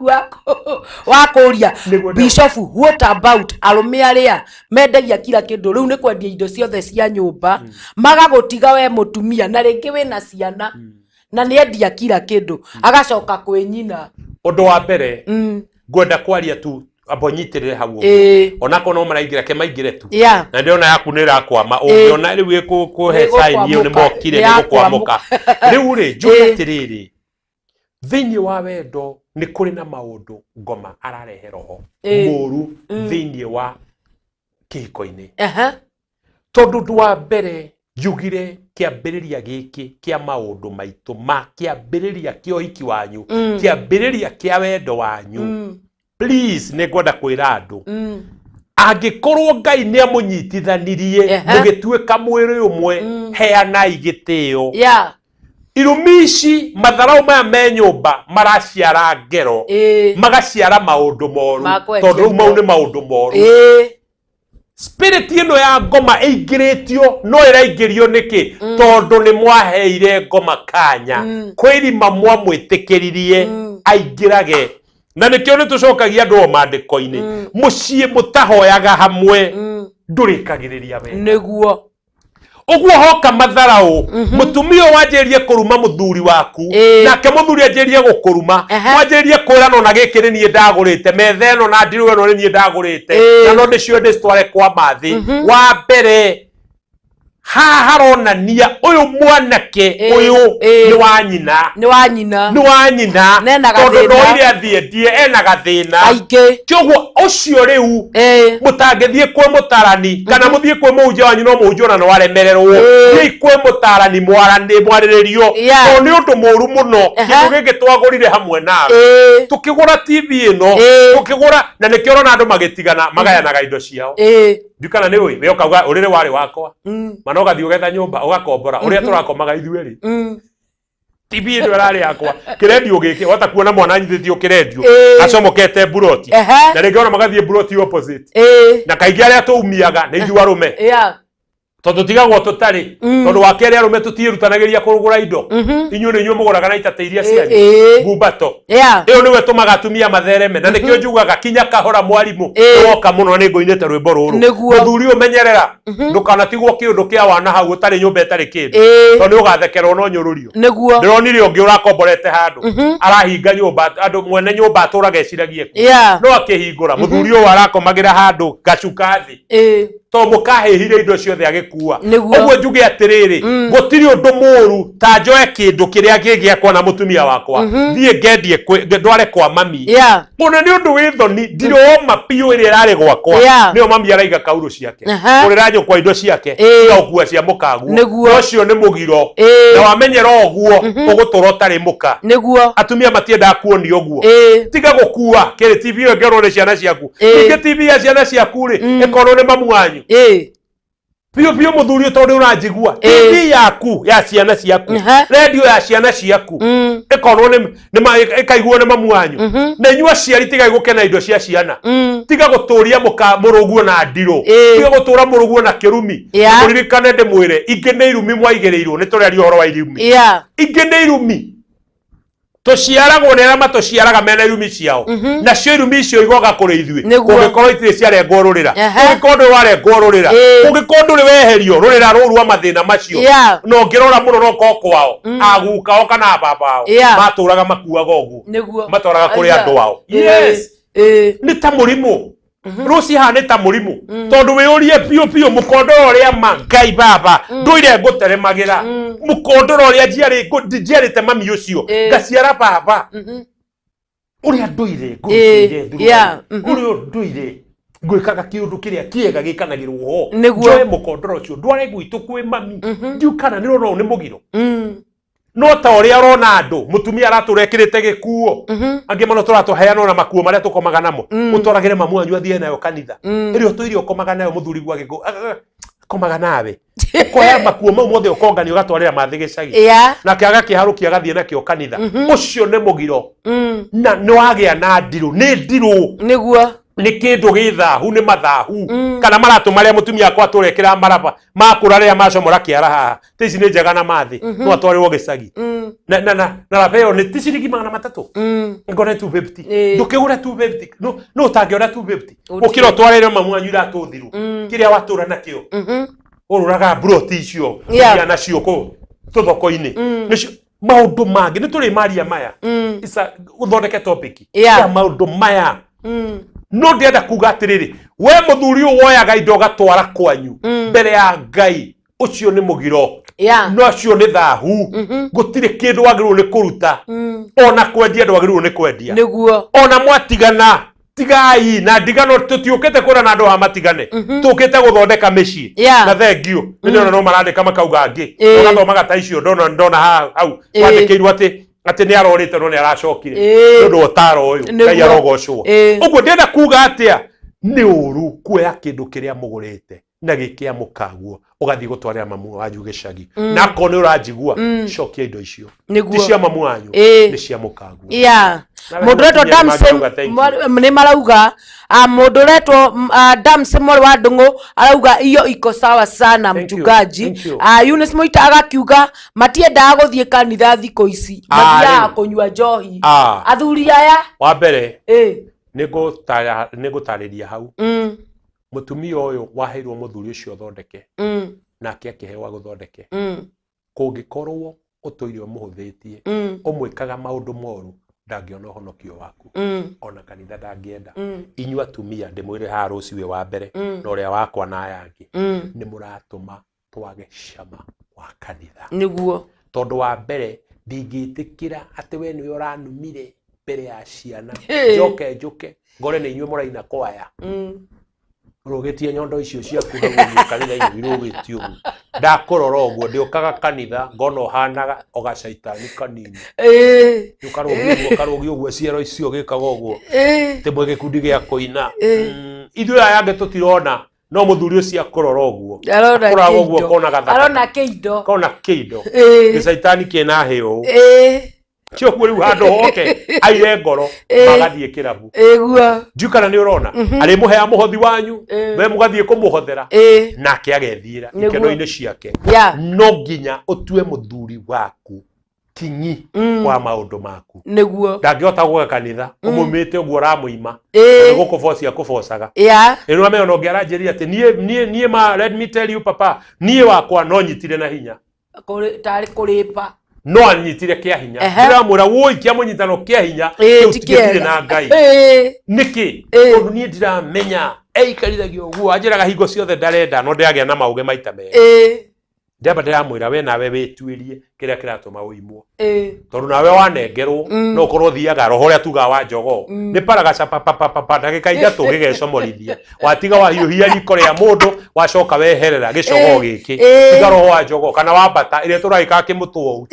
wakuria Bishop what about arume aria mendagia kila kindu riu ni kwendia indo ciothe cia nyumba magagutiga we mutumia na ringi wina ciana na ni endia kila kindu agacoka kwenyina undu wa mbere ngwenda kwaria tu abonyitirire hau onako no maraingira ke maingire tu na ndiona yaku ni rakwama ungiona riu ikuhe sign iyo ni mokire ni gukwamuka riu ri njugatiriri thiini wa wendo ni kuri na maundu ngoma ararehe roho muru thiini wa kihiko-ini tondu ndu wa mbere yugire kiambiriria giki kia maundu maitu ma kiambiriria kia uhiki wanyu kiambiriria kia wendo wanyu please ne gwenda kwira andu angikorwo Ngai ni amunyitithanirie mugituika mwiri umwe heanai gitio irumishi matharau maya me nyumba maraciara ngero magaciara maundu moru tondu mau ni maundu moru spirit ino ya ngoma eingiritio no iraingirio niki tondu ni mwaheire ngoma kanya kwirima mwamwitikiririe aingirage na nikio ni tucokagia andu o mandiko-ini mucii mutahoyaga hamwe ndurikagiriria we niguo uguo hoka matharau mutumio wanjirie kuruma muthuri waku nake muthuri anjirie gukuruma wanjirie kwira no na giki ni nie ndagurite methe no na ndiru no ni nie ndagurite na no ndicio ndistware kwa mathi wa mbere haronania uyu mwanake uyu ni wa nyina tondu no ile athiendie ena gathina kyoguo ucio riu mutangithie kwe mutarani kana muthie kwe muunje wanyu no muunjona no aremererwo ni kwe mutarani mwariririo to ni undu muru muno kindu giki twagurire hamwe nawe tukigura TV ino tukigura na nikio rona andu magitigana magayanaga indo ciao ndikana ni we ukauga urire wari wakwa mana ugathi ugetha nyumba ugakombora uria turakomaga ithueri TV ino rari yakwa kirendio giki wata kuona mwana nyithithio kirendio acomokete buroti na ringi ona magathie buroti opposite na kaingi aria tuumiaga ni ithu arume tondu tigagwo tutari tondu wa keri arume tutierutanagiria kurugura indo inyu ni nyu muguraga na itate iria cianyu ngumbato iyo niwe tumaga atumia mathereme na nikio njugaga kinya kahora mwarimu woka muno ni ngoinete rwimbo ruru muthuri umenyerera ndukanatigwo kiundu kia wana hau utari nyumba itari kindu tondu ugathekerwo no nyururio ndironire ungi urakomborete handu arahinga nyumba andu mwene nyumba aturaga eciragie ku no akihingura muthuri uyu arakomagira handu gacukathi to mukahehire indo ciothe agikua uguo njuge atiriri gutiri undu muru ta njoe kindu kiria gigiakwa na mutumia wakwa thie ngendie ndware kwa mami muna ni undu withoni ndiroma piu iri rari gwakwa nio mami araiga kauru ciake urira nyukwa indo ciake ukua cia mukagu ucio ni mugiro na wamenyera uguo ugutura utari muka atumia matienda kuoni uguo tiga gukua kiri TV yo ngero ni ciana ciaku ingi TV ya ciana ciaku ri ikorwo ni mamu wanyu Pio muthuri tondu urajigua TV yaku ya ciana ciaku radio ya ciana ciaku ikorwo ni ikaiguo ni mamu wanyu na inyua ciari tiga gukena indo cia ciana tiga guturia muruguo na ndiro tiga gutura muruguo na kirumi kuririkane ndi mwire ingi ni irumi mwaigirirwo ni turiario horo wa irumi ingi ni irumi tuciaragwo ni arama tuciaraga mena irumi ciao na cio irumi icio igoga kuri ithui ungikorwo itire ciarengwo rurira ungikorwo warengwo rurira ungikorwo ri weherio rurira rurua mathina macio no ngirora muno no kwao aguka o kana babao maturaga makuaga uguo maturaga kuri andu ao ni ta murimu ruci hane ta murimu tondu wiurie pio mukondoro ria Ngai baba nduire nguteremagira mukondoro ria njiarite mami ucio ngaciara baba uria nduire nduire gwikaga kiundu kiria kiega gikanagirwo ho njoe mukondoro ucio ndware gwitu kwi mami ndiukana ni rona ni mugiro no ta uria rona andu mutumia araturekirite gikuo angi mano turatuheana na makuo maria tukomaga namo utoragire mamu wanyu athie nayo kanitha irio tuirio komaga nayo muthuri gwa gigo komaga nawe koya makuo mau mothe ukongani ugatwarira mathi gicagi na kiaga kiharukia gathie nakio kanitha ucio ni mugiro na no agia na ndiru ni ndiru niguo ni kindu githahu ni mathahu kana maratu maria mutumia akwa turekira maraba makuraria macomora kiara haha tici ni njega na mathi no atwarirwo gicagi na rapeo ni ticirigi magana 3 ngone 250 ndukigura 250 no utangiona 250 ukira twarire mamu wanyu iratuthiru kiria watura nakio ururaga broti icio ya nacio ko tuthoko-ini nicio maundu mangi ni turi maria maya isa uthondeke topic ya maundu maya no ndienda kuga atiriri we muthuri woyaga indo gatwara kwanyu mbere ya Ngai ucio ni mugiro no cio ni thahu gutire kindu wagirwo ni kuruta ona kwendia ndwagirwo ni kwendia niguo ona mwatigana tigai na ndigano tutiukite kura na andu ha matigane tukite guthondeka mici na thengio ni ona no marandika makauga ngi ugathomaga ta icio ndona hau kwandikirwo ati ni arorite no ni aracokire ndu otaro uyu Ngai arogocwo uguo ndenda kuga atia ni uru kuoya kindu kiria mugurite na gikia mukaguo ugathi gutwarira mamu wanyu gicagi na ko ni urajigua cokia indo icio ti cia mamu wanyu ni cia mukaguo mundu retwo Damse ni marauga mundu retwo Damse mori wa Ndungu arauga iyo iko sawa sana mchungaji Eunice Moita agakiuga matiendaga guthie kanitha thiko ici mathiaga kunyua njohi athuri aya wa mbere nigutariria hau mutumia uyu waheirwo muthuri ucio thondeke nake akihewa guthondeke kungikorwo utuirio muhuthitie umwikaga maundu moru ndangiona honokio waku ona kanitha ndangienda inyua tumia ndimwire ha ruciwe wa mbere na uria wakwa na ayangi ni muratuma twage cama wa kanitha niguo tondu wa mbere ndingitikira ati we niwe uranumire mbere ya ciana njuke ngore ni inyue muraina kwaya rogetie nyondo icio cia kuga kanitha inyue irogitio ndakorora uguo ndiukaga kanitha ngono hanaga ogacaitani kanini ukarogi uguo ciero icio gikaga uguo timwe gikundi gia kuina ithuĩ aya ange tutirona no muthuri ucio akorora uguo akorora uguo kona gathaka kona kiindo gicaitani kina heo cio kuri hando hoke aire ngoro magathie kirabu eguo njukana ni urona ari muhea muhothi wanyu we mugathie kumuhothera nake agethira ikeno-ini ciake no nginya utue muthuri waku kinyi kwa maundu maku niguo ndangihota guka kanitha umumite uguo ramuima gukubocia kubocaga ino ameona ungiaranjiria ati nie ma let me tell you papa nie wakwa no nyitire na hinya tari kuripa no anyitire kia hinya ndiramura woi kia munyitano kia hinya utikire na Ngai niki tondu nie ndiramenya eikarithagia uguo anjiraga hingo ciothe ndarenda no ndiagia na mauge maita me ndamba ndiramwira we nawe wituirie kiria kiratuma uimwo tondu nawe wanengerwo no ukorwo thiaga roho ria tuga wa njogo ni paraga papa ndagika ithatu gigecomorithia watiga wa hiuhia riko ria mundu wacoka weherera gicogo giki tiga roho wa njogo kana wa bata iria turaika kimutwo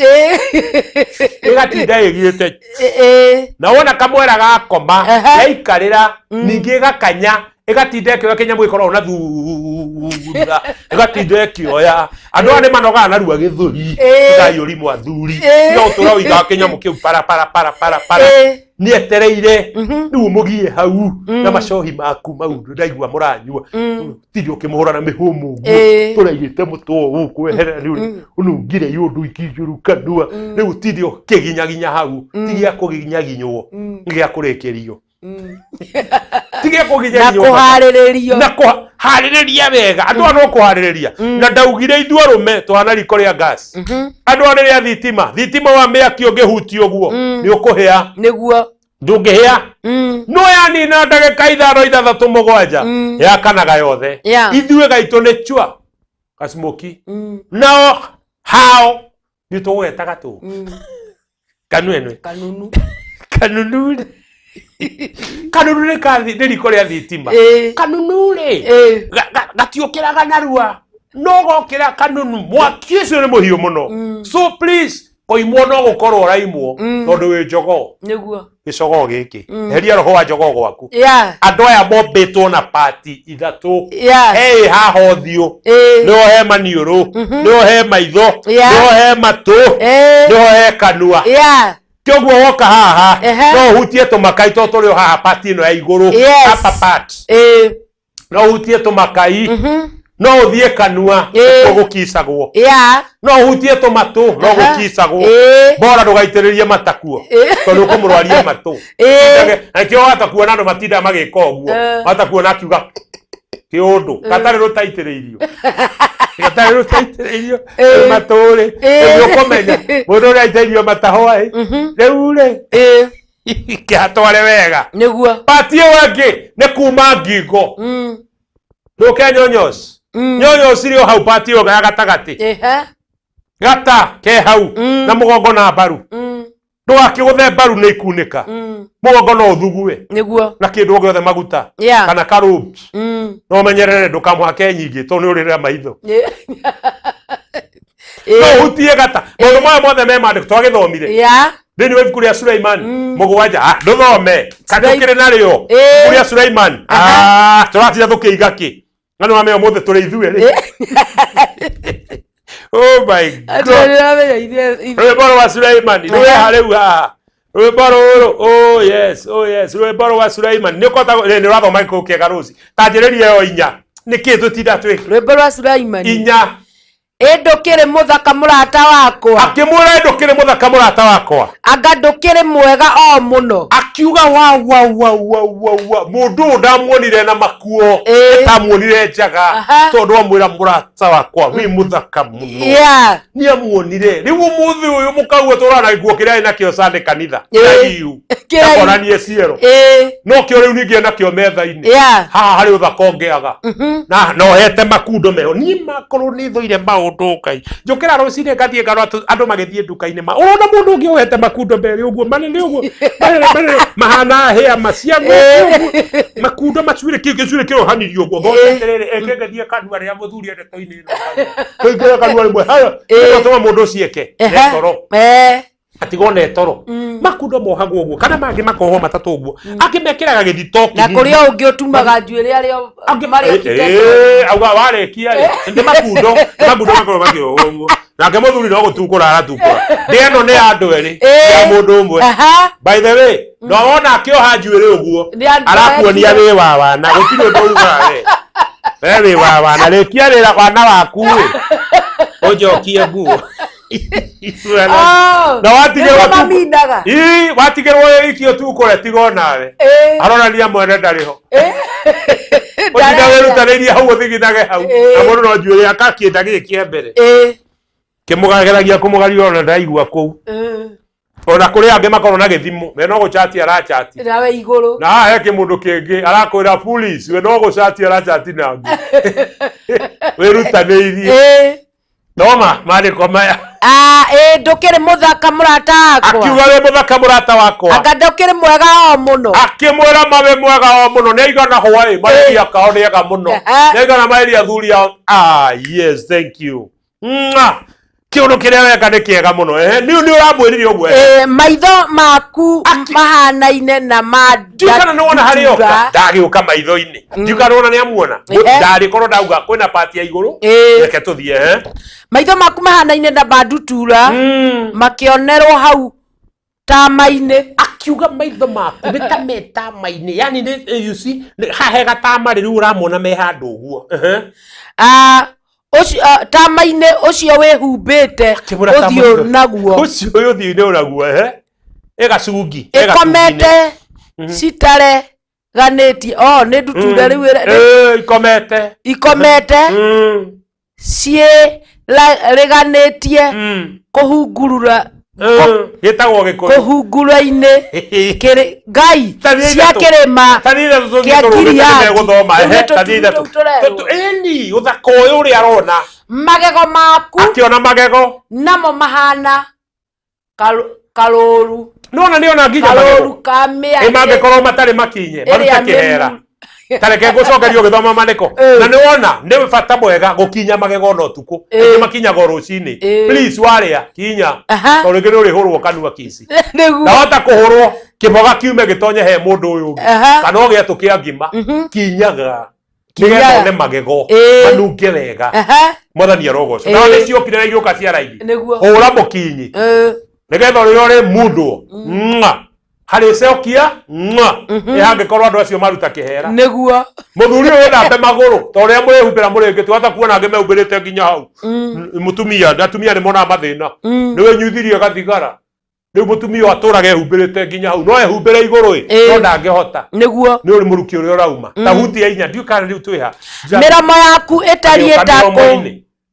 igatinda igiite na wona kamwera gakoma yaikarira ningi gakanya igatindekio ya Kenya mwikoro na thura igatindekio ya andu ane manoga na ruwa githuri ngai uri mwathuri no tura uiga Kenya mukiu para ni etereire riu mugie hau na macohi maku mau ndaigua muranyua tiri ukimuhura na mihumu turaigite mutwo ukweherera riu unungire yundu ikijuru kanua riu tiri ukiginyaginya hau tigia kuginyaginywo ngia kurekerio tigia kuginyaginywo na kuhaririria wega andu ano kuhaririria na ndaugire ithuarume twana riko ria gas andu ano ria thitima wa miaki ungihuti uguo ni ukuhia niguo ndungihia no yani na ndagika 5-6-7 yakanaga yothe ithuĩ gaitũ nĩ chua kasmoki no how ni tugetaga tu kanunu kanunu kathi riko ria thitima kanunu ri gatiũkĩraga narua no gokĩra kanunu mwaki ũcio nĩ mũhiũ mũno so please koimwo no gũkorwo raimwo tondũ wĩ njogoo nĩguo gĩcogoo gĩkĩ heria roho wa njogoo gwaku andũ aya mombĩtwo na pati ithatũ he haha ũthiũ nĩho he maniũrũ nĩho he maitho nĩho he matũ nĩho he kanua kĩoguo woka haha no ũhutie tũmakai tondũ tũrĩ o haha pati ĩno ya igũrũ upper part no ũhutie tũmakai no uthie kanua gukisagwo no uhutie tomatu no gukisagwo bora ndugaitiririe matakuo tondu kumurwaria matu akio atakuona andu matinda magika uguo atakuona akiuga kiundu katari rutaitiririo maturi ndio komenya mundu uri aitiririo matahoi reure kiatware wega niguo pati wake ne kuma ngingo nduke nyonyos nyonyo sirio hau pati yo gatagati gata ke hau na mugongo na baru ndo akiguthe baru ni ikunika mugongo no thugue niguo na kindu giothe maguta kana karobs no menyerere ndukamwake nyingi to ni urira maitho no hutie gata mundu mwa mothe me mande twagithomire thini wefu kuria Sulaiman mugwanja nduthome katukire nario kuria Sulaiman turatira thukiigaki ngano ame omothe turi ithue ri oh my god rwĩmbo wa Sulaiman rwe hareu haha rwĩmbo rũrũ oh yes rwĩmbo wa Sulaiman nĩ kota nĩ rathoma iko kĩega rũci tanjĩrĩria yo inya nĩkĩ tũtinda twĩ rwĩmbo wa Sulaiman inya ndũkĩrĩ mũthaka mũrata wakwa akĩmwĩra ndũkĩrĩ mũthaka mũrata wakwa anga ndũkĩrĩ mwega o mũno akiuga wa mũndũ ndamuonire na makuo tamuonire njaga tondũ amwĩra mũrata wakwa wĩ mũthaka mũno nĩ amuonire rĩu mũthĩ ũyũ mũkaua tũrana gĩkuo kĩrĩa nakĩo Sunday kanitha kĩraiu akoranie ciero no kĩo rĩu ningĩ nakĩo metha-inĩ haha harĩ ũthaka ũngĩaga na no hete makundo meho niĩ makorwo nĩ thũire maũndũ Ngai njũkĩra rũcinĩ ngathiĩ ngarora andũ magĩthiĩ nduka-inĩ ma ũrona mũndũ ũngĩ ũhete makundo mbere ũguo manene ũguo mahana hĩa maciago makundo macuire kĩgĩcuire kĩrohanirio ũguo thondeterere ekengethie kanua rĩa mũthuri endetoinĩ ĩno kũingĩra kanua rĩmwe haya tũma mũndũ ũcio eke netoro atigo netoro makundo mohagwo ũguo kana mangĩ makohwo matatũ ũguo akĩmekĩraga gĩthito na kũrĩa ũngĩ ũtumaga njuĩrĩ arĩa auga warekia ndĩ makundo makorwo makĩohwo ũguo nake mũthuri no gũtukũra aratukũra ndĩano nĩ andũ erĩ ya mũndũ ũmwe by the way no wona akĩoha njuĩrĩ ũguo arakuonia wĩ wa wana gũtirĩ ũndũ ugaga we wĩ wa wana rĩkia rĩra wana waku ũnjokie nguo na watigĩrwo ikio tukũre tigo nawe aronania mwene ndarĩho ũtinda wĩrutanĩirie hau ũthiginage hau na mũndũ no njuĩrĩ akakĩenda gĩkĩa mbere kĩmũgageragia kũmũgaria ona ndaigua kũu ona kũrĩ angĩ makorwo na gĩthimo we no gũchati arachati nawe igũrũ na haha he kĩmũndũ kĩngĩ arakwĩra police we no gũchati arachati nangĩ wĩrutanĩirie Noma mariko maya ndũkĩrĩ mũthaka mũrata wakwa akiuga wĩ mũthaka mũrata wakwa anga ndũkĩrĩ mwega o mũno akĩmwĩra mawe mwega o mũno nĩ aigana hwaĩ maria kao nĩ ega mũno nĩ aigana maria thuri ao yes thank you kiundu kiria weka ni kiega muno ni uramwirire ogwe maitho maku mahanaine na Ndikana nona hari oka ndagiuka maitho-ini ndikana nona ni amuona ndari korwo ndauga kwina party ya iguru reke tuthie maitho maku mahanaine na bandutura makionerwo hau tama-ini akiuga maitho maku ni ta metama-ini yani ni you see hahe gatama riu uramona me handu uguo tama-ini ucio wihumbite uthio naguo ucio uthio-ini unaguo egacungi ikomete citare ganitie ni nduture riu ikomete cie riganitie kuhungurura gitagwo gikuru kuhungura-ini ngai cia kirima kia Gileadi uthaka uyu uri arona magego maku akiona magego namo mahana kaluru nona niona nginya magego kamia mangikorwo matari makinye marute kihera tareke gucokerio githoma maniko na ni wona ni bata mwega gukinya magego no tuku ni makinyaga rucini please waria kinya to rege uri hurwo kanua kisi na hota kuhurwo kiboga kiume gitonye he mundu uyu kana oge tukia ngima kinyaga kinya ne magego manunge wega mwathani arogoco na ni ciokire na igioka cia raithi hura mukinyi nigetha uri mundu hari seokia hangikorwo andu acio maruta kihera niguo muthuri uyu ndambe maguru to ria murihumbira muringi twata kuona angi meumbirite nginya hau mutumia ni mona mathina niwe nyuthirie gathigara riu mutumia aturage ehumbirite nginya hau no ehumbire iguru no ndangihota niguo ni uri muruki uri urauma tahuti ya inya ndiukana riu twiha miromo yaku itarie tako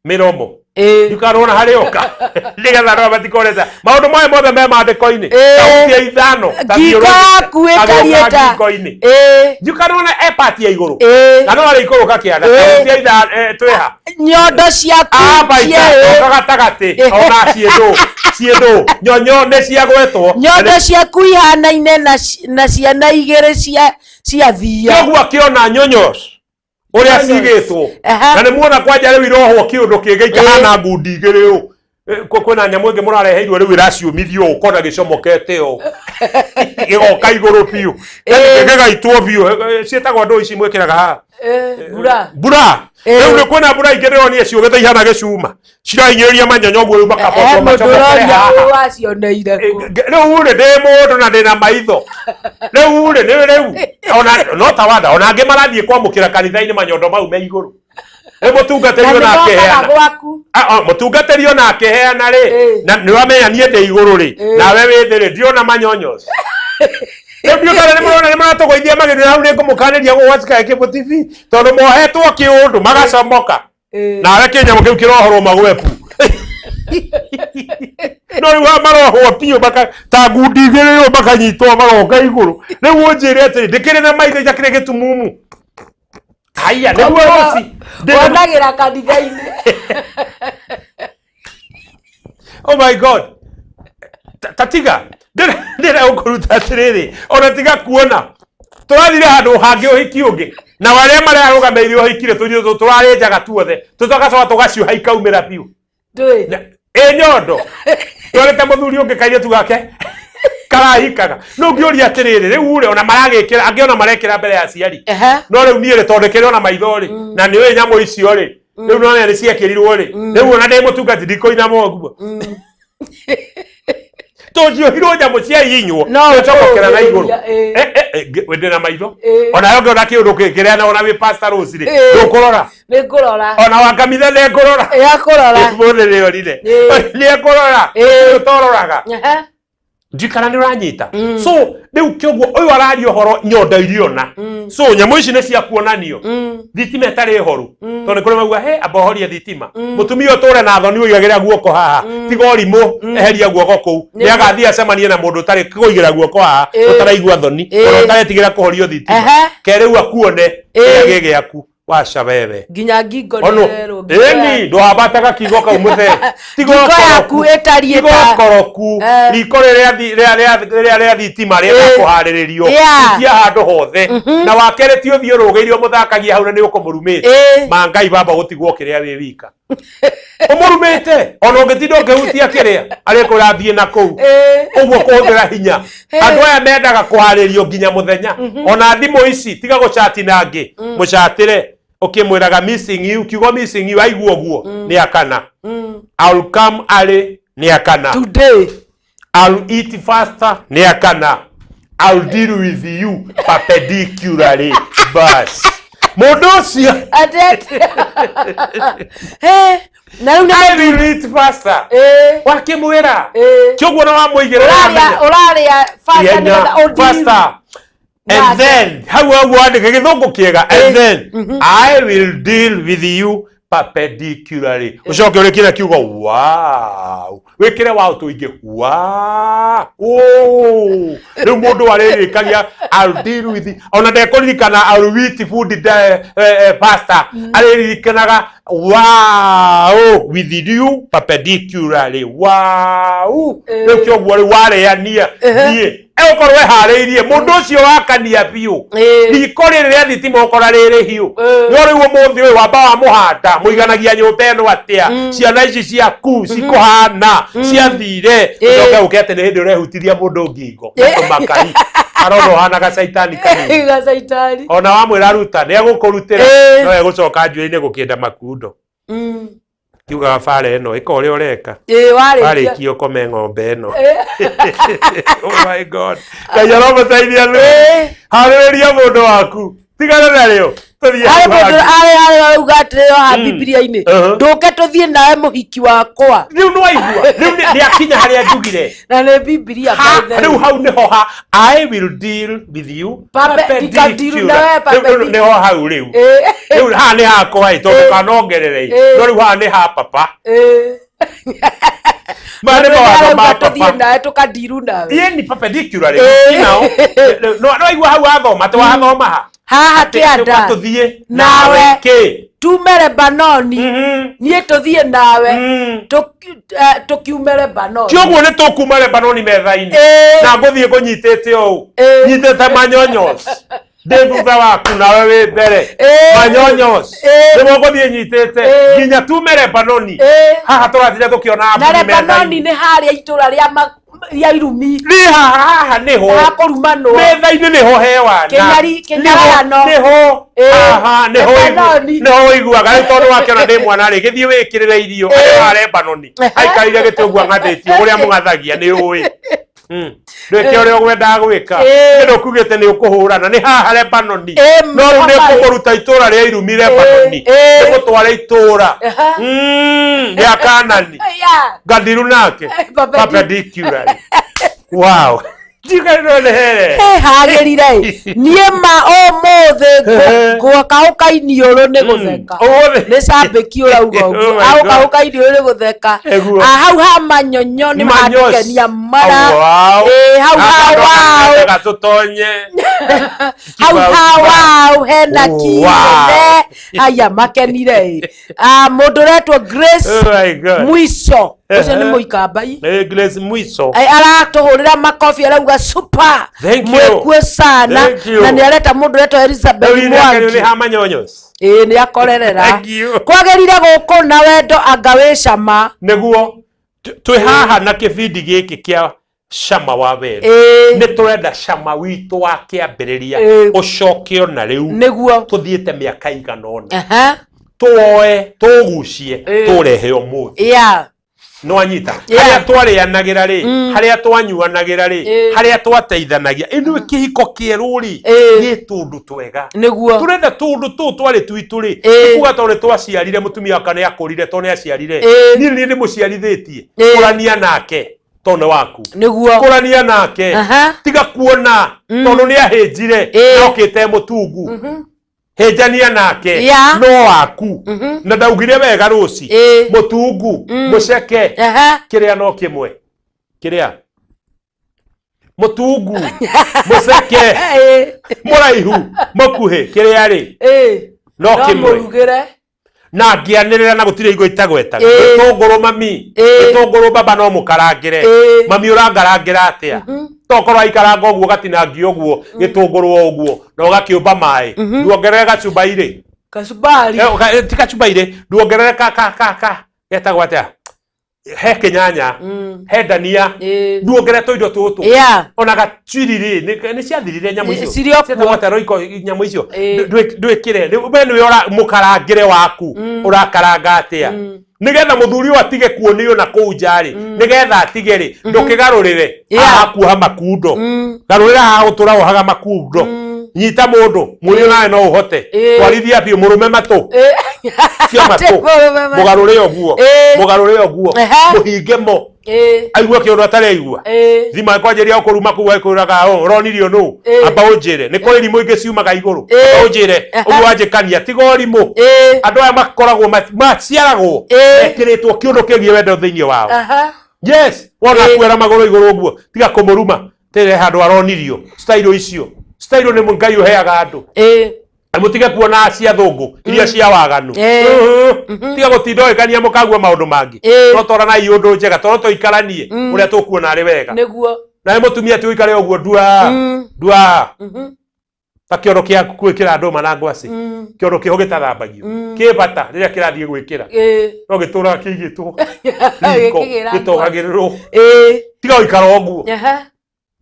miromo ndiukarona hari oka nigetha no batikoreta maundu maya mothe me mandiko-ini tahuti ya ithano ngiko yaku itarie ta ndiukarona party ya iguru na no ari ikuru kakianda tahuti ya ithano twiha nyondo ciaku gatagati ona ciendu nyonyo ni ciagwetwo nyondo ciaku ihanaine na ciana igiri cia thia koguo akiona nyonyos uria cigitwo na ni muona kwanja riu irohwo kiundu kingeika hana ngundi igiri u kwina nyamu ingi murareheirwo riu iraciumithio ukona gicomokete o gigoka iguru piu gigaitwo piu cietagwo ndu ici mwikiraga ha mbura riu ni kwina mbura ingĩ ndĩronire ciũgĩte ihana gĩcuma cirahinyĩrĩria manyonyoguo rĩu makabotwo macomokere haha rĩu rĩ ndĩ mũndũ na ndĩna maitho rĩu rĩ ona no ta wanda ona angĩ marathiĩ kwamũkĩra kanitha-inĩ manyondo mau me igũrũ mutungatĩrio na akĩheana mutungatĩrio na akĩheana rĩ na nĩwamenya niĩ ndĩ igũrũ rĩ nawe wĩ thĩ rĩ ndirona manyonyos ndio kana ni mwana ni maratũgũithia magĩrĩra hau nĩ ngũmũkanĩria gũgwacika Kibo TV tondũ mohetwo kĩũndũ magacomoka nawe kĩnyamũ kĩu kĩrohorwo magwebu no rĩu marohwo piũ ta ngundi igĩrĩ rĩu makanyitwo magoka igũrũ rĩu ũnjĩre atĩrĩ ndĩkĩrĩ na maitho itakĩrĩ gĩtumumu haya nĩguo rũci wonagĩra kanitha-inĩ oh my god tatiga ndĩra ũkũruta atĩrĩrĩ ona tiga kuona tũrathire handũ hangĩ ũhiki ũngĩ na arĩa mararũgamĩrĩire ũhiki-rĩ tũrarĩnjaga tuothe tũgacoka tũgacioha ikaumĩra biũ nyondo twarĩte mũthuri ũngĩ kairĩtu gake karahikaga no ngĩũria atĩrĩrĩ rĩu-rĩ ona maragĩkĩra angĩ ona marekĩra mbere ya aciari no rĩu niĩ-rĩ tondĩkĩrĩ ona maitho-rĩ na nĩũĩ nyamũ icio-rĩ rĩu nona nĩ ciekĩrirwo-rĩ rĩu ona ndĩ mũtungati ndikũinama ũguo tũciohirwo nyamũ cia inyuo tũcomokera na igũrũ ndĩna maitho ona yo ngĩona kĩũndũ kĩrĩa ona wĩ pastor rũci-rĩ ndũkũrora ona wa kanitha nĩekũrora mũthĩ nĩorire nĩekũrora ũtororaga ndikana nĩ ũranyita so rĩu kĩoguo ũyũ araria ũhoro nyondo iriona so nyamũ ici nĩ cia kuonanio thitima ĩtarĩ horu tondũ nĩ kũrĩ mauga he amba ũhorie thitima mũtumia ũtũre na thoni ũigagĩra guoko haha tiga ũrimũ eheria guoko kũu nĩ agathiĩ acemanie na mũndũ ũtarĩ kũigĩra guoko haha ũtaraigua thoni ona ũtaretigĩra kũhorio thitima kerĩu akuone kĩrĩa gĩ gĩaku waca wewe nginya ngingo ĩni ndwambataga kiugo kau mũthee tiga yaku ĩtariĩ ta koroku riko rĩrĩa thitima rĩakũharĩrĩrio itia handũ hothe na wakerĩ ti ũthiĩ ũrũgĩirio mũthakagia hau na nĩ ũkũmũrumĩte mangai baba gũtigwo kĩrĩa wĩ wika umurumite ono ngetindo ngehutia kiria ari kurathie na kou uguo kuhũthĩra hinya andu aya mendaga kuharirio nginya muthenya ona thimo ici tiga guchati na ngi muchatire ukimwiraga missing you kiugo missing you aigua guo ni akana I'll come early ni akana today I'll eat faster ni akana I'll deal with you perpendicularly bas mundu ucio adet na riu I will eat faster wakimwira kioguo na wamuigire uraria faster and then how andike githungu kiega and then I will deal with you perpendicularly ucoke uri kira kiugo wow wikire wow tuingi wow riu mundu aririkagia I'll deal with you ona ndekoririkana I'll eat food faster aririkanaga wow with you perpendicularly wow riu kioguo ri wareania nie ukorwe hariirie mundu ucio wakania biu riko riri ria thitima ukora riri hiu no riu umuthi uyu wamba wa muhanda muiganagia nyumba eno atia ciana ici ciaku cikuhana ciathire ucoke ukete ni hindi urehutiria mundu ngingo makai arono hana ga saitani kani ga saitani ona wamwira aruta ni egukurutira no egucoka njuiri-ini gukienda makundo kiuga bare eno ika uria ureka wariki ukome ng'ombe eno oh my god kaya robo taithia harĩria mundu waku tigana narĩo tuthie ari ugatĩrĩo ha Biblia-inĩ ndũke tuthie nawe mũhiki wakwa rĩu no aigua rĩu nĩ akinya harĩa njugire na nĩ Biblia rĩu hau nĩho ha I will deal with you perpendicular nĩho hau rĩu rĩu haha nĩ hakwa tondũ kanongerere no rĩu haha nĩ ha papa mane mawatho ma papa nawe tukadiru nawe ye ni perpendicular nao no aigua hau athoma twathoma ha haha kĩanda tuthie nawe ke tume Lebanoni nie tuthie nawe tukiume Lebanoni kioguo ni tukuma Lebanoni metha-ini na nguthie kunyitite o nyitite manyonyos ndi thutha waku nawe wi mbere manyonyos nimo nguthie nyitite nginya tume Lebanoni haha turathire tukiona na Lebanoni ni haria itura ria irumi ni haha niho hakurumanwo metha-ini niho hewana kinyarano niho aha niho iguaga ni tondu wakiona ndi mwana ri githie wikirire irio ari wa Lebanoni aikarire giti uguo ngathitio uria mungathagia ni ui ndwike uria ugwendaga gwika ndu kugite ni ukuhurana ni haha Lebanoni no riu ni kuruta itura ria irumi Lebanoni ni gutwara itura ria Kanani ngathiru nake perpendicular wow hagirire nie ma omothe gwaka iniuru ni gutheka ni cambiki urauga uguo auka iniuru ni gutheka hau ha manyonyo ni matukenia mara hau ha gatutonye hau hena kire aya makenire mundu retwo Grace Mwiso ucio ni muikambai Grace Mwiso aratuhurira makofi arauga super mwekue sana na ni areta mundu retwo Elizabeth Mwangi ni akorerera kwagerire guku na wendo anga wi cama niguo twi haha na kibindi giki kia cama wa wendo ni turenda cama witu wa kiambiriria ucoke ona riu niguo tuthiete miaka igana ona tuoe tugucie turehe umuthi no anyita haria twarianagira ri haria twanyuanagira ri haria twateithanagia inu kihiko kieruri ni tundu twega niguo turenda tundu tu twari twitu ri kuga tore twaciarire mutumia kana yakurire tone aciarire ni ni muciarithitie kurania nake tone waku niguo kurania nake tiga kuona tondu ni ahinjire na okite mutungu hejania nake no waku na ndaugire wega ruci mutungu muceke kiria no kimwe kiria mutungu muceke muraihu mukuhe kiria ri no kimwe na ngianirira na gutire igo itagwetaga gitunguru mami gitunguru baba no mukarangire mami urangarangira atia tokorwa ikaranga uguo gatinangi uguo gitunguru uguo no gakiumba mai nduongerera gacuba ire Kasubari. Ti kachubaire nduongerere ka etagwo atia he kinyanya he dania nduongere to indo tutu ona gachiriri ni ciathirire nyamu icio cietagwo atia roiko nyamu icio ndwikire we ni ora mukarangire waku urakaranga atia nigetha muthuri wa atige kuonio na kuu njari nigetha atige ri ndukigarurire akuha makundo garurira ha utura ohaga makundo nyita mundu muri nae no uhote twarithia biu murume matu cia matu mugarure oguo muhinge mo aigua kiundu atari aigua thima kwanjeria ukuruma kuwa ikuraga ronirio nu amba unjire ni kuri rimu ingi ciumaga iguru amba unjire uguo anjikania tiga rimu andu aya makoragwo maciaragwo ekiritwo kiundu kigie wendo thiini wao yes wona kwera maguru iguru uguo tiga kumuruma tere handu aronirio style icio style ni mungai uheaga andu mutige kuona cia thungu iria cia waganu tiga gutindo ikania mukagua maundu mangi no torana iundu njega toro to ikaranie uria tukuona ari wega niguo na mutumia ti uikare uguo dua ta kioro kia gwikira andu manangwasi kioro kiho gitathambagio kibata riria kirathie gwikira no gitura kigitwo gitogagirirwo tiga uikara uguo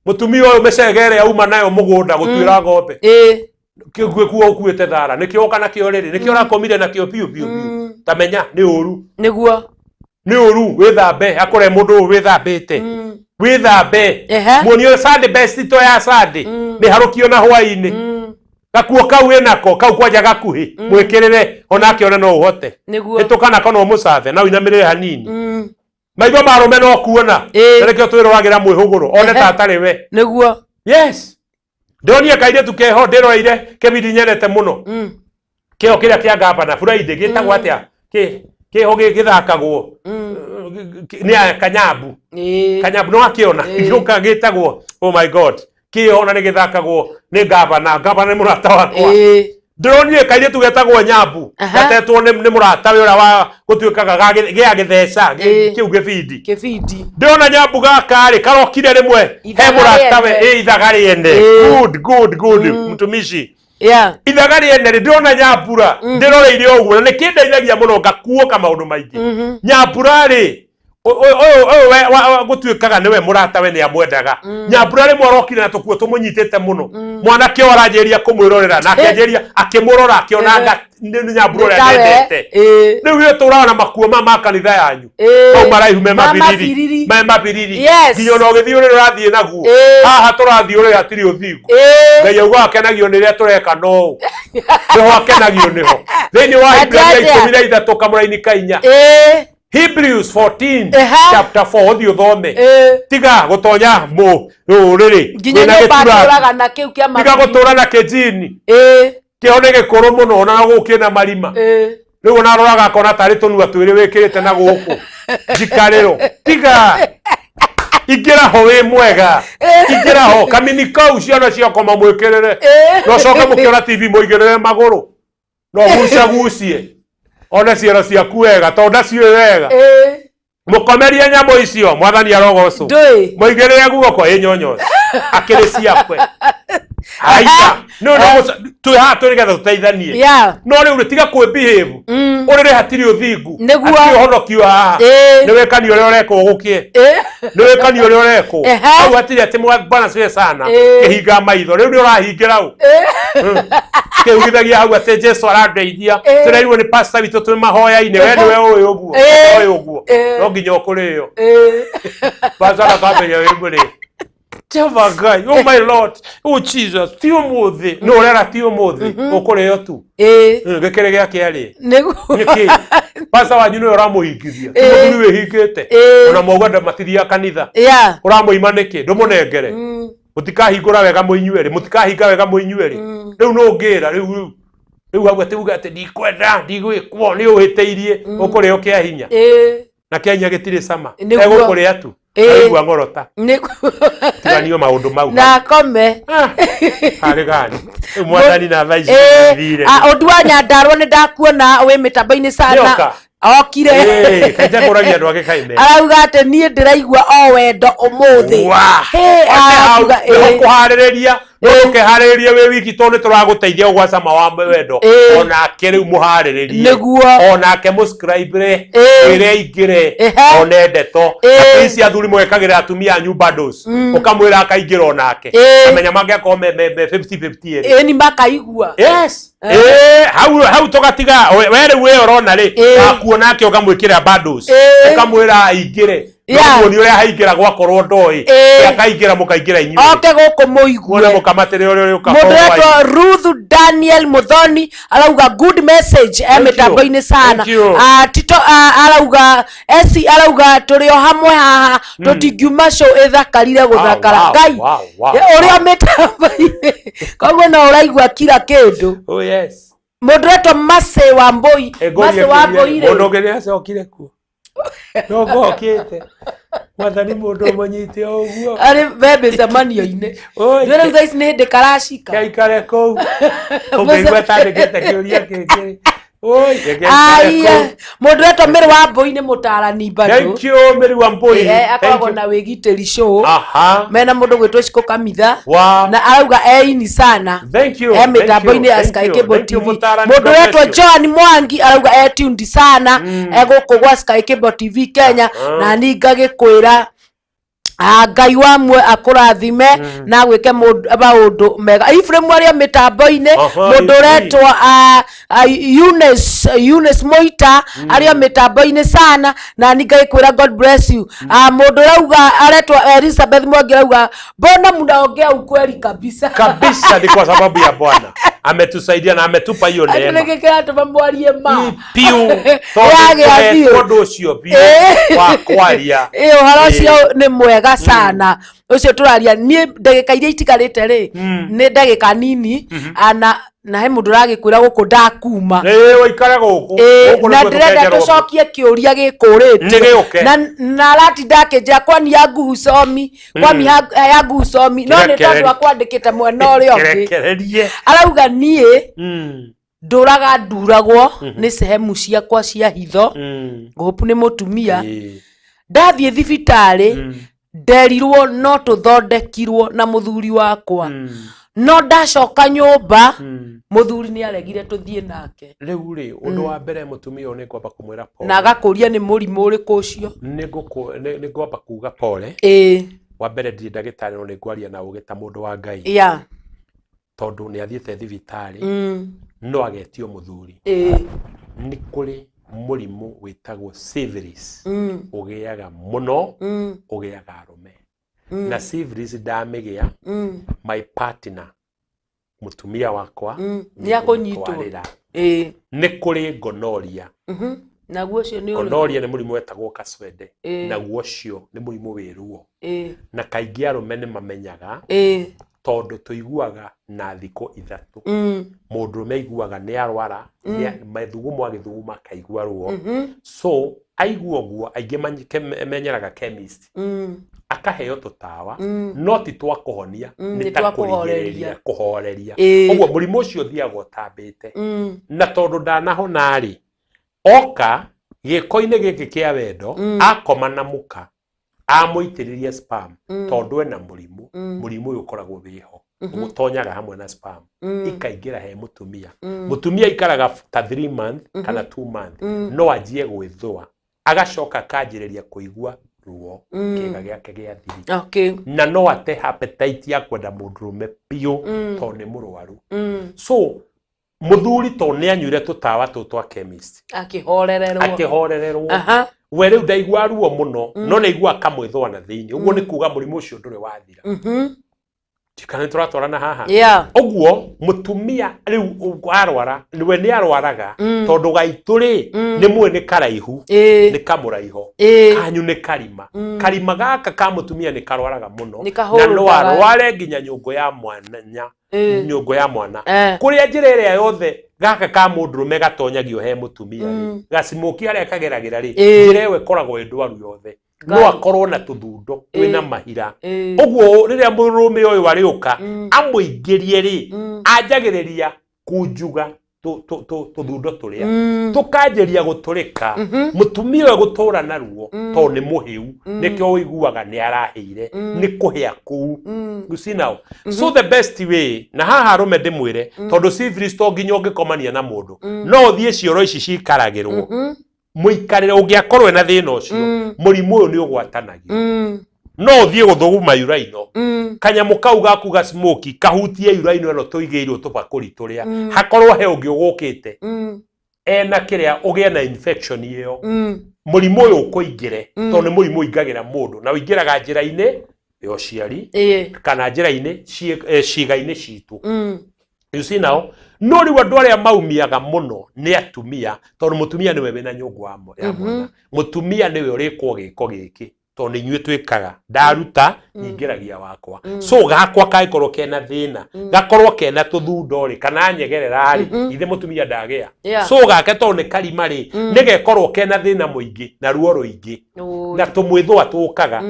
mutumia uyu mecegere auma nayo mugunda gutwira ngombe kigwekuo ukuite thara nikio kana kio riri nikio rakomire na kio piu tamenya ni uru niguo ni uru withambe akore mundu withambite withambe monio sande best to ya sande ni harukio na hwaini gakuo kau enako kau kwanja gakuhi mwikirire onake ona no uhote itukana kono musathe na uinamirire hanini maitho marume no kuona rekio twirwagira mwihuguru one tatari we niguo yes ndonia kaire tukeho ndiroire kebidi nyenete muno kio kiria kia gavana Friday gitagwo atia kiho githakagwo ni kanyabu no akiona giuka gitagwo oh my god kio ona ni githakagwo ni gavana ni murata wakwa ndonia kaire tugetagwo nyambu gatetwo ni murata we ora wa gutuikaga gia githeca kiu gibidi ndona nyambu gakari karokire rimwe he murata we ithagari ende good mtumishi ithagari ende ndona nyambura ndiroreire oguo na nikindeithagia muno ngakuoka maundu maingi nyambura ri gutuikaga niwe murata we ni amwendaga nyambura ri mwarokire na tukuo tumunyitete muno mwana kio arajeria kumwirorera na akejeria akimurora akionanga nyambura ri ndete riu yo turana makuo ma kanitha yanyu au maraihu mabiriri nginya no githio ri rathie naguo haha turathie uri atiri uthingu ngai auga akenagio ni ria tureka no niho akenagio niho thiini wa Ibrahim 13 kamuraini kainya Hebrews 14 chapter 4 thio thome tiga gutonya mu ruriri nginya baturaga na kiu kia tiga gutura na kejini kione gikuru muno na gukie na marima riu na roraga kona tari tunua twiri wikirite na guku jikariro tiga igira ho we mwega igira ho kaminika uciona cia koma mwikirire no coka mukiona TV muigirire maguru no gucagucie ona ciara ciaku wega tonda ciwe wega mukomerie nyamo icio mwathani arogoco muigirire guoko inyonyo akiri ciakwe aita no tu ha tu nigetha tuteithanie no riu tiga ku behave urire hatiri uthingu atio honokio haha ni wekani uri ureko gukie ni wekani uri ureko au hatiri ati bwana ciwe sana kihinga maitho riu ni urahingira u kiugithagia hau ati Jesu arandeithia tirairwo ni pastor witu twi mahoya-ini we niwe uyu uguo no nginya ukurio bazara kabenya wimuri Jehova Ngai, oh my Lord, oh Jesus, ti umuthi no urera ti umuthi ukurio tu gikire gia kiari niki pastor wanyu ni uramuhingithia ti wihingite ona mogwenda matiria kanitha uramuima niki ndumunengere mutikahingura wega muinyueri mutikahinga wega muinyueri riu no ngira riu hau atiuga ati ndikwenda ndigwikwo ni uhiteirie ukurio kia hinya na Kenya gitire sama egukuria tu aigua ngorota tiganio maundu mau na kome hari gani mwathani na thaici thire odwa nyandarwo ni ndakuona we mitambo-ini sana okire kaja kuragia andu ake kaime arauga ati nie ndiraigua o wendo umuthi kuharireria Oke haririe we wiki to ni turaguteithia ugwaca mawambe wendo ona akiri muhariririe ona ke subscribe ire igire ona ndeto isi athuri mwekagira atumia nyumba dos ukamwira akaingira onake amenya mange akome 50-50 ni makaigua yes hau tugatiga were we orona ri akuona ke ukamwikira bados ukamwira aingire Ni uri haingira gwakorwo ndoi akaingira mukaingira inyu oke guku muigwe mukamatire uri Moderator Ruth Daniel Muthoni arauga good message mitambo-ini sana Tito arauga esi arauga turi o hamwe haha tutingiuma show ithakarire guthakara ngai uri mitambo-ini koguo na uraigwa kila kindu oh yes Moderator Mase wa Mboi mundu ngene acokire ku no gokite mwathani mundu manyite oguo ari bebe zamanio-ini ndire guys ni ndikarashika kaikare kou umeigwa tandikite kiuria kiki Aya, Moderator Mary wa Mboi ni mutarani bado. Thank you Mary wa Mboi. Akoragwo na wigiteri show. Mena mundu gwitwo Ciko Kamitha. Na arauga ini sana. Thank you. Mitambo-ini ya Sky Cable TV. Moderator John Mwangi arauga tuned sana. Guku gwa Sky Cable TV Kenya na ni ngagikwira Ngai wamwe akurathime na gwike maundu mega Ifrem aria mitambo-ini mundu retwa Eunice Moita aria mitambo-ini sana na ni Ngai kwira God bless you mundu rauga aretwa Elizabeth Mwangi rauga mbona mnaongea ukweli kabisa kabisa ni kwa sababu ya Bwana ametusaidia na ametupa hiyo neema ningekira tumwarie ma piu todo cio piu wa kwaria uhoro cio ni mwega sana ucio turaria ni ndagika iria itigarite ri ni ndagika nini na he mundu ragikwira guku ndakuma waikara guku na ndirenda tucokie kiuria gikurite na rati ndakinjira kwani yangu usomi kwani yangu usomi no ni tondu akwandikite mwena uria ungi arauga nie nduraga nduragwo ni sehemu ciakwa cia hitho ngupu ni mutumia ndathie thibitari nderirwo no tuthondekirwo na muthuri wakwa no ndacoka nyumba muthuri ni aregire tuthie nake riu ri undu wa mbere mutumia ni kwamba kumwira pole na agakuria ni murimu uriku ucio ni kwamba kuga pole wa mbere ndi ndagitari no ni ngwaria na ugita mundu wa Ngai tondu ni athiete thibitari no agetio muthuri ni kuri murimu witagwo syphilis ugiaga muno ugiaga arume na syphilis ndamigia my partner mutumia wakwa ni akunyitwo ni kuri gonorrhea naguo cio ni gonorrhea ni murimu wetagwo kaswede naguo cio ni murimu wiruo na kaingi arume ni mamenyaga tondu tuiguaga na thiko ithatu mundu meiguaga ni arwara mathugumo agithuguma kaigua ruo so aigua guo aingi menyeraga chemist akaheo tutawa no ti twa kuhonia ni ta kuhoreria ogwo murimu ucio thiago tambite na tondu ndanahona ri oka giko-ini giki kia wendo akoma na muka amuitiriria spam tondu ena murimu uyu ukoragwo wiho gutonyaga hamwe na spam ikaingira he mutumia ikaraga ta 3 months kana 2 months no ajie gwithua agacoka kanjiriria kuigua ruo kiga giake gia thiri na no ate appetite ya kwenda mundurume piu tondu ni murwaru so muthuri to ni anyuire tutawa twa chemist akihorererwo we riu ndaigua ruo muno no naigua kamwithwa na thiini uguo ni kuga murimu ucio ndure wathira tikane turatwarana haha oguo mutumia riu arwara niwe ni arwaraga tondu gaituri ni mwe ni karaihu ni kamuraiho kanyu ni karima gaka ka mutumia ni karwaraga muno na no arware nginya nyungu ya mwana kuria njira iria yothe gaka ka mundurume gatonyagio he mutumia gacimuki aria kageragira ri njira ewe koragwo ndwaru yothe no akorwo na tuthundo twina mahira oguo riria murume uyu wariuka amuingirie ri anjagiriria kunjuga tuthundo turia tukanjeria guturika mutumia uyu gutura naruo to ni muhiu nikio wiguaga ni araheire ni kuhia ku you see now so the best way na haha rume ndimwire tondu syphilis to nginya ungikomania na mundu no thie cioro ici cikaragirwo muikarire ungiakorwo na thina ucio murimu uyu ni ugwatanagio no thie guthuguma uraino kanyamu kau gaku ga smoke kahutie uraino no tuigeirwo tubakuri turia hakorwo he ungi ugukite ena kiria ugie na infection iyo murimu uyu ukuingire to ni murimu ingagira mundu na uingiraga njira-ini yo ciari kana njira-ini ciiga-ini citu you see now no ri wandu aria maumiaga muno ni atumia tondu mutumia niwe wina nyungu wa mwana mutumia niwe urikwo giko giki tondu inyue twikaga ndaruta ingiragia wakwa so gakwa kaikorwo kena thina gakorwo kena tuthundo ri kana nyegerera ri ithe mutumia ndagea so gake tondu ni karima ri nigekorwo kena thina muingi na ruo ruingi na tumwithwa tukaga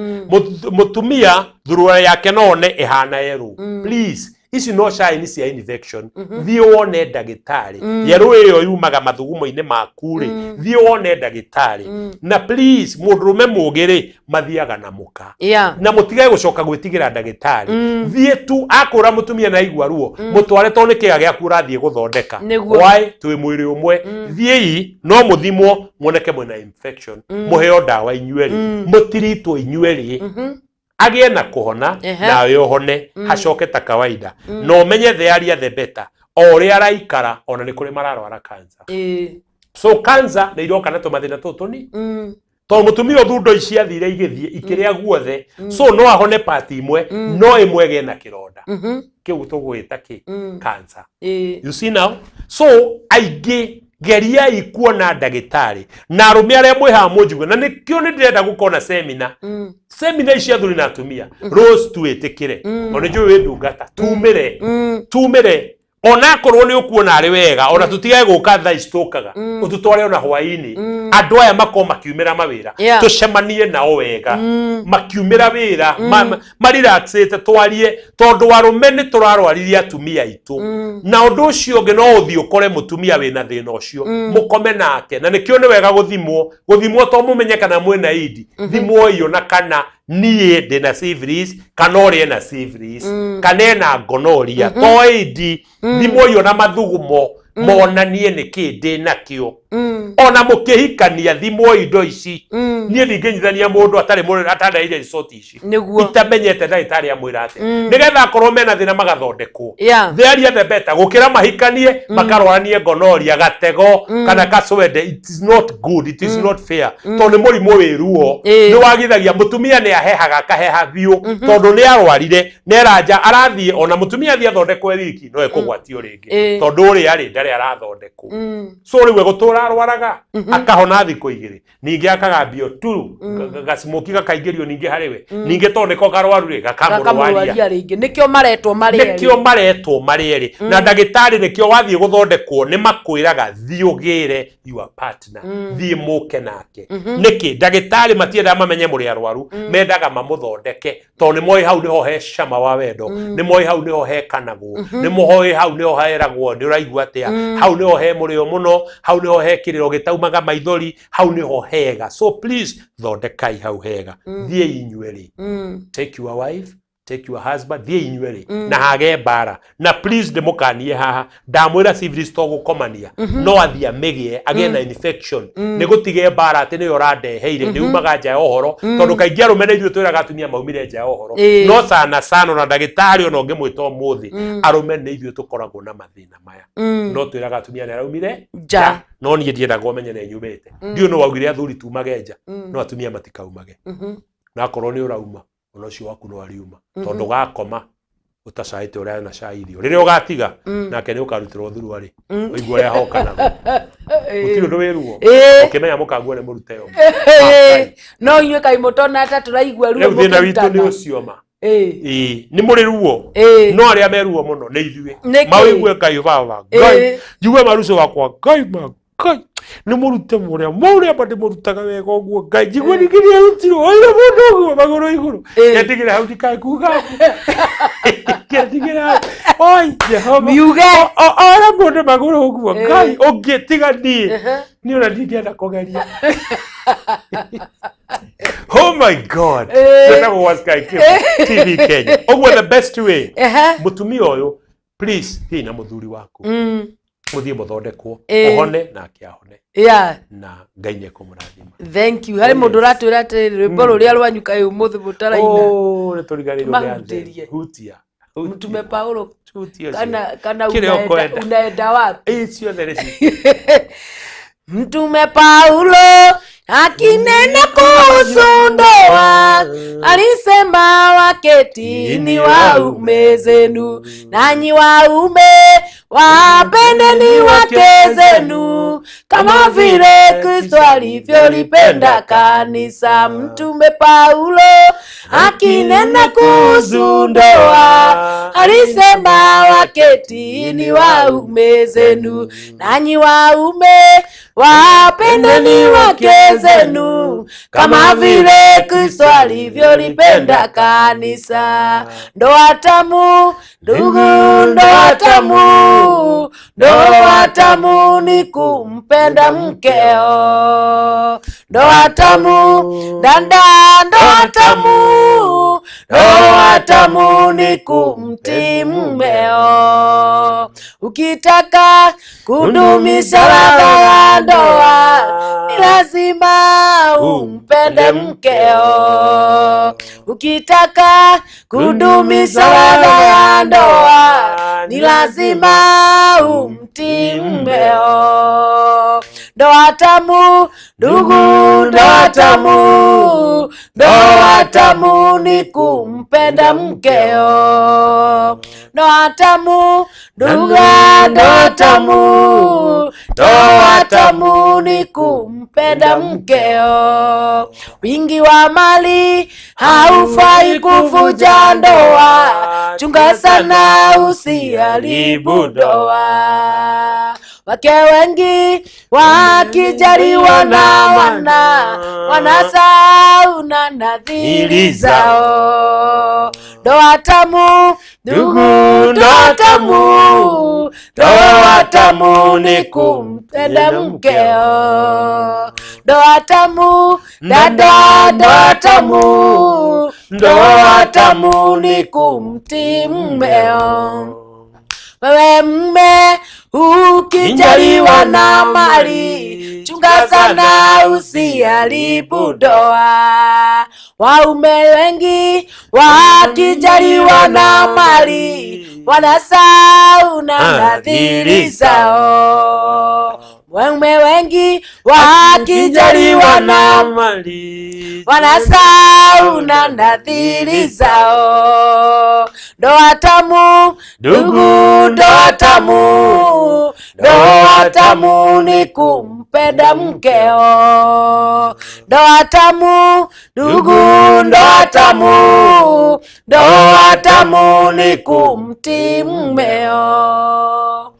mutumia thurura yake none ihana yeru please ici no shine cia infection thie wone ndagitari yeru iyo yumaga mathugumo-ini maku ri thie wone ndagitari na please mundurume mugiri mathiaga na muka na mutige gucoka gwitigira ndagitari thie tu akura mutumia na igwa ruo mutware to nikiga giaku urathie guthondeka why twi mwiri umwe thie no muthimwo moneke mwena infection muheo dawa inyueri mutiritwo inyueri agie na kuhona na yohone hacoke ta kawaida no menye the area the better ori araikara ona ni kuri mararwara cancer so cancer ni iroka na tumathina tutuni to mutumia thundo ici athire igithie ikiria guothe so no ahone part imwe no imwege na kironda kiu tugwita ki cancer you see now so aige geria ikuona ndagitari na arume aria mwiha munjugo na nikio ni ndirenda gukona seminar seminar ici athuri na atumia rose tuitikire ona njui ndungata tumire ona korwo ni ukuona ari wega ona tutigae guka tha istokaga ututware ona hwaini andu aya makoma makiumira mawira tucemanie nao wega makiumira wira marelaxate twarie tondu arume ni turarwariria atumia itu na undu ucio ngi no uthio kore mutumia wina thina ucio mukome nake na nikio ni wega guthimwo to mumenye kana mwena idi thimwo iyo na kana nie ndina syphilis kana ori na syphilis kana na gonorrhea to idi thimwo iyo na mathugumo monanie niki ndina kio ona mukihikania thimwo indo ici nie ndingenyithania mundu atari ile resort ici itamenyete ndagitari amwira ati nigetha akorwo mena thina magathondekwo thearia the better gukira mahikanie makarwaranie gonorrhea gatego kana kaswede it is not good, it is not fair tondu murimu wiruo ni wagithagia mutumia ni ahehaga kaheha biu tondu ni arwarire neranja arathie ona mutumia thie athondekwe wiki no ekugwatio ringi tondu uri ari ndari arathondekwo so riwe gutura arwaraga akahona thiku igiri ningi akagambio tu gasimoki gakaingirio ningi hariwe ningi tondu ko karwaru ri gakamurwaria ringi nikio maretwo marieri na ndagitari nikio wathie guthondekwo ni makwiraga thiugire your partner thie muke nake niki ndagitari matienda mamenye muri arwaru mendaga mamuthondeke tondu ni moi hau niho he cama wa wendo ni moi hau niho he kanagwo ni moi hau niho haeragwo ni uraigua atia hau niho he murio muno hau niho he kiriro gitaumaga maithori hau niho hega so please thondekai hau hega thie inyueri take your wife take your husband thie inyueri na hage bara na please demukanie haha ndamwira syphilis to gukomania no athia migie again na infection ni gutige bara ati ni urandeheire ni umaga nja ohoro tondu kaingi arumene ithu twiraga atumia maumire nja ohoro no sana na ndagitari ona ngimwita muthi arumene ithu tukoragwo na mathina maya no twiraga atumia ni araumire nja no nie ndiendaga umenye ne nyumite ndio no waugire athuri tumage nja no atumia matikaumage na korwo ni urauma ona ucio waku no ariuma tondu gakoma utacaite uria na cairio riria ugatiga nake ni ukarutirwo thuru ari uigua ria hokanaga utiro ndo wiruo ukimenya mukangu ne murute yo no inywe kai mutona ata turaigua ruo muthina witu ni ucio ma ni muri ruo no aria meruo muno ni ithuĩ mawigwe Ngai baba Ngai jiwe maruco wakwa Ngai Kai ni murute muria bade murutaga wega oguo Ngai jigwe nigiria rutiro oira mundu oguo maguru iguru yatigira hau dikakuga yatigira oi Jehova miuge ora mundu maguru oguo Ngai ongetiga ni ora ndigienda kugeria. Oh my God. That was Sky TV Kenya. Oguo the best way. Mutumia oyo please hina muthuri waku. Muthie muthondekwo ohone na akiahone. Na Ngai ni kumurathima. Thank you. Hari mundu ratwira ati rwimbo ruria rwanyuka uyu muthi mutaraina. Oh, returigarirwo rya hutia. Mtume Paulo hutia. Kana unaenda wapi? Ciothe reci. Mtume Paulo akinena kuhusu ndoa alisema waketini waume zenu, nanyi waume wapendeni wake zenu kama vile Kristo alivyolipenda kanisa. Mtume Paulo akinena kuhusu ndoa alisema waketini waume zenu, nanyi waume wapendeni wake zenu kama vile Kristo alivyolipenda kanisa. Ndoa tamu ndugu, ndoa tamu, ndoa tamu ni kumpenda mkeo. Ndoa tamu dada, ndoa tamu, ndoa tamu ni kumtii mmeo. Ukitaka kudumisha ladha ya ndoa ni lazima umpende mkeo. Ukitaka kudumisha ladha ya ndoa ni lazima umtii mmeo. Ndoa tamu ndugu, ndoa tamu, ndoa tamu ni kumpenda mkeo. Ndoa tamu ndugu, ndoa tamu, ndoa tamu ni kumpenda mkeo. Wingi wa mali haufai kuvuja ndoa, chunga sana usiharibu ndoa. Wake wengi wakijaliwa na wanasahau na nadhiri zao. Ndoa tamu ndugu, ndoa tamu, ndoa tamu ni kumpenda mkeo. Ndoa tamu dada, ndoa tamu, ndoa tamu ni kumtii mmeo. Wewe mme ukijaliwa na mali, chunga sana usiharibu ndoa. Waume wengi wakijaliwa na mali wanasahau na nadhiri zao. Waume wengi wakijaliwa na mali wanasahau na nadhiri zao. Ndoa tamu ndugu, ndoa tamu, ndoa tamu ni kumpenda mkeo. Ndoa tamu ndugu, ndoa tamu, ndoa tamu ni kumtii mmeo.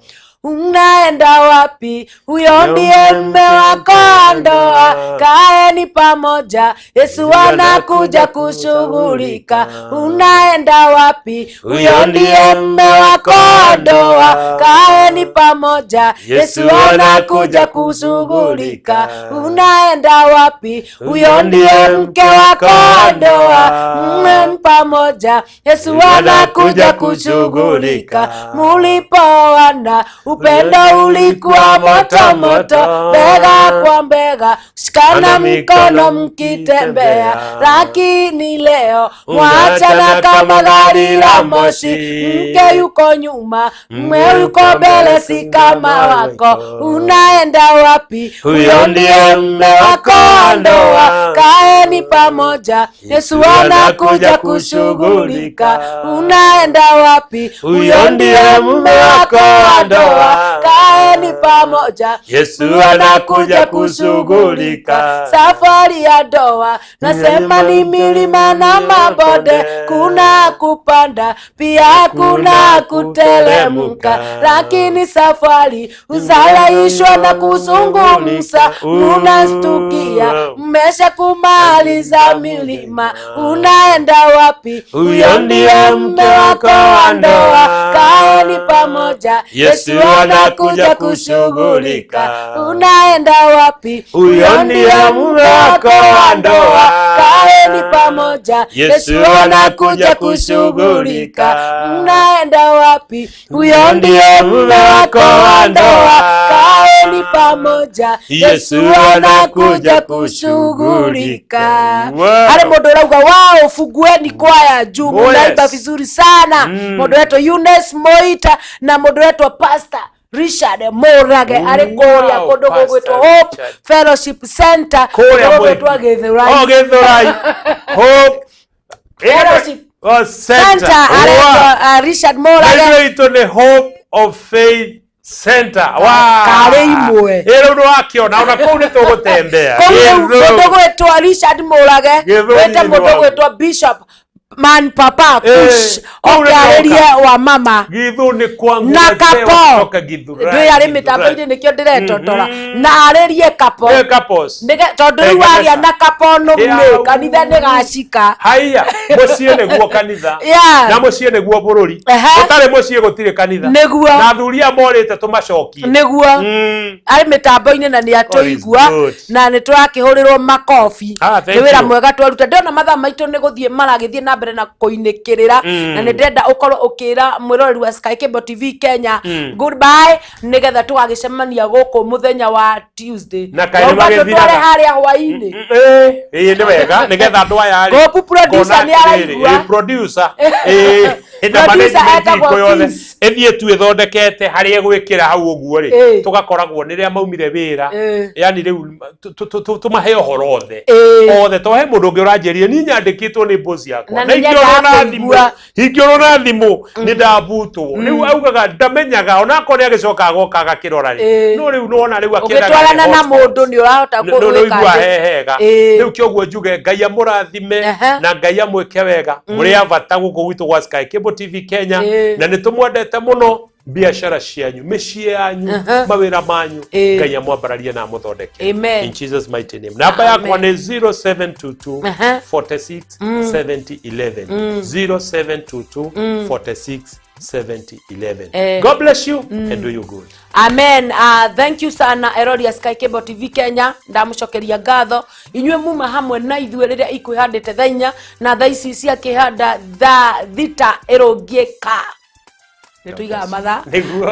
Unaenda wapi? Huyo ndiye mume wako wa ndoa. Kaeni pamoja, Yesu anakuja kushughulika. Unaenda wapi? Huyo ndiye mume wako wa ndoa. Kaeni pamoja, Yesu anakuja kushughulika. Unaenda wapi? Huyo ndiye mke wako wa ndoa. Mume pamoja, Yesu anakuja kushughulika. Mulipoana upendo ulikuwa moto moto, bega kwa bega, shikana mikono mkitembea. Lakini leo mwachana kama gari la moshi. Mke yuko nyuma, mume yuko mbele, si kama wako. Unaenda wapi? Huyo ndiye mume wako wa ndoa. Kaeni pamoja, Yesu anakuja kushughulika. Unaenda wapi? Huyo ndiye mume wako wa ndoa. kaeni pamoja, Yesu anakuja kushughulika safari ya ndoa. Nasema ni milima na mabonde, kuna kupanda pia kuna kuteremka, lakini safari uzalaishwa na kuzungumza. Unastukia mmesha kumaliza milima, unaenda wapi? Huyo ndiye mume wako wa ndoa, kaeni pamoja, Yesu anakuja kushughulika. Unaenda wapi? Huyo ndiye mume wako wa ndoa, kaeni pamoja, Yesu anakuja kushughulika. Unaenda wapi? Huyo ndiye mume wako wa ndoa, kaeni pamoja, Yesu anakuja kushughulika. Ale modo rauga wao fugueni kwaya juu, mnaimba vizuri sana. Modo wetu Eunice Moita na modo wetu Pastor Richard Morage ale koria kodogo gwetu Hope Fellowship Center kodogo gwetu Githurai. Oh, Githurai. Hope Fellowship Center ale Richard Morage. Ndio ito ni Hope of Faith Center. Wow. Kare imwe. Ero ndo akiona ona ko ni to gutembea. Kodogo gwetu Richard Morage. Wete modogo gwetu Bishop Man Papa Push okareria wa mama Githu ni kwangu na kapo kutoka Githurai. Ndio yale mitambo-ini nikio ndiretontora na arerie kapo kapos ndege tondu riu aria na kapo no mwe kanitha ni gacika haya mucie neguo kanitha na mucie neguo bururi utare mucie gutire kanitha na thuria morite tumacoki neguo ari mitambo-ini na ni atuigua na ni twakihurirwo makofi ni wira mwega twaruta ndona mathaa maitu ni guthie maragithie na mbere na kuinikirira na ni ndenda ukorwo ukira mwiroreri wa Sky Cable TV Kenya goodbye nigetha tugagicemania guku muthenya wa Tuesday na kaini magithira haria hwaini ni wega nigetha andu aya ari go producer ni araigua producer ina management iko yothe ethie tu ithondekete hari egwikira hau uguo ri tugakoragwo ni ria maumire wira yani riu tumahe ohoro othe tohe mundu ngi uranjerie ni nyandikitwo ni boss yakwa na ingĩorwo thimũ nĩ ndambutwo rĩu augaga ndamenyaga onako nĩ agĩcoka agoka agakĩrora rĩ no rĩu nona rĩu akĩtwarana na mũndũ nĩ ũrahota kũigua hehega rĩu kĩoguo njuge Ngai amũrathime na Ngai amwĩke wega mũrĩ a bata gũkũ gwitũ gwa Sky Cable TV Kenya na nĩ tũmwendete mũno biashara cianyu mĩciĩ yanyu mawĩra manyu Ngai amwambararie na amũthondeke in Jesus mighty name. Namba yakwa nĩ 0722 46 70 11 0722 46 70 11. God bless you and do you good. Amen. Thank you sana erori ya Sky Cable TV Kenya, ndamucokeria ngatho inywe muma hamwe na ithuĩ rĩrĩa ikwĩhandĩte thainya na thaa ici cia kĩhanda thita ĩrũngiĩka nituiga matha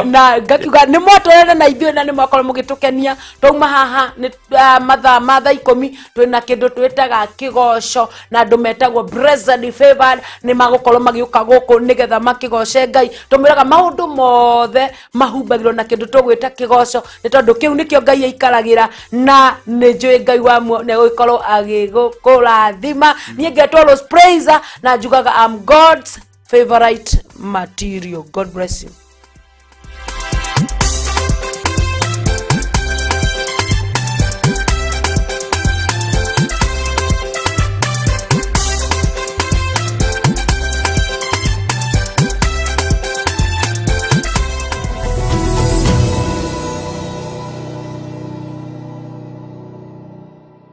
na ngakiuga ni mwatorana na ithuĩ na ni mwakorwo mũgĩtũkenia twauma haha ni mathaa ma thaa 10 twina kindu twitaga kigoco na andu metagwo blessed favored ni magũkorwo magĩũka gũkũ nigetha makĩgoce Ngai tumwiraga maundu mothe mahumbagirwo na kindu tũgwĩta kigoco ni tondu kiu nikio Ngai aikaragira na ni njũĩ Ngai wa mu ne gũkorwo agĩgũkũrathima niĩ ngetwo Rose Praiser na njugaga I'm God's favorite material. God bless you.